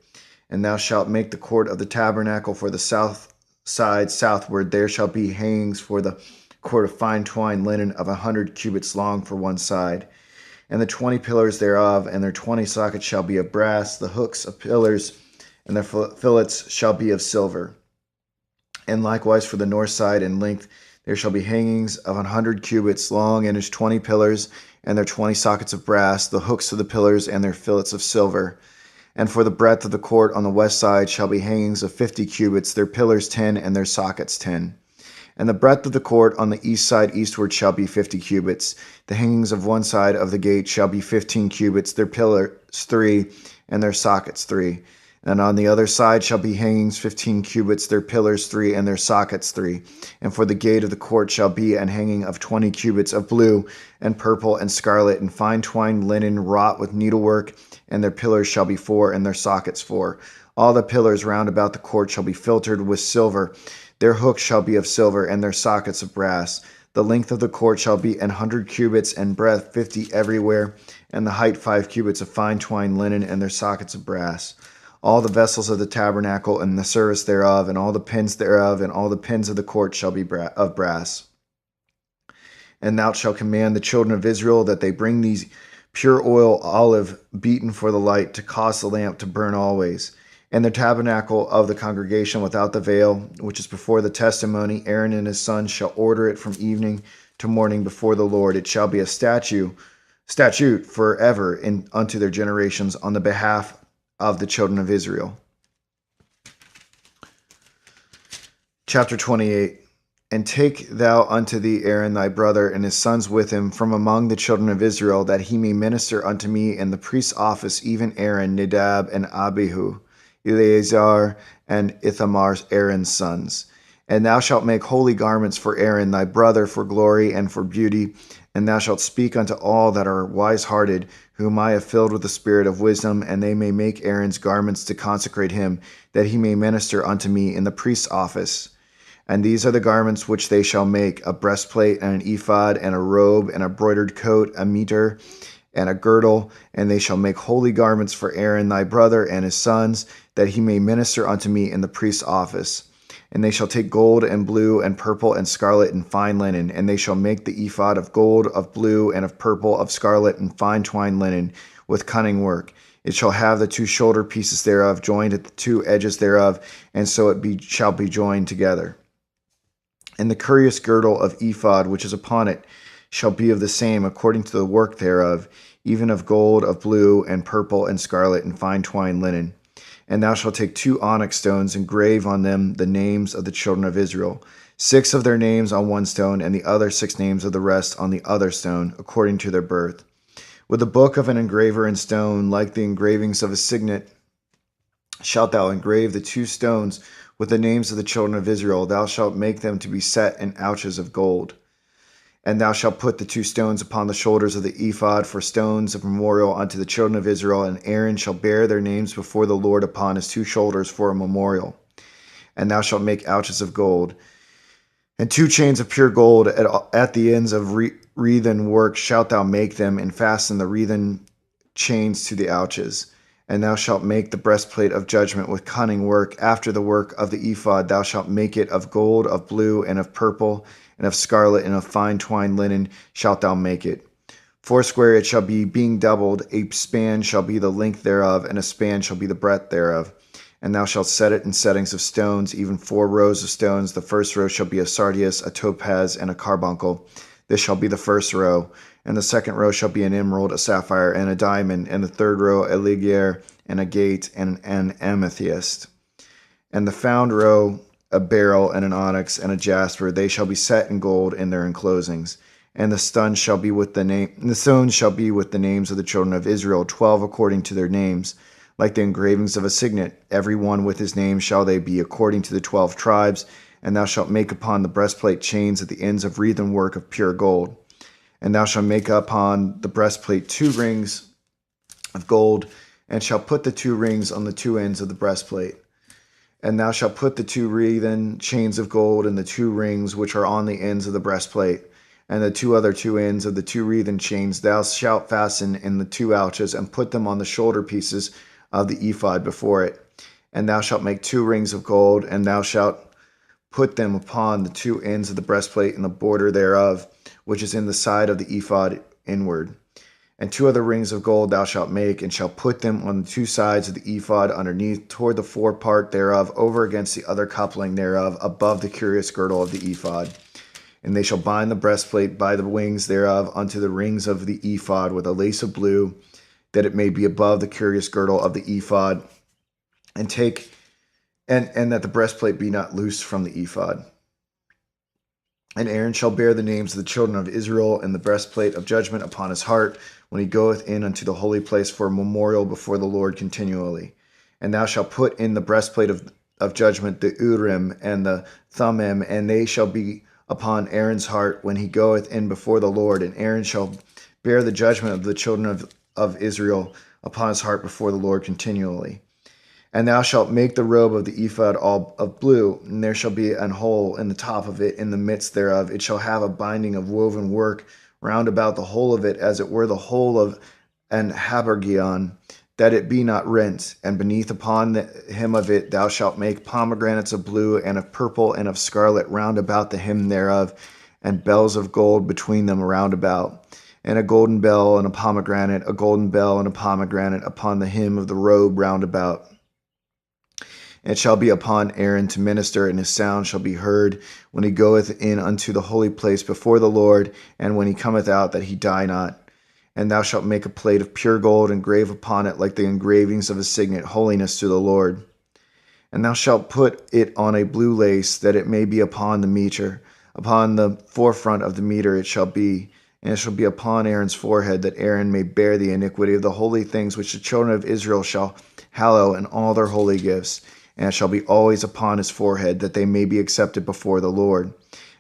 And thou shalt make the court of the tabernacle for the south side southward. There shall be hangings for the court of fine twined linen of 100 cubits long for one side. And the 20 pillars thereof, and their 20 sockets shall be of brass. The hooks of pillars and their fillets shall be of silver. And likewise for the north side in length there shall be hangings of 100 cubits long, and his 20 pillars, and their 20 sockets of brass. The hooks of the pillars and their fillets of silver. And for the breadth of the court on the west side shall be hangings of 50 cubits, their pillars 10, and their sockets 10. And the breadth of the court on the east side eastward shall be 50 cubits. The hangings of one side of the gate shall be 15 cubits, their pillars 3, and their sockets 3. And on the other side shall be hangings 15 cubits, their pillars 3, and their sockets 3. And for the gate of the court shall be an hanging of 20 cubits of blue, and purple, and scarlet, and fine twined linen wrought with needlework, and their pillars shall be 4, and their sockets 4. All the pillars round about the court shall be filtered with silver. Their hooks shall be of silver, and their sockets of brass. The length of the court shall be 100 cubits, and breadth 50 everywhere, and the height 5 cubits of fine twined linen, and their sockets of brass. All the vessels of the tabernacle, and the service thereof, and all the pins thereof, and all the pins of the court shall be of brass. And thou shalt command the children of Israel that they bring these pure oil olive beaten for the light, to cause the lamp to burn always. And the tabernacle of the congregation without the veil, which is before the testimony, Aaron and his sons shall order it from evening to morning before the Lord. It shall be a statute forever unto their generations on the behalf of the children of Israel. Chapter 28. And take thou unto thee Aaron thy brother, and his sons with him, from among the children of Israel, that he may minister unto me in the priest's office, even Aaron, Nadab, and Abihu, Eleazar, and Ithamar, Aaron's sons. And thou shalt make holy garments for Aaron thy brother, for glory and for beauty. And thou shalt speak unto all that are wise-hearted, whom I have filled with the spirit of wisdom, and they may make Aaron's garments to consecrate him, that he may minister unto me in the priest's office. And these are the garments which they shall make: a breastplate, and an ephod, and a robe, and a broidered coat, a mitre, and a girdle. And they shall make holy garments for Aaron thy brother and his sons, that he may minister unto me in the priest's office. And they shall take gold and blue and purple and scarlet and fine linen, and they shall make the ephod of gold, of blue, and of purple, of scarlet, and fine twined linen, with cunning work. It shall have the two shoulder pieces thereof joined at the two edges thereof, and so shall be joined together. And the curious girdle of ephod which is upon it shall be of the same, according to the work thereof, even of gold, of blue, and purple, and scarlet, and fine twined linen. And thou shalt take 2 onyx stones, and grave on them the names of the children of Israel, 6 of their names on one stone, and the other 6 names of the rest on the other stone, according to their birth. With the book of an engraver in stone, like the engravings of a signet, shalt thou engrave the 2 stones with the names of the children of Israel. Thou shalt make them to be set in ouches of gold. And thou shalt put the 2 stones upon the shoulders of the ephod for stones of memorial unto the children of Israel, and Aaron shall bear their names before the Lord upon his 2 shoulders for a memorial. And thou shalt make ouches of gold. And 2 chains of pure gold at the ends of wreathen work shalt thou make them, and fasten the wreathen chains to the ouches. And thou shalt make the breastplate of judgment with cunning work. After the work of the ephod thou shalt make it of gold, of blue, and of purple, and of scarlet, and of fine twined linen shalt thou make it. 4 it shall be, being doubled. A span shall be the length thereof, and a span shall be the breadth thereof. And thou shalt set it in settings of stones, even 4 rows of stones. The first row shall be a sardius, a topaz, and a carbuncle. This shall be the first row. And the second row shall be an emerald, a sapphire, and a diamond. And the third row a ligure, and a agate, and an amethyst. And the found row a beryl, and an onyx, and a jasper. They shall be set in gold in their enclosings. And the stones shall be with the names of the children of Israel, 12 according to their names, like the engravings of a signet. Every one with his name shall they be, according to the 12 tribes. And thou shalt make upon the breastplate chains at the ends of wreathen work of pure gold. And thou shalt make upon the breastplate 2 rings of gold, and shalt put the 2 rings on the 2 ends of the breastplate. And thou shalt put the 2 wreathen chains of gold in the 2 rings which are on the ends of the breastplate. And the 2 other 2 ends of the 2 wreathen chains thou shalt fasten in the 2 ouches, and put them on the shoulder pieces of the ephod before it. And thou shalt make 2 rings of gold, and thou shalt put them upon the 2 ends of the breastplate in the border thereof, which is in the side of the ephod inward. And 2 other rings of gold thou shalt make, and shalt put them on the 2 sides of the ephod underneath, toward the forepart thereof, over against the other coupling thereof, above the curious girdle of the ephod. And they shall bind the breastplate by the wings thereof unto the rings of the ephod with a lace of blue, that it may be above the curious girdle of the ephod, and that the breastplate be not loosed from the ephod. And Aaron shall bear the names of the children of Israel in the breastplate of judgment upon his heart, when he goeth in unto the holy place for a memorial before the Lord continually. And thou shalt put in the breastplate of judgment the Urim and the Thummim, and they shall be upon Aaron's heart when he goeth in before the Lord. And Aaron shall bear the judgment of the children of Israel upon his heart before the Lord continually. And thou shalt make the robe of the ephod all of blue, and there shall be an hole in the top of it, in the midst thereof. It shall have a binding of woven work round about the whole of it, as it were the whole of an habergeon, that it be not rent. And beneath upon the hem of it thou shalt make pomegranates of blue, and of purple, and of scarlet round about the hem thereof, and bells of gold between them round about. And a golden bell and a pomegranate, a golden bell and a pomegranate upon the hem of the robe round about. It shall be upon Aaron to minister, and his sound shall be heard when he goeth in unto the holy place before the Lord, and when he cometh out, that he die not. And thou shalt make a plate of pure gold, and grave upon it like the engravings of a signet, holiness to the Lord. And thou shalt put it on a blue lace, that it may be upon the mitre. Upon the forefront of the mitre it shall be, and it shall be upon Aaron's forehead, that Aaron may bear the iniquity of the holy things which the children of Israel shall hallow in all their holy gifts. And it shall be always upon his forehead, that they may be accepted before the Lord.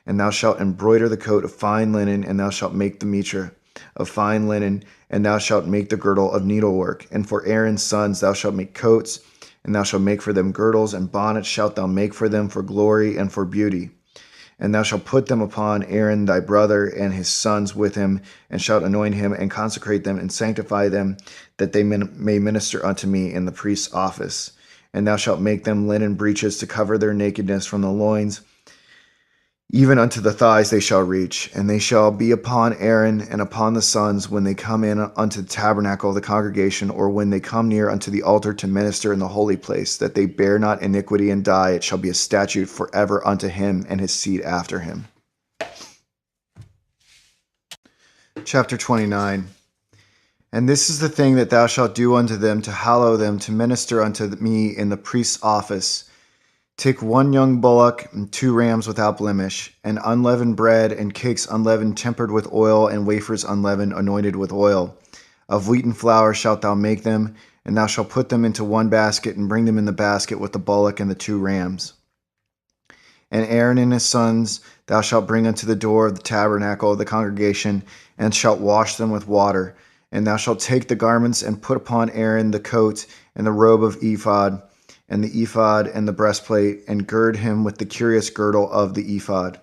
And thou shalt embroider the coat of fine linen, and thou shalt make the mitre of fine linen, and thou shalt make the girdle of needlework. And for Aaron's sons thou shalt make coats, and thou shalt make for them girdles, and bonnets shalt thou make for them for glory and for beauty. And thou shalt put them upon Aaron thy brother, and his sons with him, and shalt anoint him, and consecrate them, and sanctify them, that they may minister unto me in the priest's office. and thou shalt make them linen breeches to cover their nakedness from the loins, even unto the thighs they shall reach, and they shall be upon Aaron and upon the sons when they come in unto the tabernacle of the congregation, or when they come near unto the altar to minister in the holy place, that they bear not iniquity and die. It shall be a statute forever unto him and his seed after him. Chapter 29. And this is the thing that thou shalt do unto them, to hallow them, to minister unto me in the priest's office. Take 1 young bullock and 2 rams without blemish, and unleavened bread, and cakes unleavened, tempered with oil, and wafers unleavened, anointed with oil. Of wheaten flour shalt thou make them, and thou shalt put them into 1 basket, and bring them in the basket with the bullock and the 2 rams. And Aaron and his sons thou shalt bring unto the door of the tabernacle of the congregation, and shalt wash them with water. And thou shalt take the garments, and put upon Aaron the coat, and the robe of ephod, and the ephod and the breastplate, and gird him with the curious girdle of the ephod.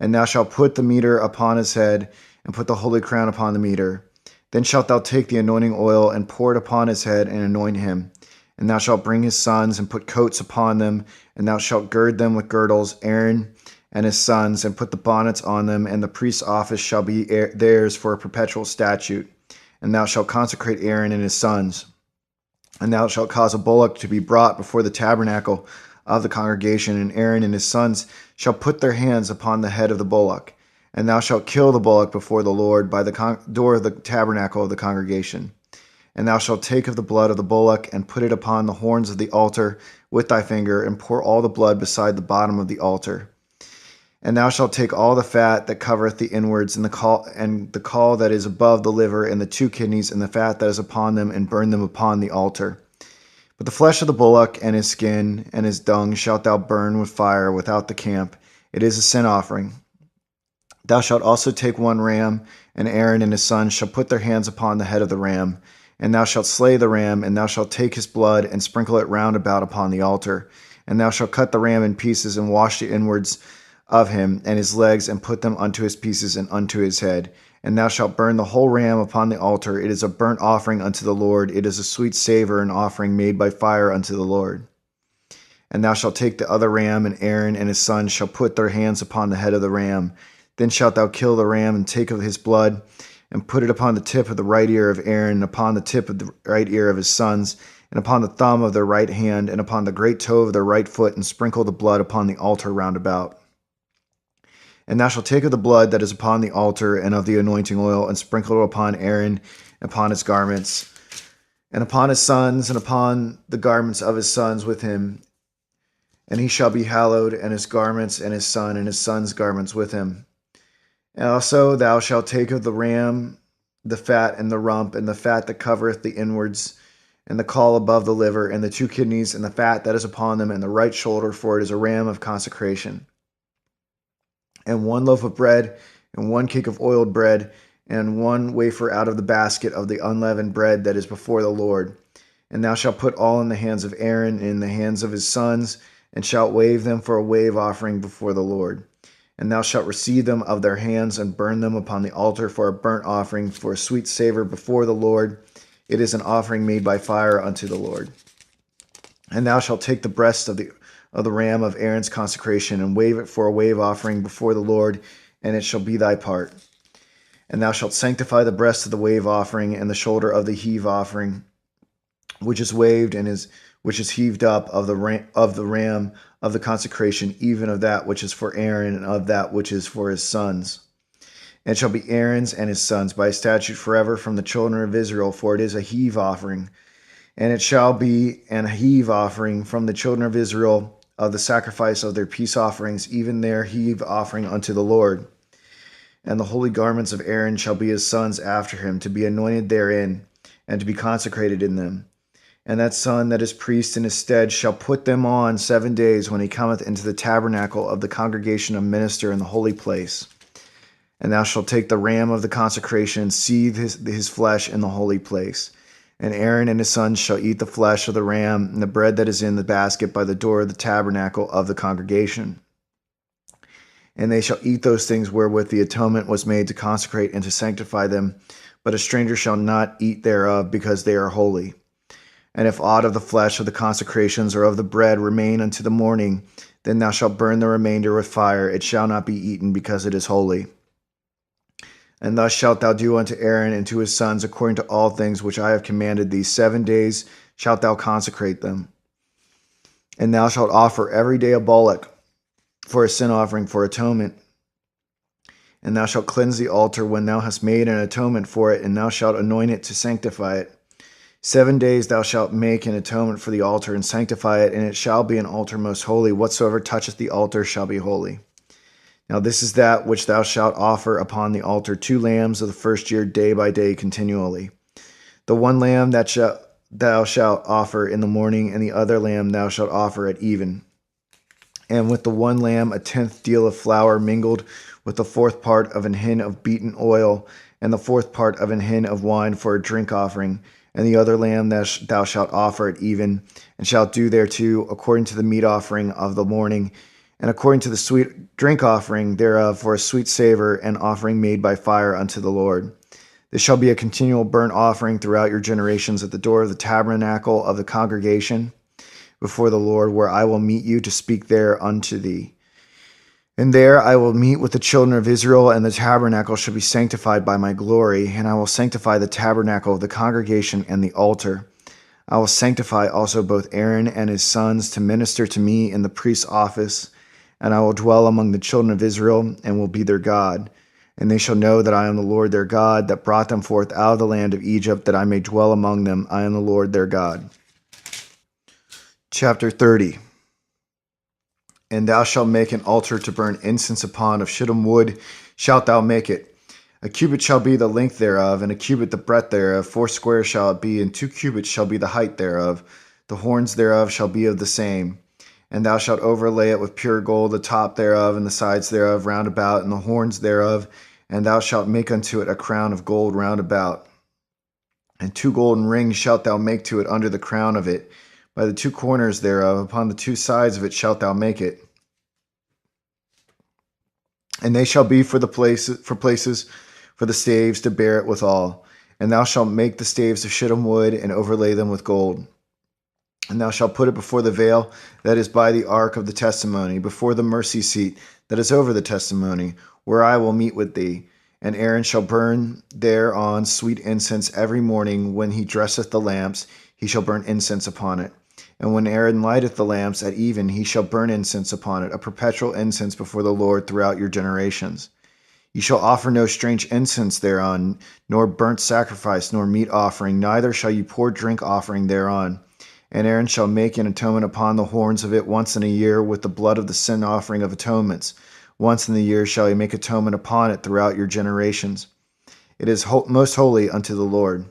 And thou shalt put the mitre upon his head, and put the holy crown upon the mitre. Then shalt thou take the anointing oil, and pour it upon his head, and anoint him. And thou shalt bring his sons, and put coats upon them, and thou shalt gird them with girdles, Aaron and his sons, and put the bonnets on them, and the priest's office shall be theirs for a perpetual statute. And thou shalt consecrate Aaron and his sons. And thou shalt cause a bullock to be brought before the tabernacle of the congregation, and Aaron and his sons shall put their hands upon the head of the bullock. And thou shalt kill the bullock before the Lord by the door of the tabernacle of the congregation. And thou shalt take of the blood of the bullock, and put it upon the horns of the altar with thy finger, and pour all the blood beside the bottom of the altar. And thou shalt take all the fat that covereth the inwards, and the caul that is above the liver, and the 2 kidneys, and the fat that is upon them, and burn them upon the altar. But the flesh of the bullock, and his skin, and his dung shalt thou burn with fire without the camp. It is a sin offering. Thou shalt also take 1 ram, and Aaron and his sons shall put their hands upon the head of the ram. And thou shalt slay the ram, and thou shalt take his blood, and sprinkle it round about upon the altar. And thou shalt cut the ram in pieces, and wash the inwards of him and his legs, and put them unto his pieces and unto his head. And thou shalt burn the whole ram upon the altar. It is a burnt offering unto the Lord. It is a sweet savor, an offering made by fire unto the Lord. And thou shalt take the other ram, and Aaron and his sons shall put their hands upon the head of the ram. Then shalt thou kill the ram, and take of his blood, and put it upon the tip of the right ear of Aaron, and upon the tip of the right ear of his sons, and upon the thumb of their right hand, and upon the great toe of their right foot, and sprinkle the blood upon the altar round about. And thou shalt take of the blood that is upon the altar, and of the anointing oil, and sprinkle it upon Aaron, and upon his garments, and upon his sons, and upon the garments of his sons with him. And he shall be hallowed, and his garments, and his son, and his son's garments with him. And also thou shalt take of the ram the fat and the rump, and the fat that covereth the inwards, and the caul above the liver, and the 2 kidneys, and the fat that is upon them, and the right shoulder, for it is a ram of consecration. And 1 loaf of bread, and 1 cake of oiled bread, and 1 wafer out of the basket of the unleavened bread that is before the Lord. And thou shalt put all in the hands of Aaron, and in the hands of his sons, and shalt wave them for a wave offering before the Lord. And thou shalt receive them of their hands, and burn them upon the altar for a burnt offering, for a sweet savor before the Lord. It is an offering made by fire unto the Lord. And thou shalt take the breast of the ram of Aaron's consecration, and wave it for a wave offering before the Lord, and it shall be thy part. And thou shalt sanctify the breast of the wave offering, and the shoulder of the heave offering, which is waved, and which is heaved up of the ram of the consecration, even of that which is for Aaron, and of that which is for his sons. And it shall be Aaron's and his sons by statute forever from the children of Israel, for it is a heave offering. And it shall be an heave offering from the children of Israel of the sacrifice of their peace offerings, even their heave offering unto the Lord. And the holy garments of Aaron shall be his sons after him, to be anointed therein, and to be consecrated in them. And that son that is priest in his stead shall put them on 7 days when he cometh into the tabernacle of the congregation of minister in the holy place. And thou shalt take the ram of the consecration, and seethe his flesh in the holy place. And Aaron and his sons shall eat the flesh of the ram, and the bread that is in the basket by the door of the tabernacle of the congregation. And they shall eat those things wherewith the atonement was made to consecrate and to sanctify them, but a stranger shall not eat thereof, because they are holy. And if aught of the flesh of the consecrations or of the bread remain unto the morning, then thou shalt burn the remainder with fire. It shall not be eaten, because it is holy. And thus shalt thou do unto Aaron and to his sons according to all things which I have commanded thee. 7 days shalt thou consecrate them. And thou shalt offer every day a bullock for a sin offering for atonement. And thou shalt cleanse the altar when thou hast made an atonement for it, and thou shalt anoint it to sanctify it. 7 days thou shalt make an atonement for the altar and sanctify it, and it shall be an altar most holy. Whatsoever toucheth the altar shall be holy. Now this is that which thou shalt offer upon the altar: 2 lambs of the first year, day by day, continually. The one lamb that thou shalt offer in the morning, and the other lamb thou shalt offer at even. And with the one lamb 1/10 deal of flour mingled with the 4th part of an hin of beaten oil, and the 4th part of an hin of wine for a drink offering. And the other lamb that thou shalt offer at even, and shalt do thereto according to the meat offering of the morning, and according to the sweet drink offering thereof for a sweet savor, an offering made by fire unto the Lord. This shall be a continual burnt offering throughout your generations at the door of the tabernacle of the congregation before the Lord, where I will meet you to speak there unto thee. And there I will meet with the children of Israel, and the tabernacle shall be sanctified by my glory, and I will sanctify the tabernacle of the congregation and the altar. I will sanctify also both Aaron and his sons to minister to me in the priest's office, and I will dwell among the children of Israel, and will be their God. And they shall know that I am the Lord their God, that brought them forth out of the land of Egypt, that I may dwell among them. I am the Lord their God. Chapter 30. And thou shalt make an altar to burn incense upon. Of shittim wood shalt thou make it. A cubit shall be the length thereof, and a cubit the breadth thereof. 4 shall it be, and 2 cubits shall be the height thereof. The horns thereof shall be of the same. And thou shalt overlay it with pure gold, the top thereof, and the sides thereof round about, and the horns thereof. And thou shalt make unto it a crown of gold round about. And 2 golden rings shalt thou make to it under the crown of it. By the 2 corners thereof, upon the 2 sides of it shalt thou make it. And they shall be for places for the staves to bear it withal. And thou shalt make the staves of shittim wood, and overlay them with gold. And thou shalt put it before the veil that is by the ark of the testimony, before the mercy seat that is over the testimony, where I will meet with thee. And Aaron shall burn thereon sweet incense every morning when he dresseth the lamps, he shall burn incense upon it. And when Aaron lighteth the lamps at even, he shall burn incense upon it, a perpetual incense before the Lord throughout your generations. Ye shall offer no strange incense thereon, nor burnt sacrifice, nor meat offering, neither shall ye pour drink offering thereon. And Aaron shall make an atonement upon the horns of it once in a year with the blood of the sin offering of atonements. Once in the year shall he make atonement upon it throughout your generations. It is most holy unto the Lord.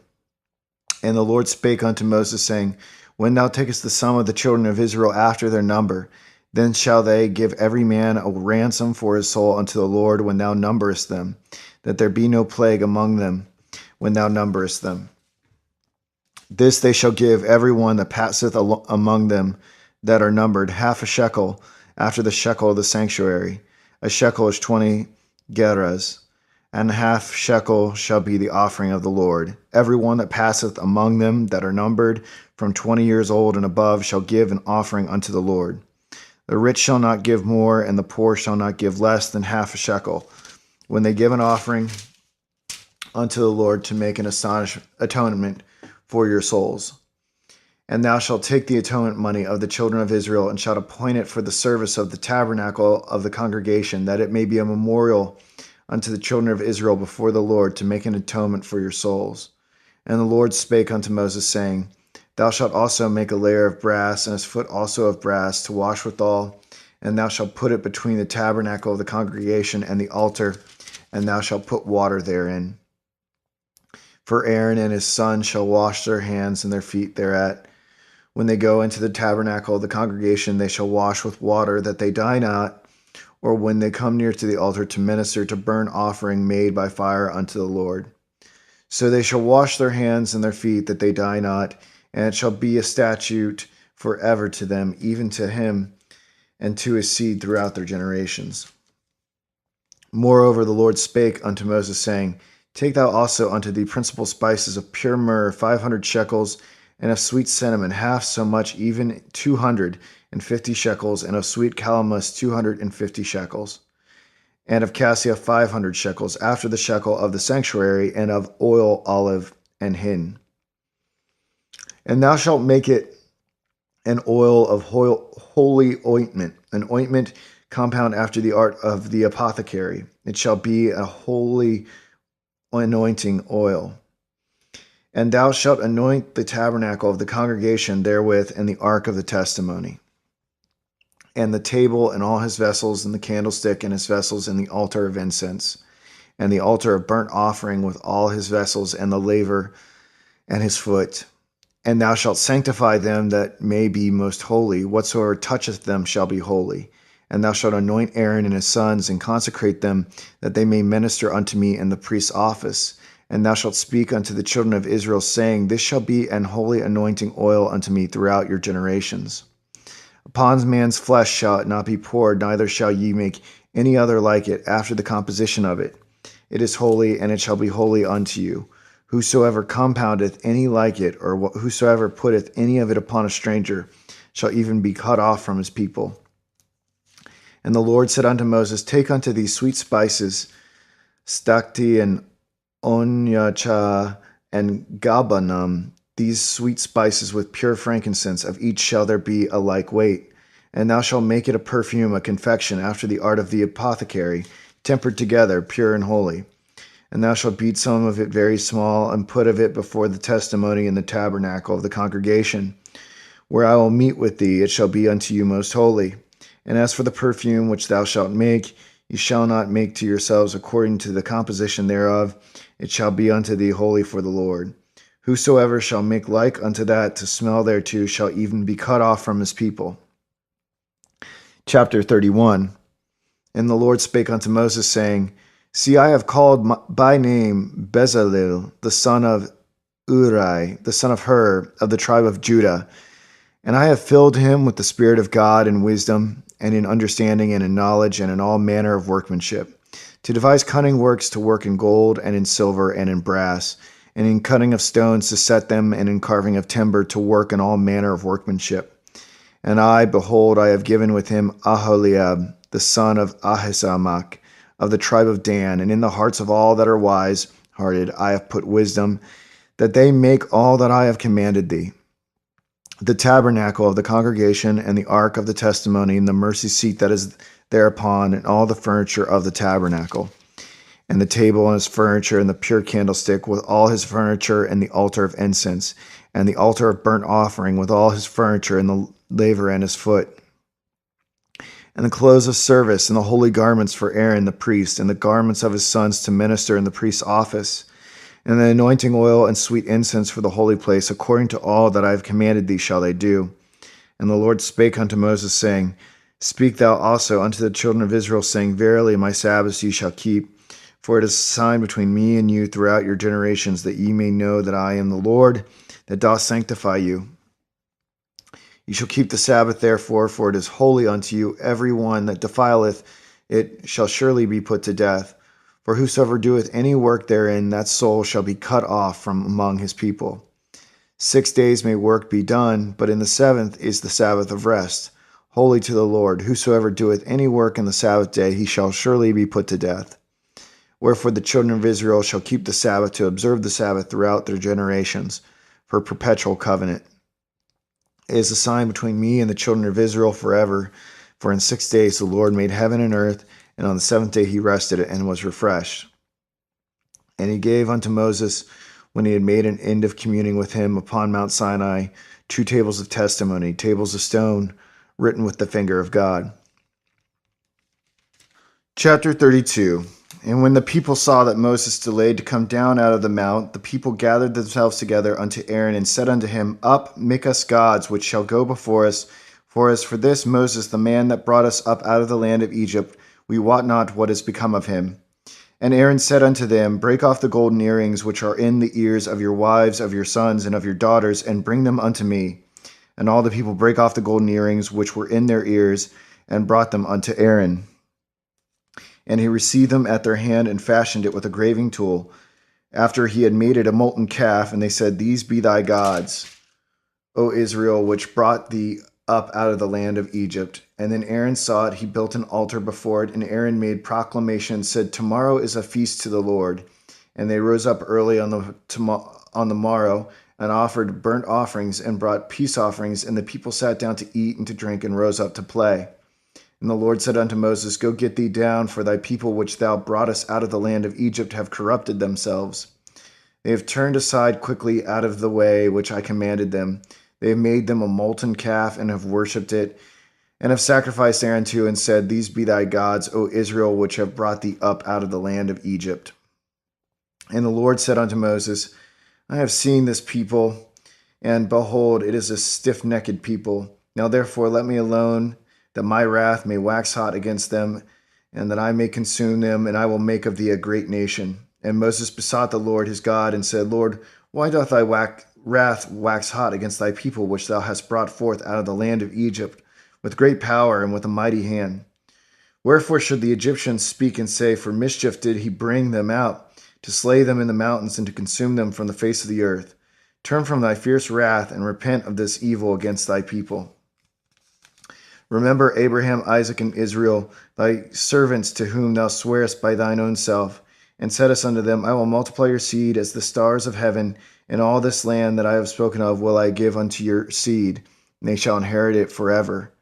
And the Lord spake unto Moses, saying, When thou takest the sum of the children of Israel after their number, then shall they give every man a ransom for his soul unto the Lord when thou numberest them, that there be no plague among them when thou numberest them. This they shall give every one that passeth among them that are numbered, 1/2 shekel after the shekel of the sanctuary. A shekel is 20 gerahs, and 1/2 shekel shall be the offering of the Lord. Every one that passeth among them that are numbered from 20 years old and above shall give an offering unto the Lord. The rich shall not give more, and the poor shall not give less than 1/2 shekel, when they give an offering unto the Lord to make an atonement for your souls. And thou shalt take the atonement money of the children of Israel, and shalt appoint it for the service of the tabernacle of the congregation, that it may be a memorial unto the children of Israel before the Lord, to make an atonement for your souls. And the Lord spake unto Moses, saying, Thou shalt also make a layer of brass, and his foot also of brass, to wash withal, and thou shalt put it between the tabernacle of the congregation and the altar, and thou shalt put water therein. For Aaron and his sons shall wash their hands and their feet thereat. When they go into the tabernacle of the congregation, they shall wash with water, that they die not, or when they come near to the altar to minister to burnt offering made by fire unto the Lord. So they shall wash their hands and their feet, that they die not, and it shall be a statute forever to them, even to him and to his seed throughout their generations. Moreover, the Lord spake unto Moses, saying, Take thou also unto thee principal spices of pure myrrh, 500 shekels, and of sweet cinnamon half so much, even 250 shekels, and of sweet calamus 250 shekels, and of cassia 500 shekels, after the shekel of the sanctuary, and of oil, olive, and hin. And thou shalt make it an oil of holy ointment, an ointment compound after the art of the apothecary. It shall be a holy anointing oil. And thou shalt anoint the tabernacle of the congregation therewith, and the ark of the testimony, and the table and all his vessels, and the candlestick and his vessels, and the altar of incense, and the altar of burnt offering with all his vessels, and the laver and his foot. And thou shalt sanctify them that may be most holy. Whatsoever toucheth them shall be holy. And thou shalt anoint Aaron and his sons, and consecrate them, that they may minister unto me in the priest's office. And thou shalt speak unto the children of Israel, saying, This shall be an holy anointing oil unto me throughout your generations. Upon man's flesh shall it not be poured, neither shall ye make any other like it after the composition of it. It is holy, and it shall be holy unto you. Whosoever compoundeth any like it, or whosoever putteth any of it upon a stranger, shall even be cut off from his people. And the Lord said unto Moses, Take unto thee sweet spices, stacte and onyacha and gabanum, these sweet spices with pure frankincense, of each shall there be a like weight. And thou shalt make it a perfume, a confection, after the art of the apothecary, tempered together, pure and holy. And thou shalt beat some of it very small, and put of it before the testimony in the tabernacle of the congregation, where I will meet with thee. It shall be unto you most holy. And as for the perfume which thou shalt make, ye shall not make to yourselves according to the composition thereof. It shall be unto thee holy for the Lord. Whosoever shall make like unto that to smell thereto shall even be cut off from his people. Chapter 31. And the Lord spake unto Moses, saying, See, I have called by name Bezalel, the son of Uri, the son of Hur, of the tribe of Judah. And I have filled him with the Spirit of God in wisdom, and in understanding, and in knowledge, and in all manner of workmanship, to devise cunning works, to work in gold, and in silver, and in brass, and in cutting of stones to set them, and in carving of timber, to work in all manner of workmanship. And I, behold, I have given with him Aholiab, the son of Ahisamach, of the tribe of Dan, and in the hearts of all that are wise-hearted I have put wisdom, that they make all that I have commanded thee. The tabernacle of the congregation, and the ark of the testimony, and the mercy seat that is thereupon, and all the furniture of the tabernacle, and the table and its furniture, and the pure candlestick with all his furniture, and the altar of incense, and the altar of burnt offering with all his furniture, and the laver and his foot, and the clothes of service, and the holy garments for Aaron the priest, and the garments of his sons to minister in the priest's office, and the anointing oil and sweet incense for the holy place, according to all that I have commanded thee shall they do. And the Lord spake unto Moses, saying, Speak thou also unto the children of Israel, saying, Verily my Sabbaths ye shall keep, for it is a sign between me and you throughout your generations, that ye may know that I am the Lord, that doth sanctify you. You shall keep the Sabbath therefore, for it is holy unto you. Every one that defileth it shall surely be put to death. For whosoever doeth any work therein, that soul shall be cut off from among his people. 6 days may work be done, but in the seventh is the Sabbath of rest, holy to the Lord. Whosoever doeth any work in the Sabbath day, he shall surely be put to death. Wherefore the children of Israel shall keep the Sabbath, to observe the Sabbath throughout their generations, for a perpetual covenant. It is a sign between me and the children of Israel forever. For in 6 days the Lord made heaven and earth, and on the seventh day he rested and was refreshed. And he gave unto Moses, when he had made an end of communing with him upon Mount Sinai, 2 tables of testimony, tables of stone, written with the finger of God. Chapter 32. And when the people saw that Moses delayed to come down out of the mount, the people gathered themselves together unto Aaron, and said unto him, Up, make us gods, which shall go before us. For as for this Moses, the man that brought us up out of the land of Egypt, we wot not what is become of him. And Aaron said unto them, Break off the golden earrings which are in the ears of your wives, of your sons, and of your daughters, and bring them unto me. And all the people brake off the golden earrings which were in their ears, and brought them unto Aaron. And he received them at their hand, and fashioned it with a graving tool, after he had made it a molten calf. And they said, These be thy gods, O Israel, which brought thee up out of the land of Egypt. And then Aaron saw it, he built an altar before it, and Aaron made proclamation, said, Tomorrow is a feast to the Lord. And they rose up early on the morrow, and offered burnt offerings, and brought peace offerings, and the people sat down to eat and to drink, and rose up to play. And the Lord said unto Moses, Go get thee down, for thy people which thou broughtest out of the land of Egypt have corrupted themselves. They have turned aside quickly out of the way which I commanded them. They have made them a molten calf, and have worshipped it, and have sacrificed thereunto, and said, These be thy gods, O Israel, which have brought thee up out of the land of Egypt. And the Lord said unto Moses, I have seen this people, and behold, it is a stiff-necked people. Now therefore let me alone, that my wrath may wax hot against them, and that I may consume them, and I will make of thee a great nation. And Moses besought the Lord his God, and said, Lord, why doth thy wrath wax hot against thy people, which thou hast brought forth out of the land of Egypt, with great power and with a mighty hand? Wherefore should the Egyptians speak and say, For mischief did he bring them out, to slay them in the mountains, and to consume them from the face of the earth? Turn from thy fierce wrath, and repent of this evil against thy people. Remember Abraham, Isaac, and Israel, thy servants, to whom thou swarest by thine own self, and saidst unto them, I will multiply your seed as the stars of heaven, and all this land that I have spoken of will I give unto your seed, and they shall inherit it forever.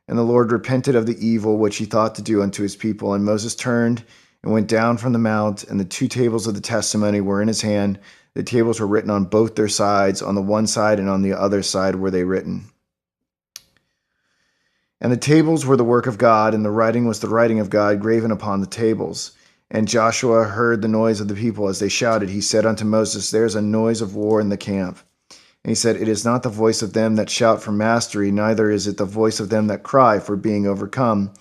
And the Lord repented of the evil which he thought to do unto his people. And Moses turned and went down from the mount, and the 2 tables of the testimony were in his hand. The tables were written on both their sides, on the one side and on the other side were they written. And the tables were the work of God, and the writing was the writing of God graven upon the tables. And Joshua heard the noise of the people as they shouted. He said unto Moses, There is a noise of war in the camp. And he said, It is not the voice of them that shout for mastery, neither is it the voice of them that cry for being overcome,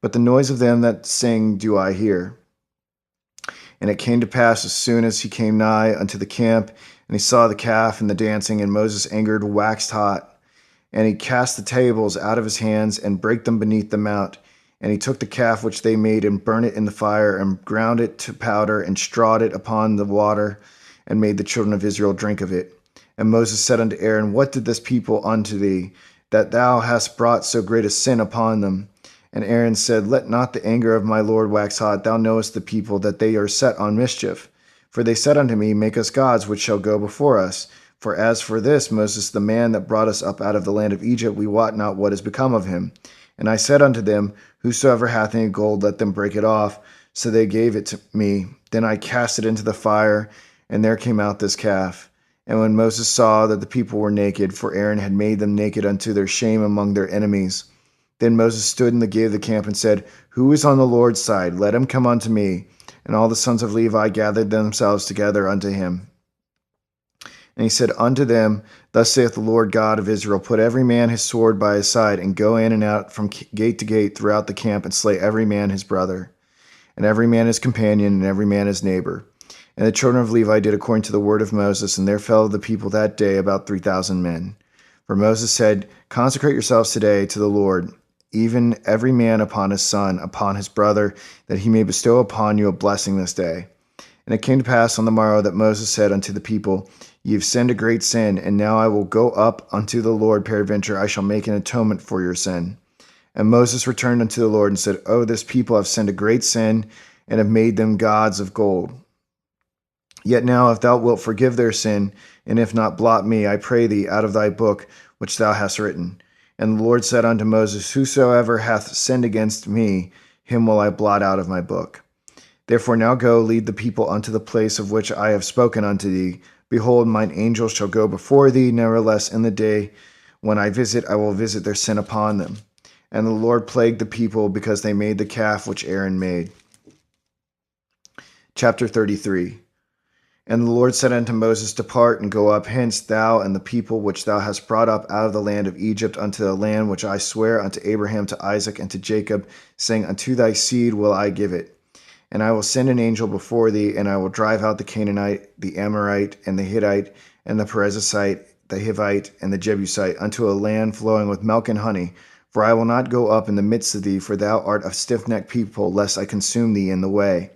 but the noise of them that sing do I hear. And it came to pass, as soon as he came nigh unto the camp, and he saw the calf and the dancing, and Moses angered waxed hot. And he cast the tables out of his hands, and brake them beneath the mount. And he took the calf which they made, and burnt it in the fire, and ground it to powder, and strawed it upon the water, and made the children of Israel drink of it. And Moses said unto Aaron, What did this people unto thee, that thou hast brought so great a sin upon them? And Aaron said, Let not the anger of my Lord wax hot. Thou knowest the people, that they are set on mischief. For they said unto me, Make us gods which shall go before us. For as for this Moses, the man that brought us up out of the land of Egypt, we wot not what is become of him. And I said unto them, Whosoever hath any gold, let them break it off. So they gave it to me. Then I cast it into the fire, and there came out this calf. And when Moses saw that the people were naked, for Aaron had made them naked unto their shame among their enemies, then Moses stood in the gate of the camp and said, Who is on the Lord's side? Let him come unto me. And all the sons of Levi gathered themselves together unto him. And he said unto them, Thus saith the Lord God of Israel, Put every man his sword by his side, and go in and out from gate to gate throughout the camp, and slay every man his brother, and every man his companion, and every man his neighbor. And the children of Levi did according to the word of Moses, and there fell of the people that day about 3,000 men. For Moses said, Consecrate yourselves today to the Lord, even every man upon his son, upon his brother, that he may bestow upon you a blessing this day. And it came to pass on the morrow that Moses said unto the people, Ye have sinned a great sin, and now I will go up unto the Lord, peradventure I shall make an atonement for your sin. And Moses returned unto the Lord and said, O this people have sinned a great sin, and have made them gods of gold. Yet now if thou wilt forgive their sin, and if not, blot me, I pray thee, out of thy book which thou hast written. And the Lord said unto Moses, Whosoever hath sinned against me, him will I blot out of my book. Therefore now go, lead the people unto the place of which I have spoken unto thee. Behold, mine angel shall go before thee. Nevertheless, in the day when I visit, I will visit their sin upon them. And the Lord plagued the people, because they made the calf which Aaron made. Chapter 33. And the Lord said unto Moses, Depart, and go up hence, thou and the people which thou hast brought up out of the land of Egypt, unto the land which I swear unto Abraham, to Isaac, and to Jacob, saying, Unto thy seed will I give it. And I will send an angel before thee, and I will drive out the Canaanite, the Amorite, and the Hittite, and the Perizzite, the Hivite, and the Jebusite, unto a land flowing with milk and honey. For I will not go up in the midst of thee, for thou art a stiff-necked people, lest I consume thee in the way.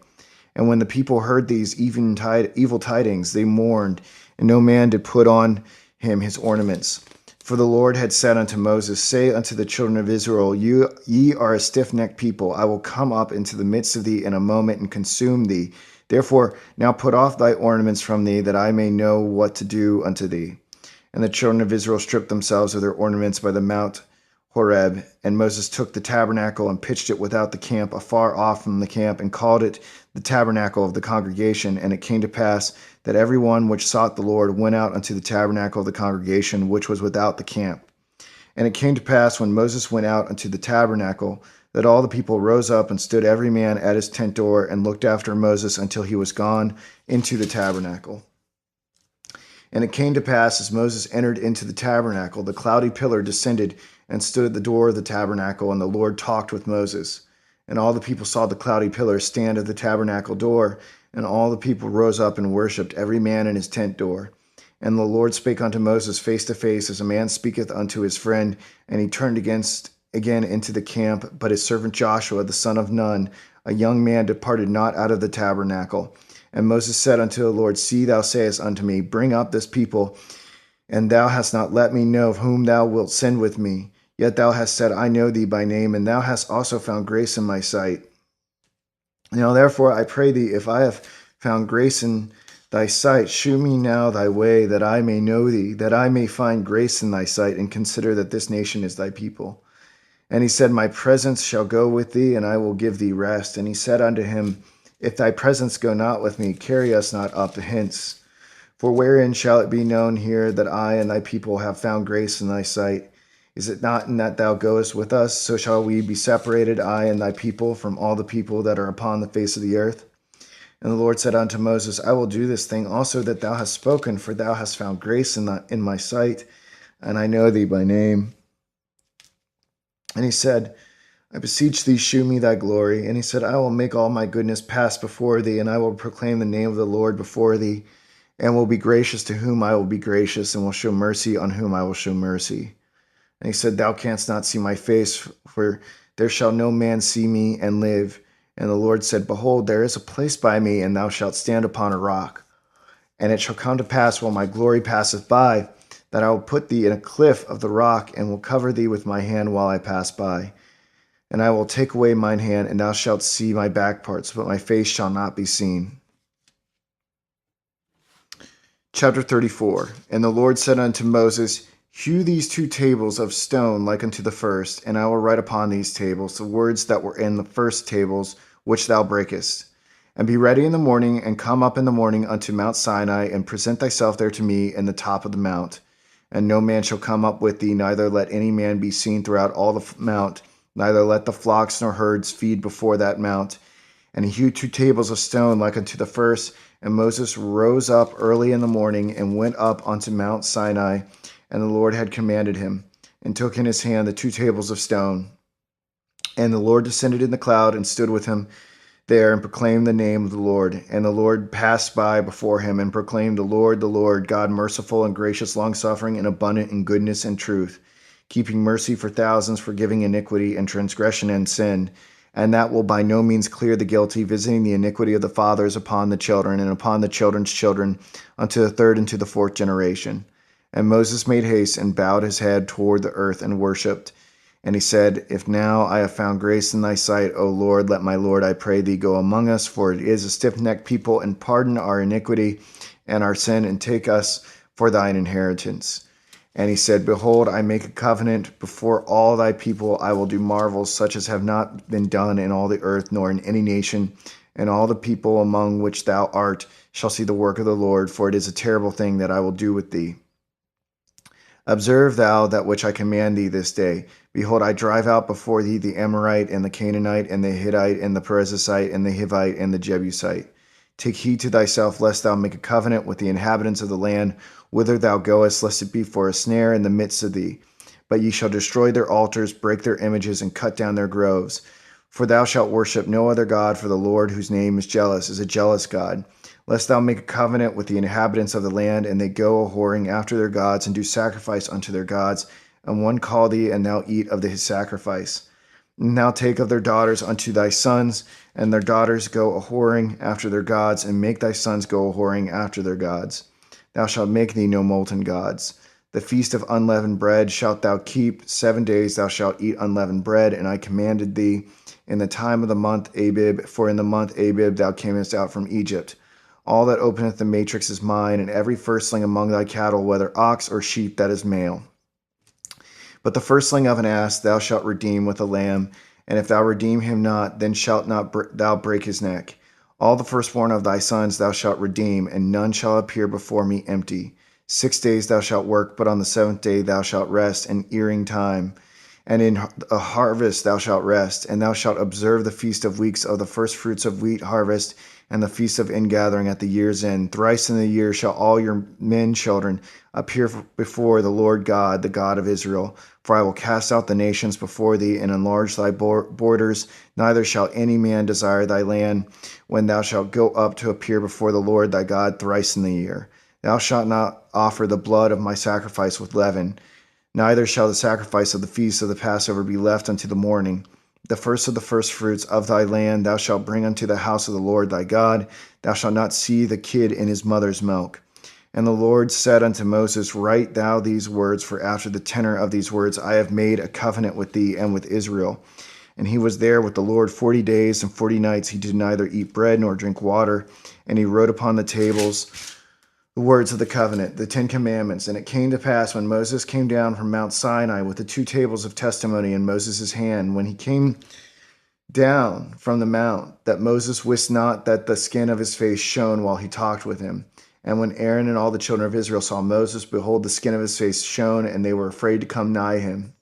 And when the people heard these evil tidings, they mourned, and no man did put on him his ornaments. For the Lord had said unto Moses, Say unto the children of Israel, Ye are a stiff-necked people. I will come up into the midst of thee in a moment and consume thee. Therefore now put off thy ornaments from thee, that I may know what to do unto thee. And the children of Israel stripped themselves of their ornaments by the Mount Horeb. And Moses took the tabernacle and pitched it without the camp, afar off from the camp, and called it the tabernacle of the congregation. And it came to pass that every one which sought the Lord went out unto the tabernacle of the congregation, which was without the camp. And it came to pass, when Moses went out unto the tabernacle, that all the people rose up and stood every man at his tent door, and looked after Moses until he was gone into the tabernacle. And it came to pass, as Moses entered into the tabernacle, the cloudy pillar descended and stood at the door of the tabernacle, and the Lord talked with Moses. And all the people saw the cloudy pillar stand at the tabernacle door, and all the people rose up and worshipped, every man in his tent door. And the Lord spake unto Moses face to face, as a man speaketh unto his friend. And he turned again into the camp, but his servant Joshua, the son of Nun, a young man, departed not out of the tabernacle. And Moses said unto the Lord, See, thou sayest unto me, Bring up this people, and thou hast not let me know whom thou wilt send with me. Yet thou hast said, I know thee by name, and thou hast also found grace in my sight. Now therefore I pray thee, if I have found grace in thy sight, shew me now thy way, that I may know thee, that I may find grace in thy sight, and consider that this nation is thy people. And he said, My presence shall go with thee, and I will give thee rest. And he said unto him, If thy presence go not with me, carry us not up hence. For wherein shall it be known here that I and thy people have found grace in thy sight? Is it not in that thou goest with us? So shall we be separated, I and thy people, from all the people that are upon the face of the earth. And the Lord said unto Moses, I will do this thing also that thou hast spoken, for thou hast found grace in my sight, and I know thee by name. And he said, I beseech thee, shew me thy glory. And he said, I will make all my goodness pass before thee, and I will proclaim the name of the Lord before thee, and will be gracious to whom I will be gracious, and will show mercy on whom I will show mercy. And he said, Thou canst not see my face, for there shall no man see me and live. And the Lord said, Behold, there is a place by me, and thou shalt stand upon a rock. And it shall come to pass, while my glory passeth by, that I will put thee in a cliff of the rock, and will cover thee with my hand while I pass by. And I will take away mine hand, and thou shalt see my back parts, but my face shall not be seen. Chapter 34. And the Lord said unto Moses, Hew these 2 tables of stone like unto the first, and I will write upon these tables the words that were in the first tables, which thou breakest. And be ready in the morning, and come up in the morning unto Mount Sinai, and present thyself there to me in the top of the mount. And no man shall come up with thee, neither let any man be seen throughout all the mount, neither let the flocks nor herds feed before that mount. And he hewed 2 tables of stone like unto the first. And Moses rose up early in the morning, and went up unto Mount Sinai, and the Lord had commanded him, and took in his hand the 2 tables of stone. And the Lord descended in the cloud, and stood with him there, and proclaimed the name of the Lord. And the Lord passed by before him, and proclaimed, the Lord, God merciful and gracious, longsuffering, and abundant in goodness and truth, keeping mercy for thousands, forgiving iniquity and transgression and sin, and that will by no means clear the guilty, visiting the iniquity of the fathers upon the children, and upon the children's children, unto the 3rd and to the 4th generation. And Moses made haste, and bowed his head toward the earth, and worshipped. And he said, If now I have found grace in thy sight, O Lord, let my Lord, I pray thee, go among us, for it is a stiff-necked people, and pardon our iniquity and our sin, and take us for thine inheritance. And he said, Behold, I make a covenant before all thy people. I will do marvels such as have not been done in all the earth, nor in any nation. And all the people among which thou art shall see the work of the Lord, for it is a terrible thing that I will do with thee. Observe thou that which I command thee this day. Behold, I drive out before thee the Amorite, and the Canaanite, and the Hittite, and the Perizzite, and the Hivite, and the Jebusite. Take heed to thyself, lest thou make a covenant with the inhabitants of the land whither thou goest, lest it be for a snare in the midst of thee. But ye shall destroy their altars, break their images, and cut down their groves. For thou shalt worship no other God, for the Lord, whose name is a jealous God. Lest thou make a covenant with the inhabitants of the land, and they go a-whoring after their gods, and do sacrifice unto their gods, and one call thee, and thou eat of his sacrifice. And thou take of their daughters unto thy sons, and their daughters go a-whoring after their gods, and make thy sons go a-whoring after their gods. Thou shalt make thee no molten gods. The feast of unleavened bread shalt thou keep. 7 days thou shalt eat unleavened bread, and I commanded thee in the time of the month Abib, for in the month Abib thou camest out from Egypt. All that openeth the matrix is mine, and every firstling among thy cattle, whether ox or sheep, that is male. But the firstling of an ass thou shalt redeem with a lamb, and if thou redeem him not, then shalt not thou break his neck. All the firstborn of thy sons thou shalt redeem, and none shall appear before me empty. 6 days thou shalt work, but on the 7th day thou shalt rest, in earing time. And in a harvest thou shalt rest, and thou shalt observe the feast of weeks of the first fruits of wheat harvest, and the feast of ingathering at the year's end. Thrice in the year shall all your men children appear before the Lord God, the God of Israel. For I will cast out the nations before thee, and enlarge thy borders. Neither shall any man desire thy land, when thou shalt go up to appear before the Lord thy God thrice in the year. Thou shalt not offer the blood of my sacrifice with leaven, neither shall the sacrifice of the feast of the Passover be left unto the morning. The first of the firstfruits of thy land thou shalt bring unto the house of the Lord thy God. Thou shalt not see the kid in his mother's milk. And the Lord said unto Moses, Write thou these words, for after the tenor of these words I have made a covenant with thee and with Israel. And he was there with the Lord 40 days and 40 nights. He did neither eat bread nor drink water. And he wrote upon the tables the words of the covenant, the 10 commandments. And it came to pass, when Moses came down from Mount Sinai with the 2 tables of testimony in Moses' hand, when he came down from the mount, that Moses wist not that the skin of his face shone while he talked with him. And when Aaron and all the children of Israel saw Moses, behold, the skin of his face shone, and they were afraid to come nigh him.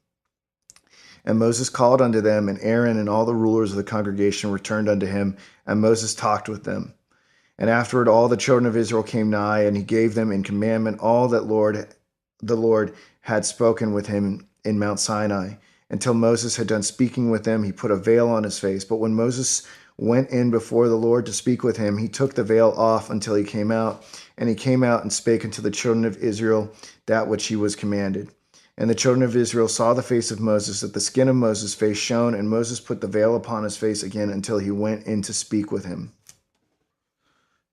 And Moses called unto them, and Aaron and all the rulers of the congregation returned unto him, and Moses talked with them. And afterward all the children of Israel came nigh, and he gave them in commandment all that the Lord had spoken with him in Mount Sinai. Until Moses had done speaking with them, he put a veil on his face. But when Moses went in before the Lord to speak with him, he took the veil off until he came out. And he came out and spake unto the children of Israel that which he was commanded. And the children of Israel saw the face of Moses, that the skin of Moses' face shone, and Moses put the veil upon his face again until he went in to speak with him.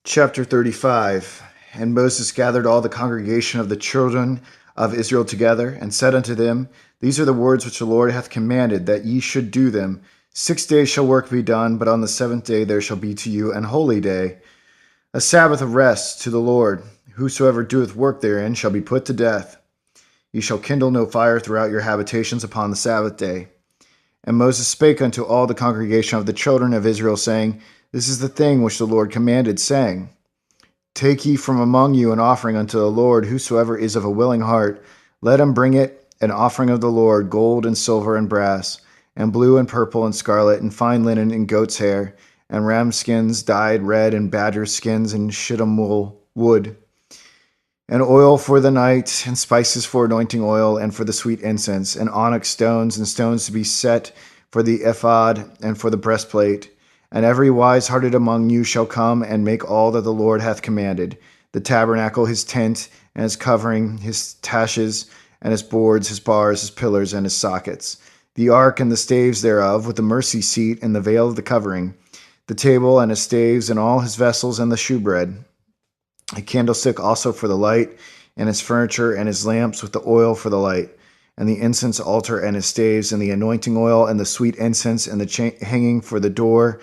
Chapter 35. And Moses gathered all the congregation of the children of Israel together, and said unto them, These are the words which the Lord hath commanded, that ye should do them. 6 days shall work be done, but on the 7th day there shall be to you an holy day, a Sabbath of rest to the Lord. Whosoever doeth work therein shall be put to death. Ye shall kindle no fire throughout your habitations upon the Sabbath day. And Moses spake unto all the congregation of the children of Israel, saying, This is the thing which the Lord commanded, saying, Take ye from among you an offering unto the Lord. Whosoever is of a willing heart, let him bring it, an offering of the Lord, gold and silver and brass, and blue and purple and scarlet, and fine linen and goat's hair, and ram skins dyed red, and badger skins, and shittim wood, and oil for the night, and spices for anointing oil, and for the sweet incense, and onyx stones, and stones to be set for the ephod, and for the breastplate. And every wise-hearted among you shall come and make all that the Lord hath commanded, the tabernacle, his tent, and his covering, his taches, and his boards, his bars, his pillars, and his sockets, the ark and the staves thereof, with the mercy seat and the veil of the covering, the table and his staves, and all his vessels, and the shewbread, a candlestick also for the light, and his furniture, and his lamps, with the oil for the light, and the incense altar, and his staves, and the anointing oil, and the sweet incense, and the hanging for the door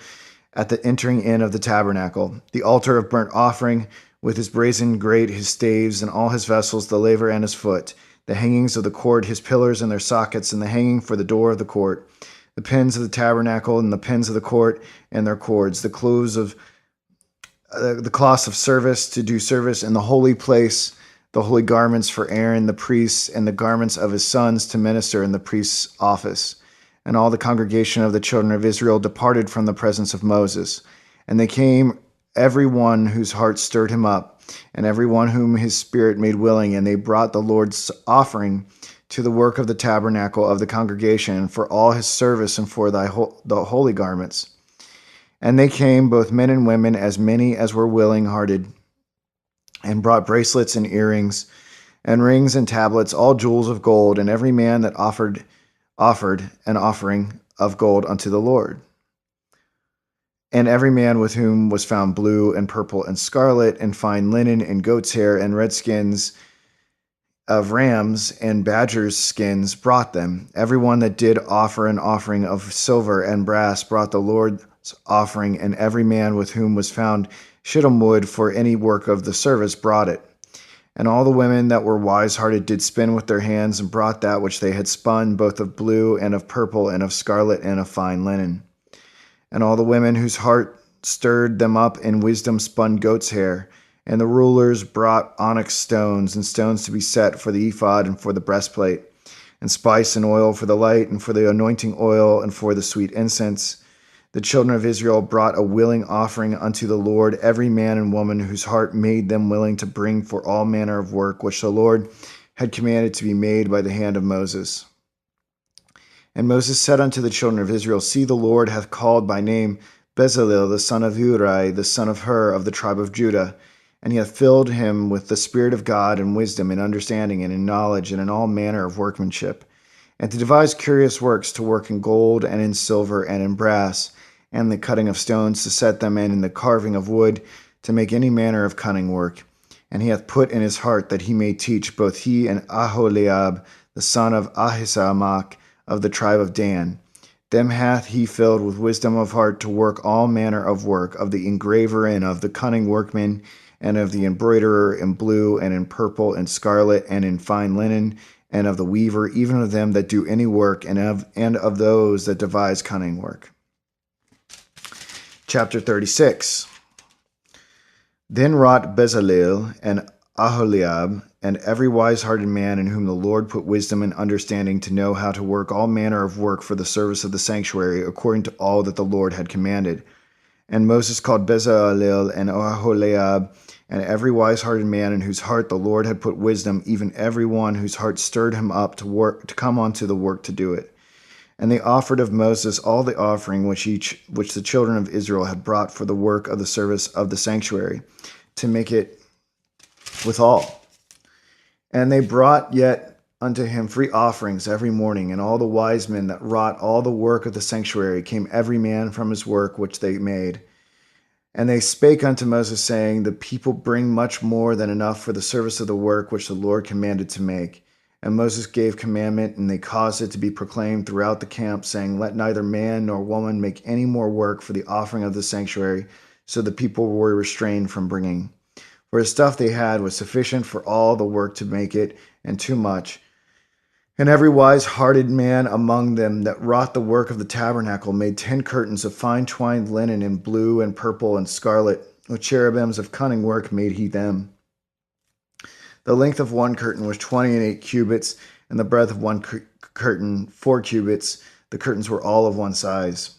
at the entering in of the tabernacle, the altar of burnt offering, with his brazen grate, his staves, and all his vessels, the laver and his foot, the hangings of the court, his pillars and their sockets, and the hanging for the door of the court, the pins of the tabernacle, and the pins of the court, and their cords, the cloths of service to do service in the holy place, the holy garments for Aaron the priest, and the garments of his sons to minister in the priest's office. And all the congregation of the children of Israel departed from the presence of Moses. And they came, every one whose heart stirred him up, and every one whom his spirit made willing, and they brought the Lord's offering to the work of the tabernacle of the congregation, for all his service, and for the holy garments. And they came, both men and women, as many as were willing-hearted, and brought bracelets and earrings, and rings and tablets, all jewels of gold, and every man that offered an offering of gold unto the Lord. And every man with whom was found blue and purple and scarlet and fine linen and goat's hair and red skins, of rams and badgers' skins brought them. Everyone that did offer an offering of silver and brass brought the Lord's offering, and every man with whom was found shittim wood for any work of the service brought it. And all the women that were wise-hearted did spin with their hands, and brought that which they had spun, both of blue and of purple and of scarlet and of fine linen. And all the women whose heart stirred them up in wisdom spun goat's hair. And the rulers brought onyx stones, and stones to be set for the ephod and for the breastplate, and spice and oil for the light, and for the anointing oil, and for the sweet incense. The children of Israel brought a willing offering unto the Lord, every man and woman whose heart made them willing to bring for all manner of work, which the Lord had commanded to be made by the hand of Moses. And Moses said unto the children of Israel, See, the Lord hath called by name Bezalel, the son of Uri, the son of Hur, of the tribe of Judah. And he hath filled him with the Spirit of God, and wisdom, and understanding, and in knowledge, and in all manner of workmanship, and to devise curious works, to work in gold, and in silver, and in brass, and the cutting of stones, to set them in the carving of wood, to make any manner of cunning work. And he hath put in his heart that he may teach both he and Aholiab, the son of Ahisamach, of the tribe of Dan. Them hath he filled with wisdom of heart to work all manner of work, of the engraver, and of the cunning workman, and of the embroiderer in blue, and in purple, and scarlet, and in fine linen, and of the weaver, even of them that do any work, and of those that devise cunning work. Chapter 36. Then wrought Bezalel and Aholiab, and every wise-hearted man in whom the Lord put wisdom and understanding to know how to work all manner of work for the service of the sanctuary, according to all that the Lord had commanded. And Moses called Bezalel and Aholiab, and every wise-hearted man in whose heart the Lord had put wisdom, even every one whose heart stirred him up to come unto the work to do it. And they offered of Moses all the offering which the children of Israel had brought for the work of the service of the sanctuary, to make it withal. And they brought yet unto him free offerings every morning, and all the wise men that wrought all the work of the sanctuary came every man from his work which they made. And they spake unto Moses, saying, The people bring much more than enough for the service of the work which the Lord commanded to make. And Moses gave commandment, and they caused it to be proclaimed throughout the camp, saying, Let neither man nor woman make any more work for the offering of the sanctuary. So the people were restrained from bringing. For the stuff they had was sufficient for all the work to make it, and too much. And every wise-hearted man among them that wrought the work of the tabernacle made 10 curtains of fine twined linen in blue and purple and scarlet. With cherubims of cunning work made he them. The length of one curtain was 28 cubits, and the breadth of one curtain 4 cubits. The curtains were all of one size.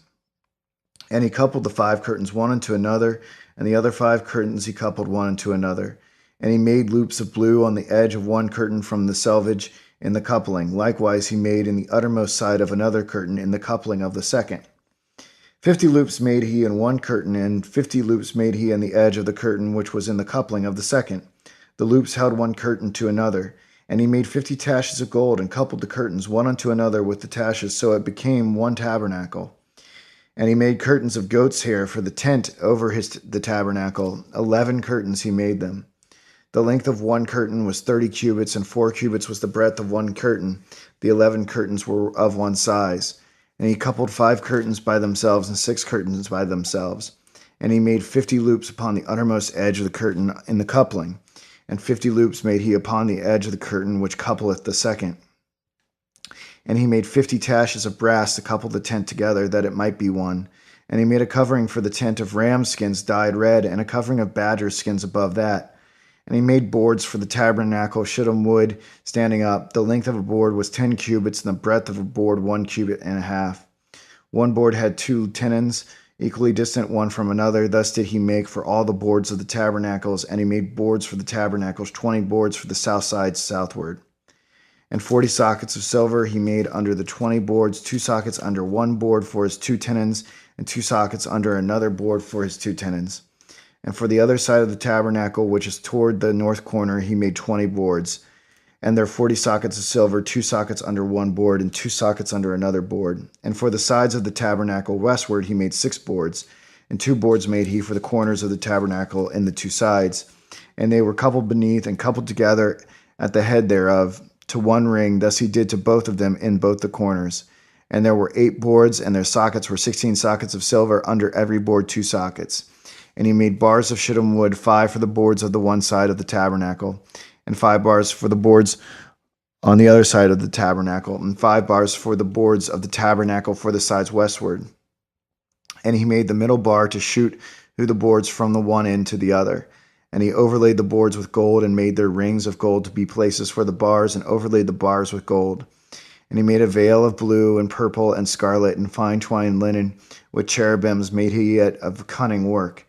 And he coupled the 5 curtains one unto another, and the other 5 curtains he coupled one unto another. And he made loops of blue on the edge of one curtain from the selvage in the coupling. Likewise he made in the uttermost side of another curtain in the coupling of the second. 50 loops made he in one curtain, and 50 loops made he in the edge of the curtain which was in the coupling of the second. The loops held one curtain to another. And he made 50 taches of gold, and coupled the curtains one unto another with the taches, so it became one tabernacle. And he made curtains of goat's hair for the tent over the tabernacle. 11 curtains he made them. The length of one curtain was 30 cubits, and 4 cubits was the breadth of one curtain. The 11 curtains were of one size. And he coupled 5 curtains by themselves, and 6 curtains by themselves. And he made 50 loops upon the uttermost edge of the curtain in the coupling. And 50 loops made he upon the edge of the curtain which coupleth the second. And he made 50 taches of brass to couple the tent together, that it might be one. And he made a covering for the tent of ram skins dyed red, and a covering of badger skins above that. And he made boards for the tabernacle, shittim wood, standing up. The length of a board was 10 cubits, and the breadth of a board 1 cubit and a half. One board had 2 tenons, equally distant one from another. Thus did he make for all the boards of the tabernacles. And he made boards for the tabernacles, 20 boards for the south side southward. And 40 sockets of silver he made under the 20 boards, 2 sockets under one board for his 2 tenons, and 2 sockets under another board for his 2 tenons. And for the other side of the tabernacle, which is toward the north corner, he made 20 boards. And there 40 sockets of silver, 2 sockets under one board, and 2 sockets under another board. And for the sides of the tabernacle westward he made 6 boards. And 2 boards made he for the corners of the tabernacle in the 2 sides. And they were coupled beneath and coupled together at the head thereof to one ring. Thus he did to both of them in both the corners. And there were 8 boards, and their sockets were 16 sockets of silver, under every board 2 sockets. And he made bars of shittim wood, 5 for the boards of the one side of the tabernacle, and 5 bars for the boards on the other side of the tabernacle, and 5 bars for the boards of the tabernacle for the sides westward. And he made the middle bar to shoot through the boards from the one end to the other. And he overlaid the boards with gold, and made their rings of gold to be places for the bars, and overlaid the bars with gold. And he made a veil of blue and purple and scarlet and fine twined linen, with cherubims made he yet of cunning work.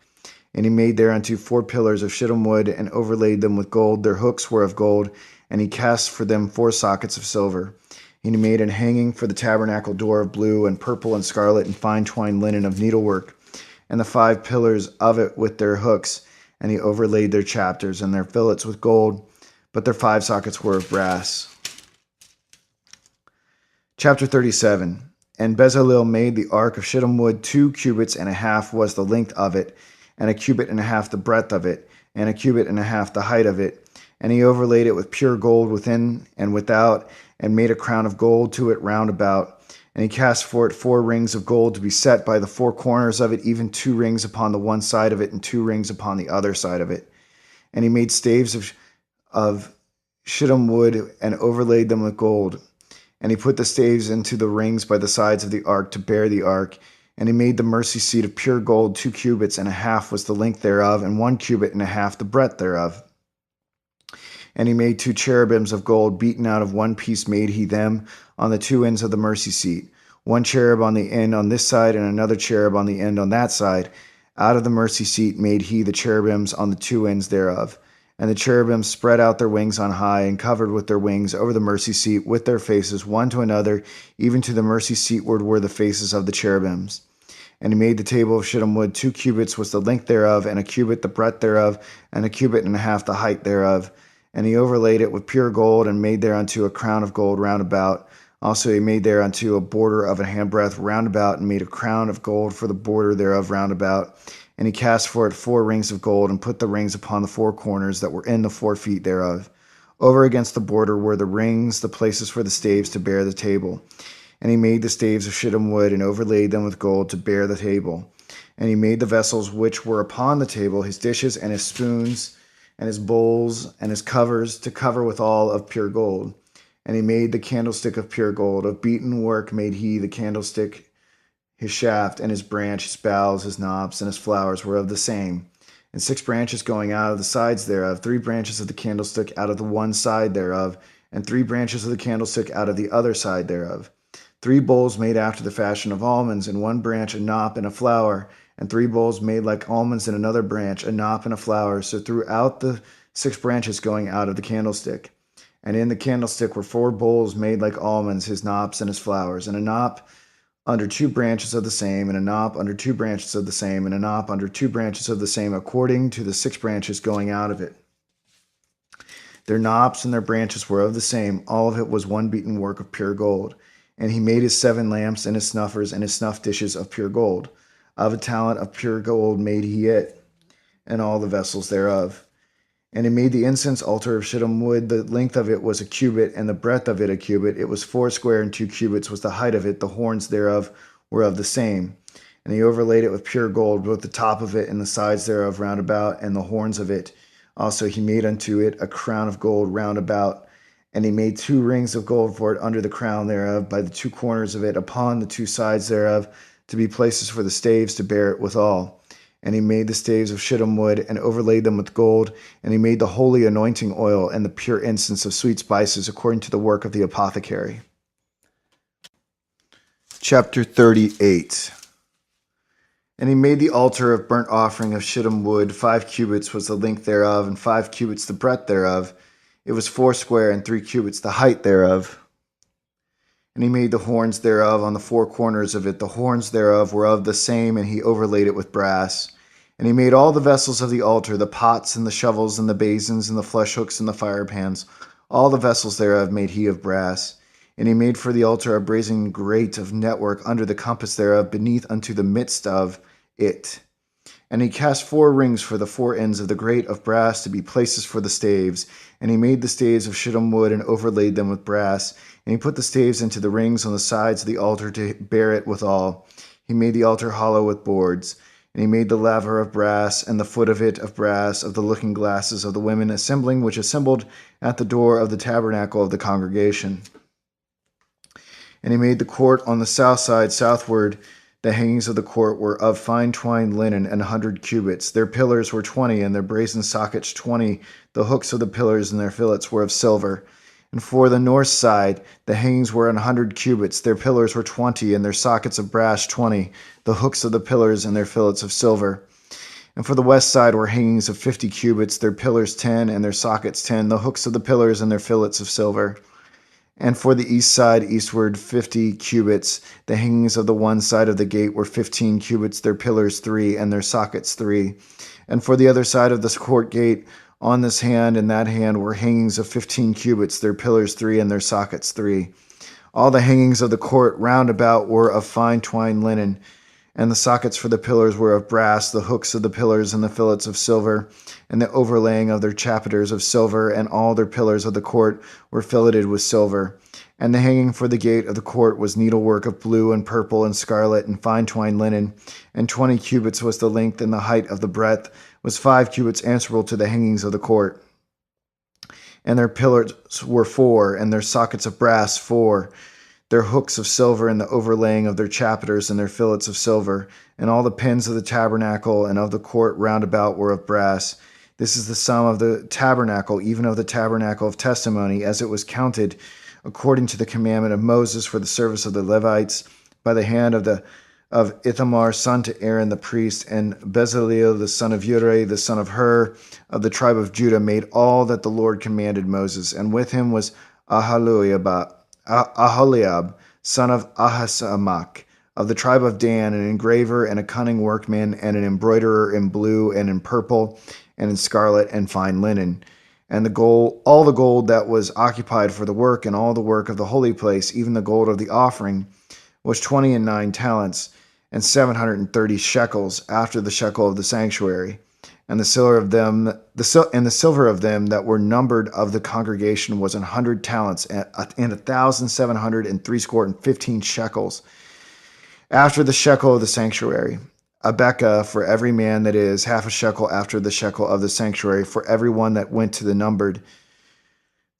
And he made thereunto 4 pillars of shittim wood, and overlaid them with gold. Their hooks were of gold, and he cast for them 4 sockets of silver. And he made an hanging for the tabernacle door of blue and purple and scarlet and fine twined linen of needlework, and the 5 pillars of it with their hooks. And he overlaid their chapters and their fillets with gold, but their 5 sockets were of brass. Chapter 37. And Bezalel made the ark of shittim wood. 2 cubits and a half was the length of it, and a cubit and a half the breadth of it, and a cubit and a half the height of it. And he overlaid it with pure gold within and without, and made a crown of gold to it round about. And he cast for it 4 rings of gold to be set by the 4 corners of it, even 2 rings upon the one side of it, and 2 rings upon the other side of it. And he made staves of shittim wood, and overlaid them with gold. And he put the staves into the rings by the sides of the ark to bear the ark. And he made the mercy seat of pure gold. 2 cubits and a half was the length thereof, and 1 cubit and a half the breadth thereof. And he made 2 cherubims of gold, beaten out of one piece made he them on the 2 ends of the mercy seat. 1 cherub on the end on this side, and another cherub on the end on that side. Out of the mercy seat made he the cherubims on the 2 ends thereof. And the cherubims spread out their wings on high, and covered with their wings over the mercy seat with their faces one to another, even to the mercy seatward were the faces of the cherubims. And he made the table of shittim wood. 2 cubits was the length thereof, and a cubit the breadth thereof, and a cubit and a half the height thereof. And he overlaid it with pure gold, and made thereunto a crown of gold round about. Also he made thereunto a border of a handbreadth round about, and made a crown of gold for the border thereof round about. And he cast for it 4 rings of gold, and put the rings upon the 4 corners that were in the 4 feet thereof. Over against the border were the rings, the places for the staves to bear the table. And he made the staves of shittim wood, and overlaid them with gold to bear the table. And he made the vessels which were upon the table, his dishes and his spoons, and his bowls, and his covers, to cover with all of pure gold. And he made the candlestick of pure gold. Of beaten work made he the candlestick. His shaft and his branch, his boughs, his knobs, and his flowers were of the same. And 6 branches going out of the sides thereof, 3 branches of the candlestick out of the one side thereof, and 3 branches of the candlestick out of the other side thereof. 3 bowls made after the fashion of almonds, in one branch a knop and a flower, and 3 bowls made like almonds in another branch, a knop and a flower, so throughout the 6 branches going out of the candlestick. And in the candlestick were 4 bowls made like almonds, his knops and his flowers, and a knop under 2 branches of the same, and a knop under 2 branches of the same, and a knop under 2 branches of the same, according to the 6 branches going out of it. Their knops and their branches were of the same. All of it was one beaten work of pure gold. And he made his 7 lamps, and his snuffers, and his snuff dishes of pure gold. Of a talent of pure gold made he it, and all the vessels thereof. And he made the incense altar of shittim wood. The length of it was a cubit, and the breadth of it a cubit. It was 4 square, and 2 cubits was the height of it. The horns thereof were of the same. And he overlaid it with pure gold, both the top of it and the sides thereof round about, and the horns of it. Also he made unto it a crown of gold round about. And he made 2 rings of gold for it under the crown thereof, by the 2 corners of it, upon the 2 sides thereof, to be places for the staves to bear it withal. And he made the staves of shittim wood, and overlaid them with gold. And he made the holy anointing oil, and the pure incense of sweet spices, according to the work of the apothecary. Chapter 38. And he made the altar of burnt offering of shittim wood. 5 cubits was the length thereof, and 5 cubits the breadth thereof. It was 4 square, and 3 cubits the height thereof. And he made the horns thereof on the 4 corners of it. The horns thereof were of the same, and he overlaid it with brass. And he made all the vessels of the altar, the pots and the shovels and the basins and the flesh hooks and the fire pans. All the vessels thereof made he of brass. And he made for the altar a brazen grate of network under the compass thereof, beneath unto the midst of it. And he cast 4 rings for the 4 ends of the grate of brass to be places for the staves. And he made the staves of shittim wood and overlaid them with brass. And he put the staves into the rings on the sides of the altar to bear it withal. He made the altar hollow with boards. And he made the laver of brass, and the foot of it of brass, of the looking glasses of the women assembling, which assembled at the door of the tabernacle of the congregation. And he made the court on the south side southward. The hangings of the court were of fine twined linen, 100 cubits. Their pillars were 20, and their brazen sockets 20. The hooks of the pillars and their fillets were of silver. And for the north side, the hangings were 100 cubits. Their pillars were 20, and their sockets of brass 20. The hooks of the pillars and their fillets of silver. And for the west side were hangings of 50 cubits. Their pillars 10, and their sockets 10. The hooks of the pillars and their fillets of silver. And for the east side, eastward 50 cubits. The hangings of the one side of the gate were 15 cubits, their pillars 3, and their sockets 3. And for the other side of the court gate, on this hand and that hand, were hangings of 15 cubits, their pillars 3, and their sockets 3. All the hangings of the court round about were of fine twined linen, and the sockets for the pillars were of brass, the hooks of the pillars and the fillets of silver, and the overlaying of their chapiters of silver, and all their pillars of the court were filleted with silver. And the hanging for the gate of the court was needlework of blue and purple and scarlet and fine twined linen, and 20 cubits was the length, and the height of the breadth was 5 cubits answerable to the hangings of the court. And their pillars were 4, and their sockets of brass 4, their hooks of silver, and the overlaying of their chapiters and their fillets of silver, and all the pins of the tabernacle and of the court round about were of brass. This is the sum of the tabernacle, even of the tabernacle of testimony, as it was counted according to the commandment of Moses for the service of the Levites, by the hand of Ithamar son to Aaron the priest, and Bezaleel the son of Uri the son of Hur of the tribe of Judah made all that the Lord commanded Moses. And with him was Aholiab son of Ahisamach of the tribe of Dan, an engraver and a cunning workman, and an embroiderer in blue and in purple and in scarlet and fine linen. And the gold, all the gold that was occupied for the work, and all the work of the holy place, even the gold of the offering, was 29 talents, and 730 shekels, after the shekel of the sanctuary. And the silver of them, that were numbered of the congregation was 100 talents, and 1,715 shekels, after the shekel of the sanctuary. A bekah for every man, that is, half a shekel after the shekel of the sanctuary, for every one that went to the numbered,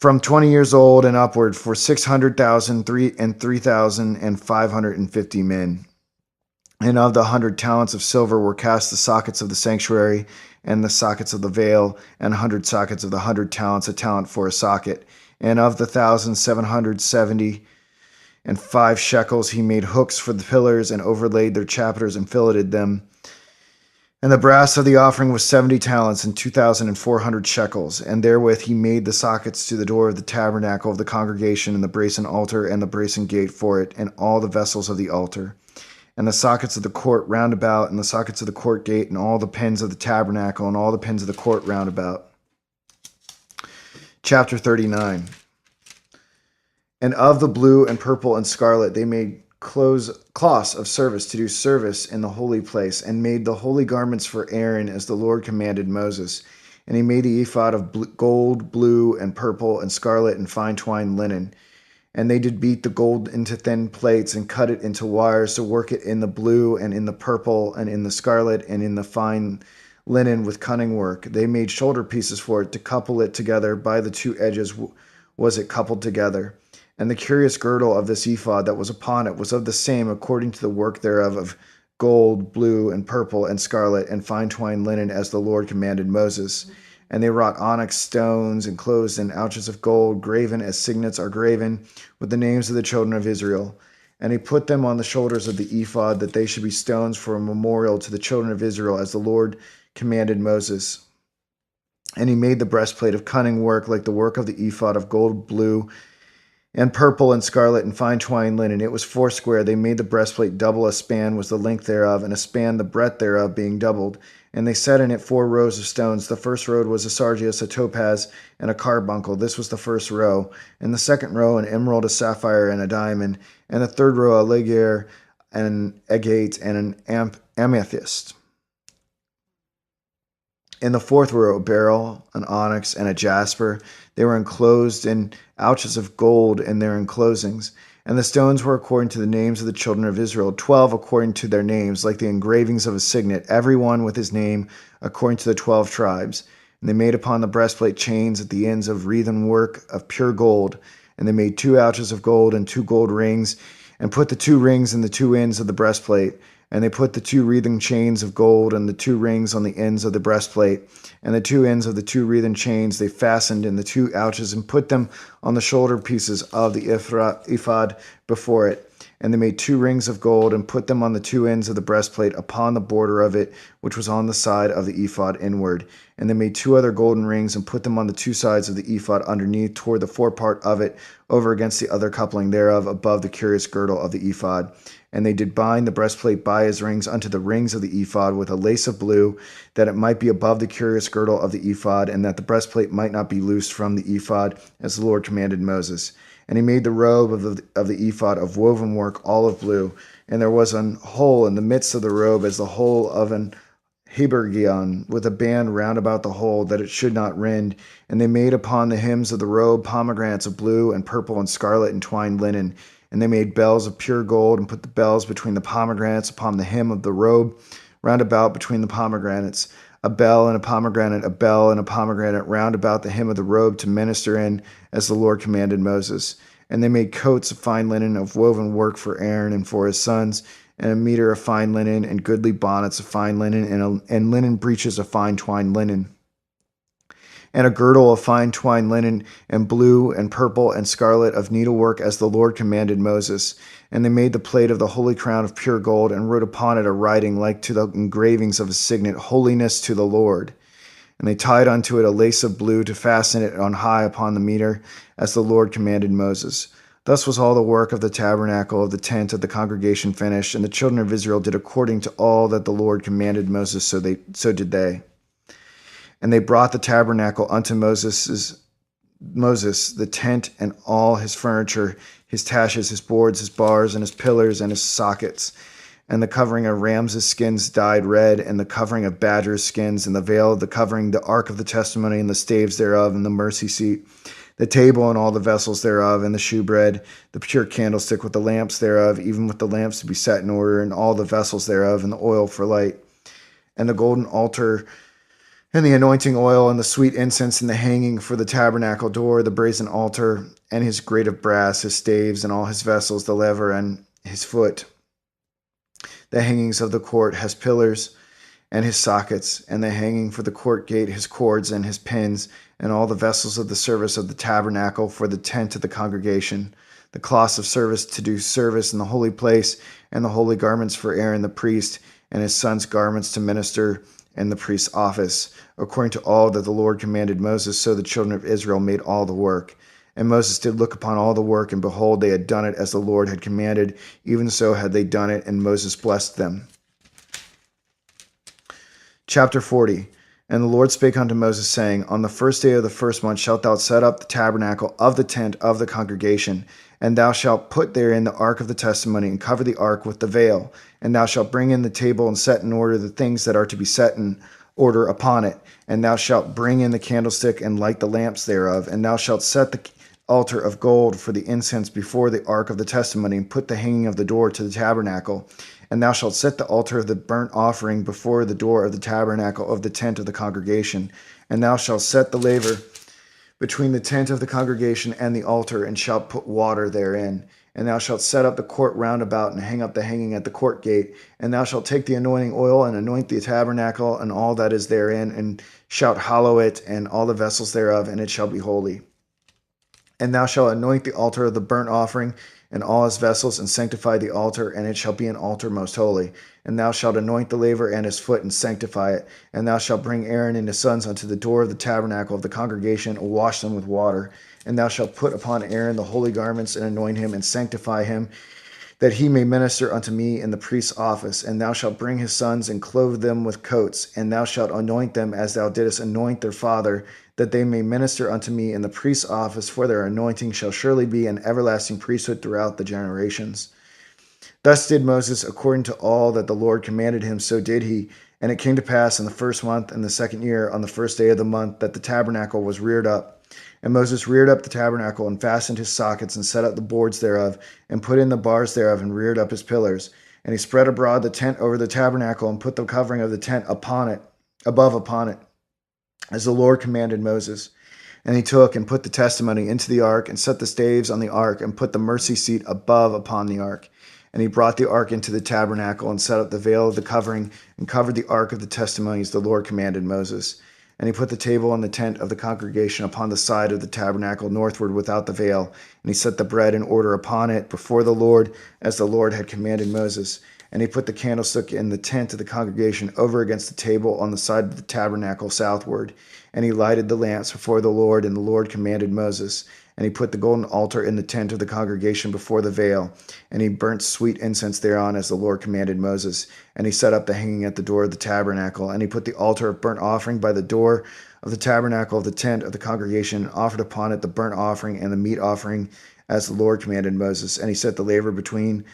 from 20 years old and upward, for 600,000 and 3,550 men. And of the 100 talents of silver were cast the sockets of the sanctuary, and the sockets of the veil, and 100 sockets of the 100 talents, a talent for a socket. And of the 1,770 and 5 shekels he made hooks for the pillars, and overlaid their chapiters, and filleted them. And the brass of the offering was 70 talents, and 2,400 shekels. And therewith he made the sockets to the door of the tabernacle of the congregation, and the brazen altar, and the brazen gate for it, and all the vessels of the altar. And the sockets of the court round about, and the sockets of the court gate, and all the pins of the tabernacle, and all the pins of the court round about. Chapter 39. And of the blue and purple and scarlet they made cloths of service to do service in the holy place, and made the holy garments for Aaron, as the Lord commanded Moses. And he made the ephod of gold, blue, and purple, and scarlet, and fine twined linen. And they did beat the gold into thin plates, and cut it into wires, to work it in the blue, and in the purple, and in the scarlet, and in the fine linen with cunning work. They made shoulder pieces for it, to couple it together. By the 2 edges was it coupled together. And the curious girdle of this ephod that was upon it was of the same, according to the work thereof, of gold, blue, and purple, and scarlet, and fine twined linen, as the Lord commanded Moses. And they wrought onyx stones enclosed in ouches of gold, graven as signets are graven, with the names of the children of Israel. And he put them on the shoulders of the ephod, that they should be stones for a memorial to the children of Israel, as the Lord commanded Moses. And he made the breastplate of cunning work, like the work of the ephod, of gold, blue, and purple, and scarlet, and fine twined linen. It was 4 They made the breastplate double, a span was the length thereof, and a span the breadth thereof, being doubled. And they set in it 4 rows of stones. The first row was a sardius, a topaz, and a carbuncle. This was the first row. And the second row, an emerald, a sapphire, and a diamond. And the third row, a ligure, and an agate, and an amethyst. In the fourth were a beryl, an onyx, and a jasper. They were enclosed in ouches of gold in their enclosings. And the stones were according to the names of the children of Israel, 12 according to their names, like the engravings of a signet, every one with his name according to the 12 tribes. And they made upon the breastplate chains at the ends of wreathen work of pure gold. And they made 2 ouches of gold and 2 gold rings, and put the 2 rings in the 2 ends of the breastplate. And they put the 2 wreathen chains of gold and the 2 rings on the ends of the breastplate. And the 2 ends of the 2 wreathen chains they fastened in the 2 ouches and put them on the shoulder pieces of the ephod before it. And they made 2 rings of gold and put them on the 2 ends of the breastplate upon the border of it, which was on the side of the ephod inward. And they made 2 other golden rings and put them on the 2 sides of the ephod underneath toward the forepart of it, over against the other coupling thereof, above the curious girdle of the ephod. And they did bind the breastplate by his rings unto the rings of the ephod with a lace of blue, that it might be above the curious girdle of the ephod, and that the breastplate might not be loosed from the ephod, as the Lord commanded Moses. And he made the robe of the ephod of woven work, olive blue, and there was an hole in the midst of the robe as the hole of an habergeon, with a band round about the hole, that it should not rend. And they made upon the hems of the robe pomegranates of blue and purple and scarlet and twined linen. And they made bells of pure gold, and put the bells between the pomegranates upon the hem of the robe, round about between the pomegranates. A bell and a pomegranate, a bell and a pomegranate, round about the hem of the robe, to minister in, as the Lord commanded Moses. And they made coats of fine linen of woven work for Aaron and for his sons, and a mitre of fine linen, and goodly bonnets of fine linen, and linen breeches of fine twined linen, and a girdle of fine twined linen, and blue and purple and scarlet of needlework, as the Lord commanded Moses. And they made the plate of the holy crown of pure gold, and wrote upon it a writing like to the engravings of a signet, Holiness to the Lord. And they tied unto it a lace of blue to fasten it on high upon the mitre, as the Lord commanded Moses. Thus was all the work of the tabernacle of the tent of the congregation finished, and the children of Israel did according to all that the Lord commanded Moses, so did they. And they brought the tabernacle unto Moses, the tent, and all his furniture, his taches, his boards, his bars, and his pillars, and his sockets, and the covering of rams' skins dyed red, and the covering of badgers' skins, and the veil, the covering, the ark of the testimony, and the staves thereof, and the mercy seat, the table and all the vessels thereof, and the shewbread, the pure candlestick with the lamps thereof, even with the lamps to be set in order, and all the vessels thereof, and the oil for light, and the golden altar, and the anointing oil, and the sweet incense, and the hanging for the tabernacle door, the brazen altar, and his grate of brass, his staves, and all his vessels, the lever, and his foot. The hangings of the court, his pillars, and his sockets, and the hanging for the court gate, his cords, and his pins, and all the vessels of the service of the tabernacle for the tent of the congregation, the cloths of service to do service in the holy place, and the holy garments for Aaron the priest, and his sons' garments to minister in the priest's office. According to all that the Lord commanded Moses, so the children of Israel made all the work. And Moses did look upon all the work, and behold, they had done it as the Lord had commanded. Even so had they done it, and Moses blessed them. Chapter 40. And the Lord spake unto Moses, saying, On the first day of the first month shalt thou set up the tabernacle of the tent of the congregation, and thou shalt put therein the ark of the testimony, and cover the ark with the veil. And thou shalt bring in the table, and set in order the things that are to be set in order upon it. And thou shalt bring in the candlestick, and light the lamps thereof. And thou shalt set the altar of gold for the incense before the ark of the testimony, and put the hanging of the door to the tabernacle. And thou shalt set the altar of the burnt offering before the door of the tabernacle of the tent of the congregation. And thou shalt set the laver between the tent of the congregation and the altar, and shalt put water therein. And thou shalt set up the court round about, and hang up the hanging at the court gate. And thou shalt take the anointing oil, and anoint the tabernacle, and all that is therein, and shalt hallow it, and all the vessels thereof, and it shall be holy. And thou shalt anoint the altar of the burnt offering, and all his vessels, and sanctify the altar, and it shall be an altar most holy. And thou shalt anoint the laver and his foot, and sanctify it. And thou shalt bring Aaron and his sons unto the door of the tabernacle of the congregation, and wash them with water. And thou shalt put upon Aaron the holy garments, and anoint him, and sanctify him, that he may minister unto me in the priest's office. And thou shalt bring his sons, and clothe them with coats. And thou shalt anoint them as thou didst anoint their father, that they may minister unto me in the priest's office, for their anointing shall surely be an everlasting priesthood throughout the generations. Thus did Moses according to all that the Lord commanded him, so did he. And it came to pass in the first month, in the second year, on the first day of the month, that the tabernacle was reared up. And Moses reared up the tabernacle, and fastened his sockets, and set up the boards thereof, and put in the bars thereof, and reared up his pillars. And he spread abroad the tent over the tabernacle, and put the covering of the tent upon it, above upon it, as the Lord commanded Moses. And he took and put the testimony into the ark, and set the staves on the ark, and put the mercy seat above upon the ark. And he brought the ark into the tabernacle, and set up the veil of the covering, and covered the ark of the testimony, as the Lord commanded Moses. And he put the table in the tent of the congregation upon the side of the tabernacle northward without the veil. And he set the bread in order upon it before the Lord, as the Lord had commanded Moses. And he put the candlestick in the tent of the congregation over against the table on the side of the tabernacle southward. And he lighted the lamps before the Lord, and the Lord commanded Moses. And he put the golden altar in the tent of the congregation before the veil. And he burnt sweet incense thereon, as the Lord commanded Moses. And he set up the hanging at the door of the tabernacle. And he put the altar of burnt offering by the door of the tabernacle of the tent of the congregation, and offered upon it the burnt offering and the meat offering, as the Lord commanded Moses. And he set the laver between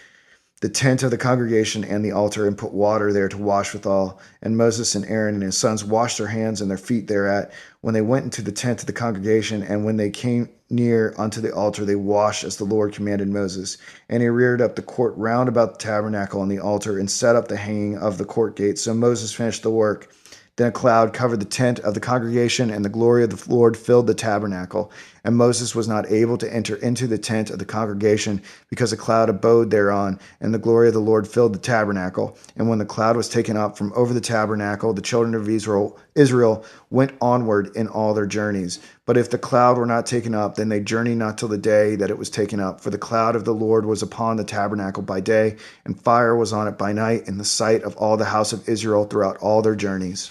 the tent of the congregation and the altar, and put water there to wash withal. And Moses and Aaron and his sons washed their hands and their feet thereat, when they went into the tent of the congregation. And when they came near unto the altar, they washed, as the Lord commanded Moses. And he reared up the court round about the tabernacle and the altar, and set up the hanging of the court gate. So Moses finished the work. Then a cloud covered the tent of the congregation, and the glory of the Lord filled the tabernacle. And Moses was not able to enter into the tent of the congregation, because a cloud abode thereon, and the glory of the Lord filled the tabernacle. And when the cloud was taken up from over the tabernacle, the children of Israel went onward in all their journeys. But if the cloud were not taken up, then they journeyed not till the day that it was taken up. For the cloud of the Lord was upon the tabernacle by day, and fire was on it by night, in the sight of all the house of Israel throughout all their journeys.